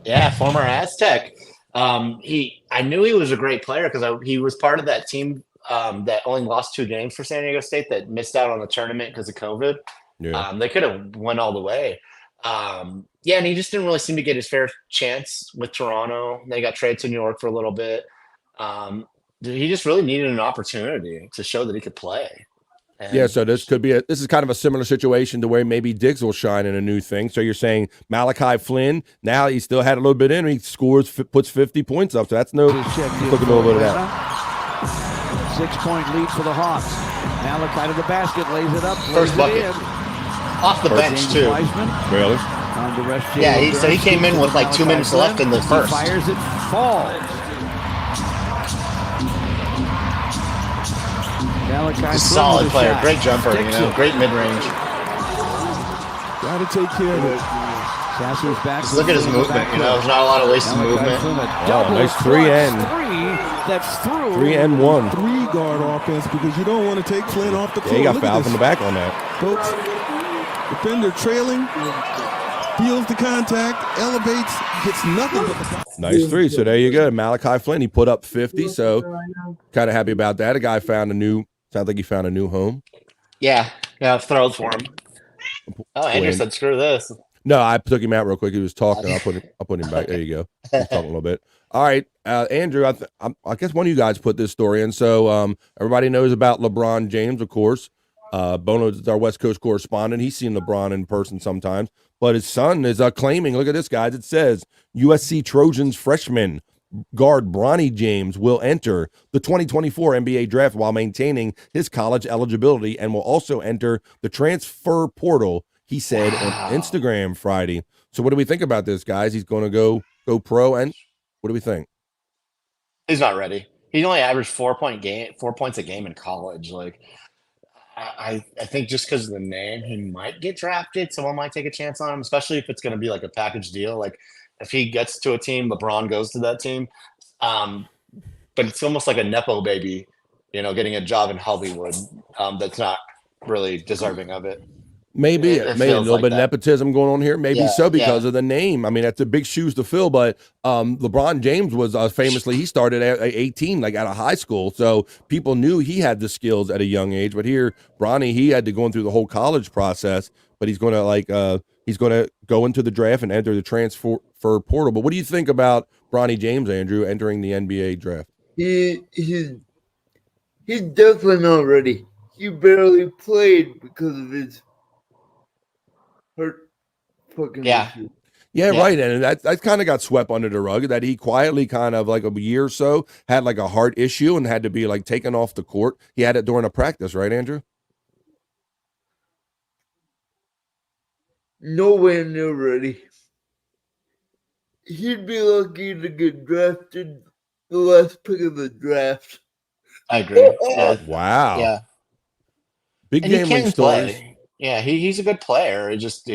Yeah, former Aztec. I knew he was a great player because he was part of that team that only lost 2 games for San Diego State that missed out on the tournament because of COVID. Yeah. They could have won all the way. And he just didn't really seem to get his fair chance with Toronto. They got traded to New York for a little bit. He just really needed an opportunity to show that he could play. Yeah, so this is kind of a similar situation to where maybe Diggs will shine in a new thing. So you're saying Malachi Flynn, now he still had a little bit in, he scores, puts 50 points up. So that's look a little bit of that. 6-point lead for the Hawks. Malachi to the basket, lays it up, first bucket. Off the bench too. Really? Yeah, so he came in with 2 minutes left in the first. He fires it, falls. He's a solid player, shot. Great jumper, great mid-range. Got to take care of it. Sasser's back. Just look at his movement, there's not a lot of wasted movement. Nice 3-and. That's through. 3-and-1. 3-guard offense because you don't want to take Flynn off the court. Yeah, he got fouled from the back on that. Folks, defender trailing, feels the contact, elevates, gets nothing but the nice 3. So there you go. Malachi Flynn, he put up 50, so kind of happy about that. A guy sounds like he found a new home. Yeah, thrilled for him. Oh, Andrew said screw this. No, I took him out real quick. He was talking. I'll put him back. There you go. He's talking a little bit. All right, Andrew, I guess one of you guys put this story in. So everybody knows about LeBron James, of course. Boneloads is our West Coast correspondent. He's seen LeBron in person sometimes. But his son is claiming, look at this, guys. It says USC Trojans freshman guard Bronny James will enter the 2024 NBA draft while maintaining his college eligibility and will also enter the transfer portal, he said on Instagram Friday. So what do we think about this, guys? He's going to go pro, and what do we think? He's not ready. He only averaged 4 points a game in college. I think just because of the name, he might get drafted. Someone might take a chance on him, especially if it's going to be a package deal. If he gets to a team, LeBron goes to that team. But it's almost like a Nepo baby, getting a job in Hollywood that's not really deserving of it. Maybe a little bit of nepotism going on here. Maybe because of the name. I mean, that's a big shoes to fill. But LeBron James was famously, he started at 18, out of high school. So people knew he had the skills at a young age. But here, Bronny, he had to go through the whole college process. But he's going to go into the draft and enter the transfer portal. But what do you think about Bronny James, Andrew, entering the NBA draft? He's definitely not ready. He barely played because of his hurt fucking issue. Yeah, right. And that kind of got swept under the rug, that he quietly kind of a year or so had a heart issue and had to be taken off the court. He had it during a practice, right, Andrew? Nowhere near ready. he'd be lucky to get drafted the last pick of the draft. I agree. Yeah. Wow. Yeah. Big And he gambling can stories. play. Yeah, he's a good player. It just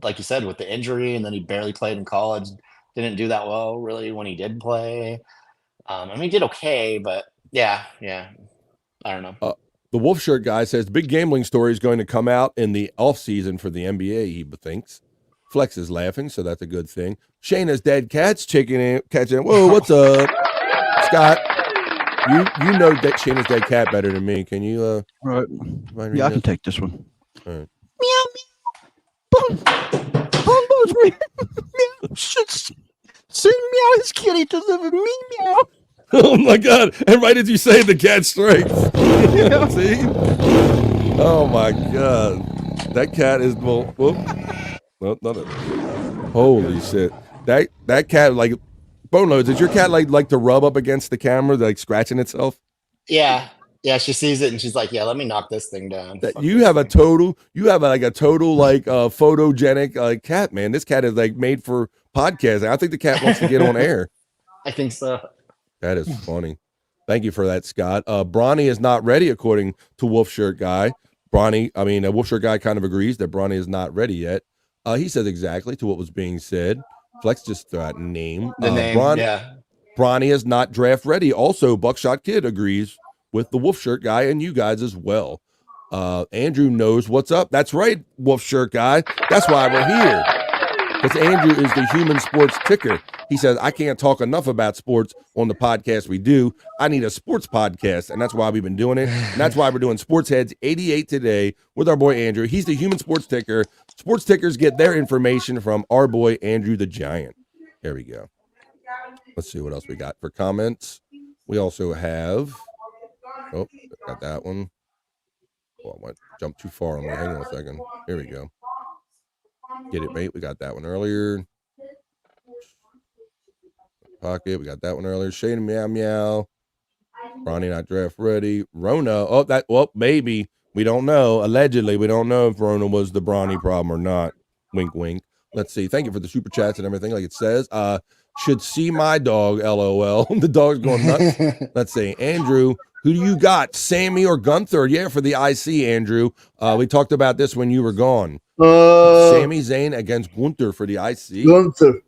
like you said with the injury, and then he barely played in college. Didn't do that well really when he did play. I mean, he did okay, but yeah. I don't know. The Wolf Shirt guy says the big gambling story is going to come out in the off season for the NBA. He thinks. Flex is laughing, so that's a good thing. Shayna's dead cat's catching it. Whoa, what's up, Scott? You know that Shayna's dead cat better than me. Can you? Right. Yeah, I can take this one. All right. Boneloads, meow. Send meow his kitty to live with me, meow. Oh my God! And right as you say, the cat strikes. See? Oh my God! That cat is well. No, not it. Holy shit! That cat like Boneloads. Did your cat like to rub up against the camera, like scratching itself? Yeah. She sees it and she's like, "Yeah, let me knock this thing down." You have a total photogenic cat, man. This cat is like made for podcasting. I think the cat wants to get on air. I think so. That is funny. Thank you for that, Scott. Bronny is not ready, according to Wolf Shirt Guy. Wolf Shirt Guy kind of agrees that Bronny is not ready yet. He says exactly to what was being said. Flex just threw out name. The name, yeah. Bronny is not draft ready. Also, Buckshot Kid agrees with the Wolf Shirt Guy and you guys as well. Andrew knows what's up. That's right, Wolf Shirt Guy. That's why we're here. Because Andrew is the human sports ticker. He says, I can't talk enough about sports on the podcast we do. I need a sports podcast. And that's why we've been doing it. And that's why we're doing Sports Heads 88 today with our boy Andrew. He's the human sports ticker. Sports tickers get their information from our boy Andrew the Giant. There we go. Let's see what else we got for comments. We also have, got that one. Oh, I jumped too far on me. Hang on a second. Here we go. Get it, mate. We got that one earlier. Pocket. We got that one earlier. Shane meow meow. Ronnie not draft ready. Rona. Maybe. We don't know. Allegedly, we don't know if Rona was the Bronny problem or not. Wink, wink. Let's see. Thank you for the super chats and everything. Like it says, should see my dog. LOL. The dog's going nuts. Let's see. Andrew, who do you got? Sammy or Gunther? Yeah, for the IC, Andrew. We talked about this when you were gone. Sami Zayn against Gunther for the IC. Gunther.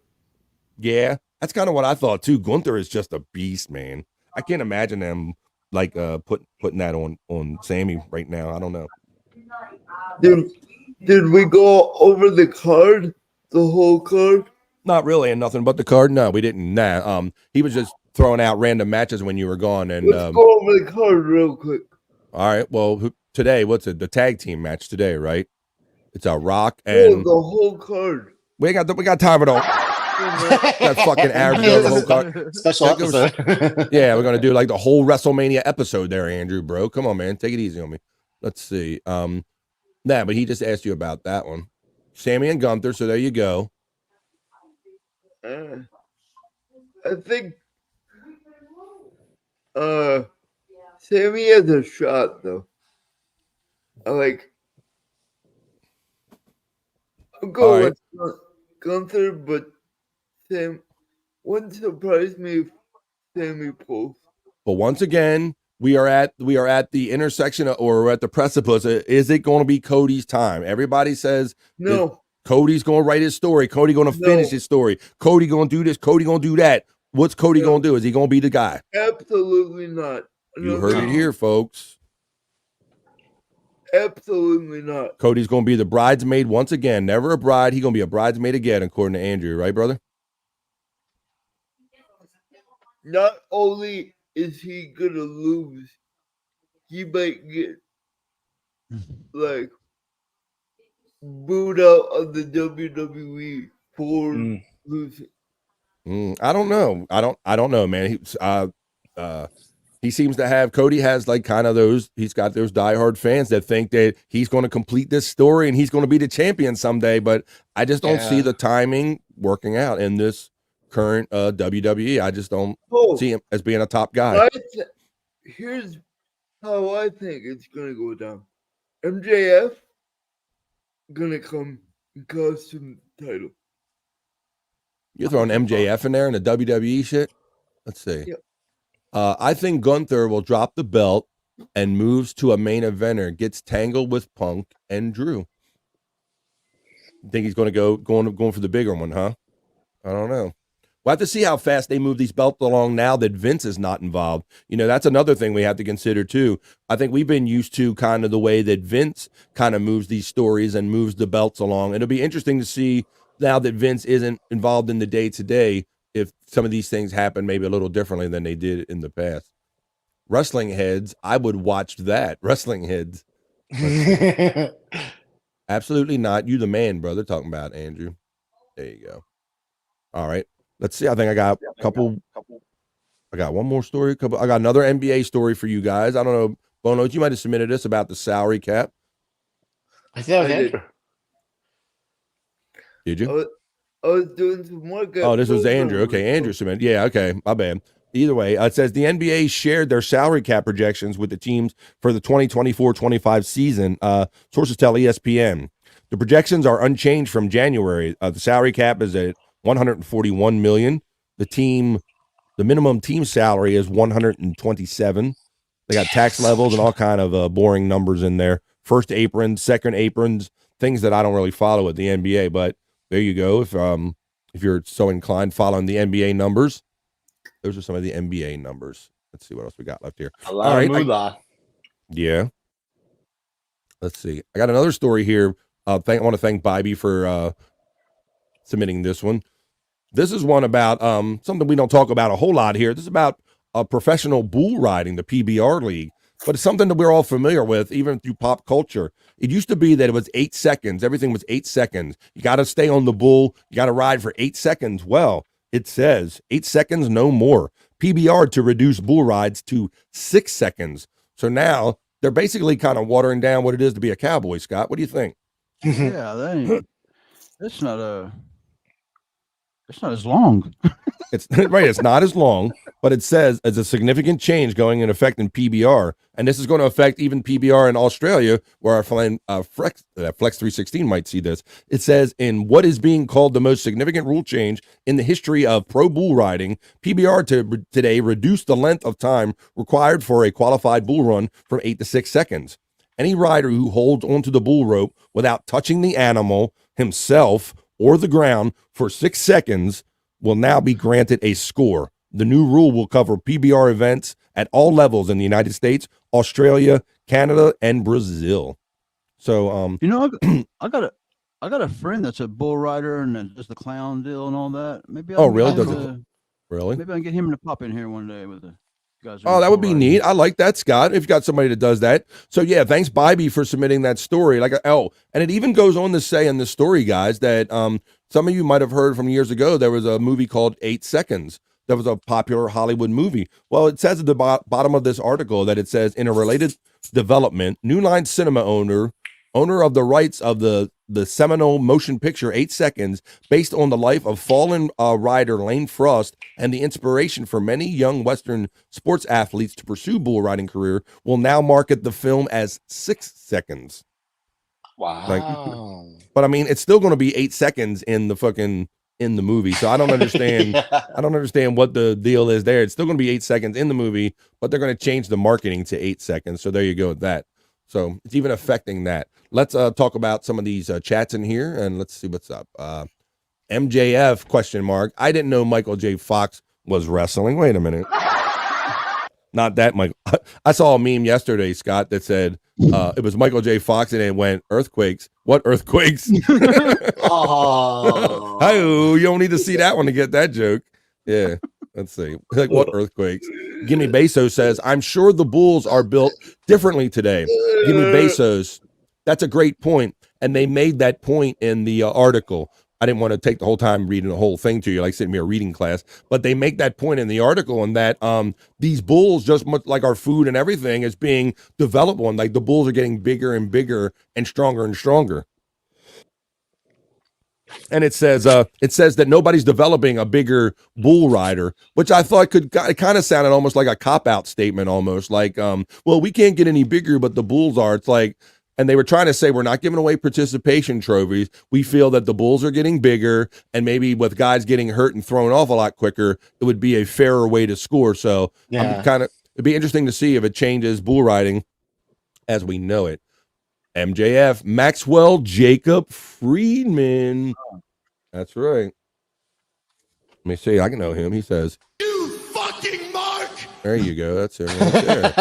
Yeah, that's kind of what I thought too. Gunther is just a beast, man. I can't imagine them like putting that on Sammy right now. I don't know. Did we go over the card? The whole card? Not really, and nothing but the card. No, we didn't. Nah. He was just throwing out random matches when you were gone. And let's go over the card real quick. All right. Well, today, what's it? The tag team match today, right? It's a Rock and the whole card. We got time for that fucking average the whole card. Special episode. Yeah, we're gonna do like the whole WrestleMania episode there, Andrew, bro. Come on, man, take it easy on me. Let's see. But he just asked you about that one. Sammy and Gunther. So there you go. I think Sammy has a shot though. I'll go with Gunther, but Sam wouldn't surprise me if Sammy pulls. But once again, we are at the intersection or we're at the precipice. Is it going to be Cody's time? Everybody says no. Cody's going to write his story. Cody going to finish his story. Cody going to do this. Cody going to do that. What's Cody going to do? Is he going to be the guy? Absolutely not. You heard it here, folks. Absolutely not. Cody's going to be the bridesmaid once again. Never a bride. He's going to be a bridesmaid again, according to Andrew. Right, brother? Not only is he going to lose, he might get, booed out of the WWE for losing. I don't know. I don't know, man. He seems to have, Cody has he's got those diehard fans that think that he's going to complete this story and he's going to be the champion someday, but I just don't see the timing working out in this current WWE. I just don't see him as being a top guy. Here's how I think it's going to go down. MJF going to come and cost him the title. You're throwing MJF in there and the WWE shit? Let's see. Yep. I think Gunther will drop the belt and moves to a main eventer, gets tangled with Punk and Drew. Think he's going to going for the bigger one, huh? I don't know. We'll have to see how fast they move these belts along now that Vince is not involved. You know, that's another thing we have to consider too. I think we've been used to kind of the way that Vince kind of moves these stories and moves the belts along. It'll be interesting to see now that Vince isn't involved in the day-to-day if some of these things happen maybe a little differently than they did in the past. Wrestling Heads, I would watch that. Wrestling Heads. Absolutely not. You the man, brother, talking about Andrew. There you go. All right. Let's see. I think I got a couple. I got one more story. I got another NBA story for you guys. I don't know, Boneloads, you might have submitted this about the salary cap. I think I did. Did you? I was doing some work. Oh, this was Andrew. Okay, Andrew submitted. Yeah, okay. My bad. Either way, it says the NBA shared their salary cap projections with the teams for the 2024-25 season. Sources tell ESPN. The projections are unchanged from January. The salary cap is at $141 million. The minimum team salary is $127. They got tax levels and all kind of boring numbers in there. First aprons, second aprons, things that I don't really follow at the NBA. But there you go. If you're so inclined, following the NBA numbers, those are some of the NBA numbers. Let's see what else we got left here. A lot of moolah. Yeah. Let's see. I got another story here. I want to thank Bybee for submitting this one. This is one about something we don't talk about a whole lot here. This is about professional bull riding, the PBR league, but it's something that we're all familiar with, even through pop culture. It used to be that it was 8 seconds. Everything was 8 seconds. You got to stay on the bull. You got to ride for 8 seconds. Well, it says 8 seconds, no more. PBR to reduce bull rides to 6 seconds. So now they're basically kind of watering down what it is to be a cowboy, Scott. What do you think? Yeah, it's not as long. It's right. It's not as long, but it says as a significant change going in effect in PBR, and this is going to affect even PBR in Australia, where our friend Flex 316 might see this. It says in what is being called the most significant rule change in the history of pro bull riding, PBR today reduced the length of time required for a qualified bull run from 8 to 6 seconds. Any rider who holds onto the bull rope without touching the animal, himself, or the ground for 6 seconds will now be granted a score. The new rule will cover PBR events at all levels in the United States, Australia, Canada, and Brazil. So, you know, I got a friend that's a bull rider and does the clown deal and all that. Maybe really? Maybe I can get him to pop in here one day with the guys. Oh, that would be neat. I like that, Scott. If you got somebody that does that. So yeah, thanks Bybee for submitting that story. And it even goes on to say in the story, guys, that some of you might have heard from years ago, there was a movie called 8 Seconds. That was a popular Hollywood movie. Well, it says at the bottom of this article that it says, in a related development, New Line Cinema owner of the rights of the seminal motion picture 8 Seconds, based on the life of fallen rider Lane Frost and the inspiration for many young Western sports athletes to pursue bull riding career, will now market the film as 6 seconds. Wow. But I mean, it's still going to be 8 seconds in the movie. So I don't understand. I don't understand what the deal is there. It's still going to be 8 seconds in the movie, but they're going to change the marketing to 8 seconds. So there you go with that. So it's even affecting that. Let's talk about some of these chats in here, and let's see what's up. MJF question mark. I didn't know Michael J. Fox was wrestling. Wait a minute. Not that Michael. I saw a meme yesterday, Scott, that said it was Michael J. Fox, and it went earthquakes. What earthquakes? Oh, Hi-oh, you don't need to see that one to get that joke. Yeah. Let's see. Like, what earthquakes? Gimme Bezos says, I'm sure the Bulls are built differently today. Gimme Bezos. That's a great point. And they made that point in the article. I didn't want to take the whole time reading the whole thing to you, like sitting here reading class. But they make that point in the article, and that these bulls, just much like our food and everything, is being developed on. Like the bulls are getting bigger and bigger and stronger. And it says that nobody's developing a bigger bull rider, which I thought it kind of sounded almost like a cop-out statement, almost like, well, we can't get any bigger, but the bulls are. It's like, and they were trying to say we're not giving away participation trophies. We feel that the bulls are getting bigger, and maybe with guys getting hurt and thrown off a lot quicker, it would be a fairer way to score. So it'd be interesting to see if it changes bull riding as we know it. MJF, Maxwell Jacob Friedman. That's right. Let me see. I can know him. He says, "You fucking mark." There you go. That's him right there.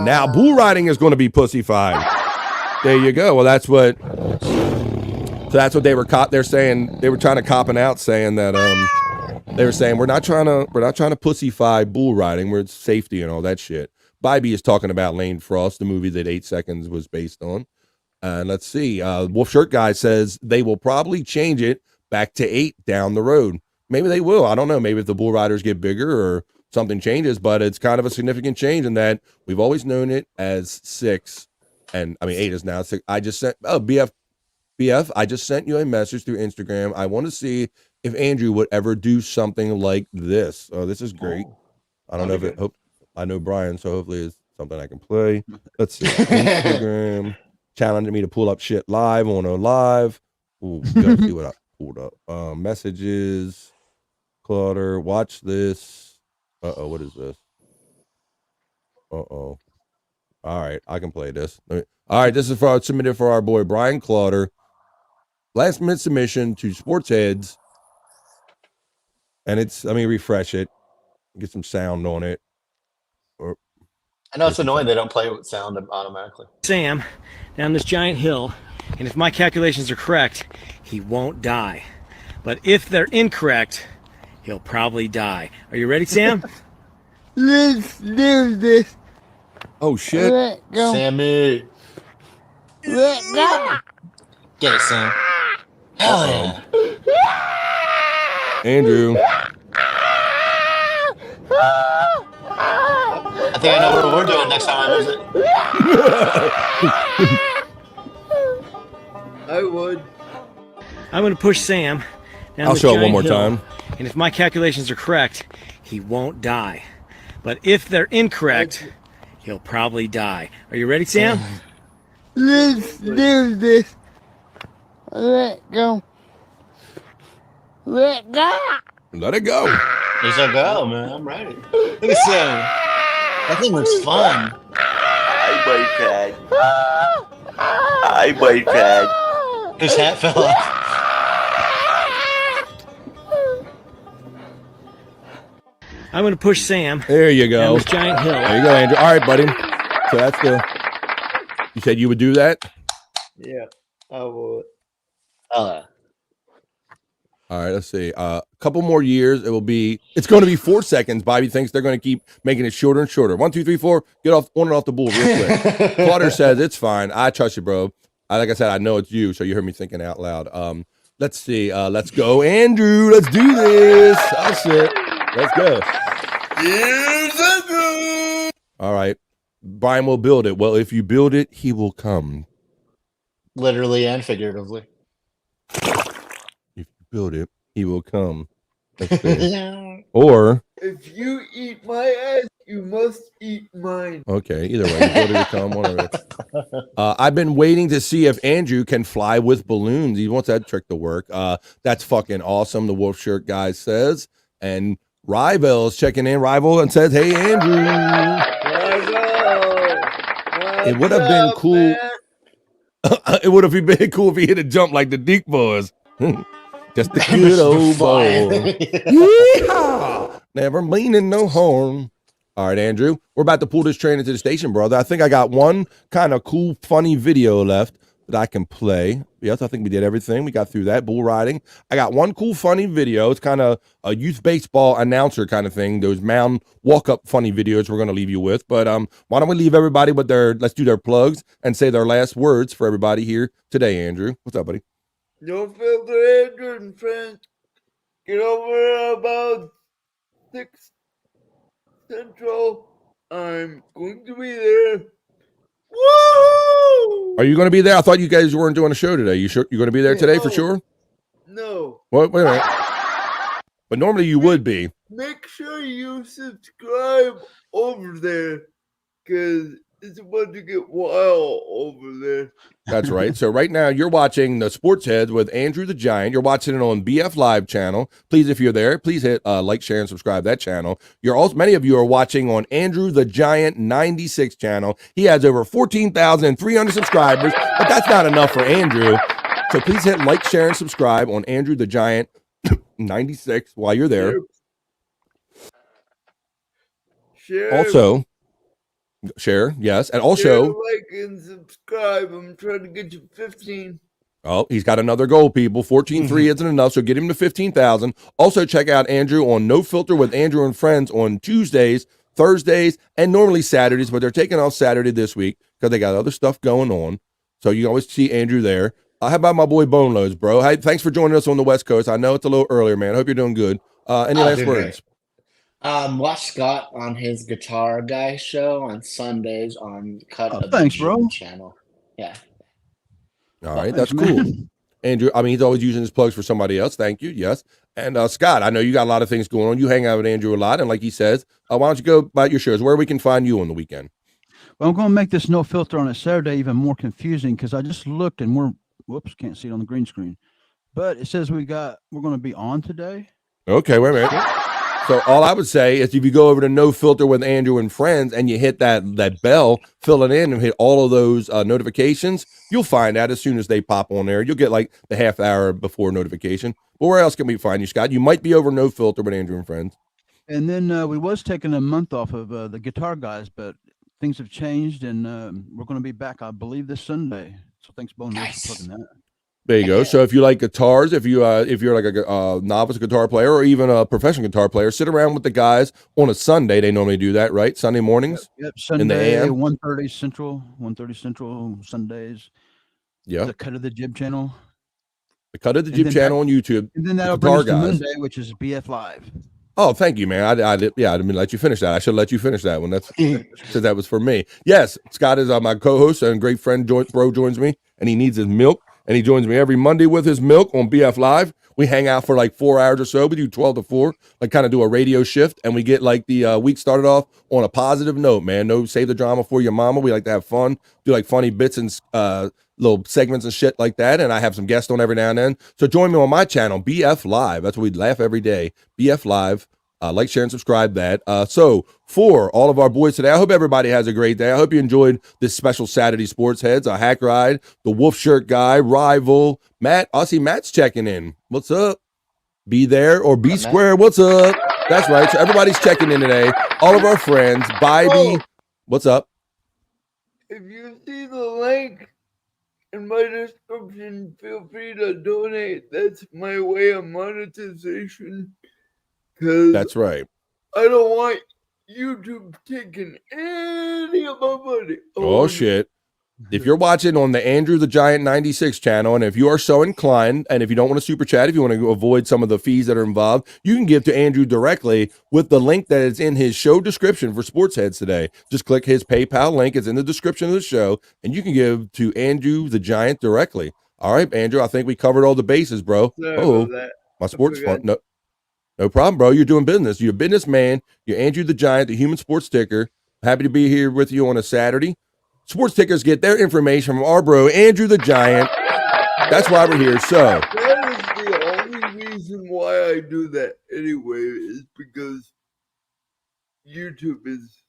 Now bull riding is going to be pussified. There you go. Well, that's what they were they're saying. They were trying to copping out, saying that they were saying we're not trying to pussify bull riding. We're safety and all that shit. Bybee is talking about Lane Frost, the movie that 8 Seconds was based on. And let's see. Wolf Shirt Guy says they will probably change it back to 8 down the road. Maybe they will. I don't know. Maybe if the bull riders get bigger or something changes, but it's kind of a significant change in that we've always known it as 6. And I mean, 8 is now 6. I just sent, BF, I just sent you a message through Instagram. I want to see if Andrew would ever do something like this. Oh, this is great. I don't know if I know Brian, so hopefully it's something I can play. Let's see. Instagram challenging me to pull up shit live on a live. Ooh, you gotta see what I pulled up. Messages. Clutter. Watch this. What is this? All right, I can play this. All right, this is submitted for our boy Brian Clauder. Last minute submission to Sports Heads. And let me refresh it. Get some sound on it. I know it's annoying they don't play with sound automatically. Sam down this giant hill, and if my calculations are correct, he won't die. But if they're incorrect, he'll probably die. Are you ready, Sam? Let's do this. Oh shit. Let go. Sammy. Let go. Get it, Sam. Hell yeah. Andrew. I think I know what we're doing next time I visit. I would. I'm going to push Sam down I'll this show it giant one more hill, time. and if my calculations are correct, he won't die. But if they're incorrect, he'll probably die. Are you ready, Sam? Let's do this. Let go. Let go. Let it go. Let's go, man. I'm ready. Look at Sam. That thing looks fun. I wait, Dad. His hat fell off. I'm going to push Sam. There you go. Down this giant hill. There you go, Andrew. All right, buddy. So that's you said you would do that? Yeah, I would. All right, let's see. A couple more years. It's going to be 4 seconds. Bobby thinks they're going to keep making it shorter and shorter. 1, 2, 3, 4. Get off on and off the bull real quick. Potter says it's fine. I trust you, bro. Like I said, I know it's you, so you heard me thinking out loud. Let's see. Let's go, Andrew. Let's do this. Oh shit. Let's go. All right. Brian will build it. Well, if you build it, he will come. Literally and figuratively. If you build it, he will come. Let's see. Or if you eat my ass, you must eat mine. Okay, either way, you build it or come, whatever. I've been waiting to see if Andrew can fly with balloons. He wants that trick to work. That's fucking awesome, the Wolf Shirt guy says. And Rival is checking in, Rival, and says, hey, Andrew. It would have been cool. It would have been cool if he hit a jump like the Deke boys. Just a good old boy. Yeehaw! Never meaning no harm. All right, Andrew. We're about to pull this train into the station, brother. I think I got one kind of cool, funny video left that I can play. Yes, I think we did everything. We got through that bull riding. I got one cool, funny video. It's kind of a youth baseball announcer kind of thing. Those mound walk-up funny videos we're going to leave you with. But why don't we leave everybody with let's do their plugs and say their last words for everybody here today, Andrew. What's up, buddy? No filter, Andrew and friends. Get over about 6 Central. I'm going to be there. Woo! Are you going to be there? I thought you guys weren't doing a show today. You sure you're going to be there today for sure? No. Wait a minute. But normally you would be. Make sure you subscribe over there, because it's about to get wild over there. That's right. So right now you're watching the Sports Heads with Andrew the Giant. You're watching it on BF Live channel. Please, if you're there, please hit like, share, and subscribe that channel. You're also many of you are watching on Andrew the Giant 96 channel. He has over 14,300 subscribers, but that's not enough for Andrew. So please hit like, share, and subscribe on Andrew the Giant 96 while you're there. Share. Also, share, yes, and also like and subscribe. I'm trying to get you 15. Oh, he's got another goal, people. 14.3 isn't enough, so get him to 15,000. Also, check out Andrew on No Filter with Andrew and Friends on Tuesdays, Thursdays, and normally Saturdays, but they're taking off Saturday this week because they got other stuff going on. So you can always see Andrew there. How about my boy Boneloads, bro? Hey, thanks for joining us on the West Coast. I know it's a little earlier, man. I hope you're doing good. Any last words? Watch Scott on his Guitar Guy show on Sundays on Cut of thanks, the bro. channel. Yeah. All right, that's cool. Andrew, I mean, he's always using his plugs for somebody else. Thank you. Yes. And Scott, I know you got a lot of things going on. You hang out with Andrew a lot. And like he says, why don't you go about your shows, where we can find you on the weekend? Well, I'm going to make this No Filter on a Saturday even more confusing because I just looked and whoops, can't see it on the green screen. But it says we're going to be on today. Okay, wait a minute. So all I would say is if you go over to No Filter with Andrew and Friends and you hit that bell, fill it in and hit all of those notifications, you'll find out as soon as they pop on there. You'll get like the half hour before notification. But where else can we find you, Scott? You might be over No Filter with Andrew and Friends. And then we was taking a month off of the Guitar Guys, but things have changed and we're going to be back, I believe, this Sunday. So thanks, Boneloads, for plugging that. There you go. So if you like guitars, if you're like a novice guitar player or even a professional guitar player, sit around with the guys on a Sunday. They normally do that, right? Sunday mornings. Yep. Sunday, 1:30 Central Sundays. Yeah. The Cut of the Jib channel. The Cut of the Jib channel on YouTube. And then that'll bring us to Monday, which is BF Live. Oh, thank you, man. I didn't let you finish that. I should let you finish that one. That's so that was for me. Yes, Scott is my co-host and great friend. Bro joins me, and he needs his milk. And he joins me every Monday with his milk on BF Live. We hang out for like 4 hours or so. We do 12 to 4, like kind of do a radio shift. And we get like the week started off on a positive note, man. No save the drama for your mama. We like to have fun, do like funny bits and little segments and shit like that. And I have some guests on every now and then. So join me on my channel, BF Live. That's what we laugh every day. BF Live. Like, share, and subscribe that. So for all of our boys today, I hope everybody has a great day. I hope you enjoyed this special Saturday Sports Heads, a Hack Ride, the Wolf Shirt Guy, Rival, Matt. I see Matt's checking in. What's up? Be there or be square. What's up? That's right. So everybody's checking in today. All of our friends. Bybee. What's up? If you see the link in my description, feel free to donate. That's my way of monetization. That's right. I don't want YouTube taking any of my money. Oh, shit. If you're watching on the Andrew the Giant 96 channel, and if you are so inclined, and if you don't want to super chat, if you want to avoid some of the fees that are involved, you can give to Andrew directly with the link that is in his show description for Sports Heads today. Just click his PayPal link. It's in the description of the show, and you can give to Andrew the Giant directly. All right, Andrew, I think we covered all the bases, bro. My sports fund. No problem, bro. You're doing business. You're a businessman. You're Andrew the Giant, the human sports ticker. Happy to be here with you on a Saturday. Sports tickers get their information from our bro, Andrew the Giant. That's why we're here. So that is the only reason why I do that anyway, is because YouTube is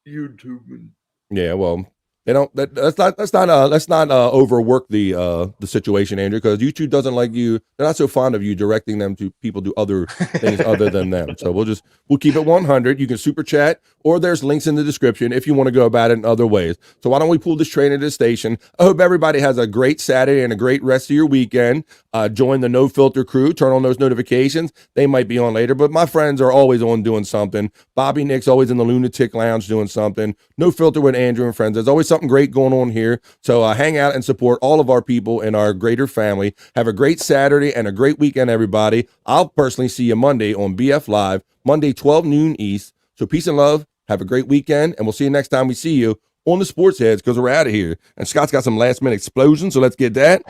YouTubing. Yeah, well, they don't. Let's not overwork the situation, Andrew, because YouTube doesn't like you. They're not so fond of you directing them to people do other things other than them. So we'll keep it 100. You can super chat, or there's links in the description if you want to go about it in other ways. So why don't we pull this train into the station? I hope everybody has a great Saturday and a great rest of your weekend. Join the No Filter crew. Turn on those notifications. They might be on later, but my friends are always on doing something. Bobby Nick's always in the Lunatic Lounge doing something. No Filter with Andrew and Friends. There's always something great going on here. So hang out and support all of our people in our greater family. Have a great Saturday and a great weekend, everybody. I'll personally see you Monday on BF Live, Monday, 12 noon East. So peace and love. Have a great weekend, and we'll see you next time we see you on the Sports Heads, because we're out of here. And Scott's got some last minute explosions, so let's get that.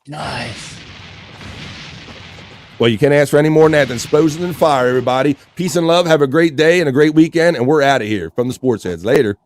Nice. Well, you can't ask for any more than that. Explosion and fire, everybody. Peace and love. Have a great day and a great weekend, and we're out of here from the Sports Heads. Later.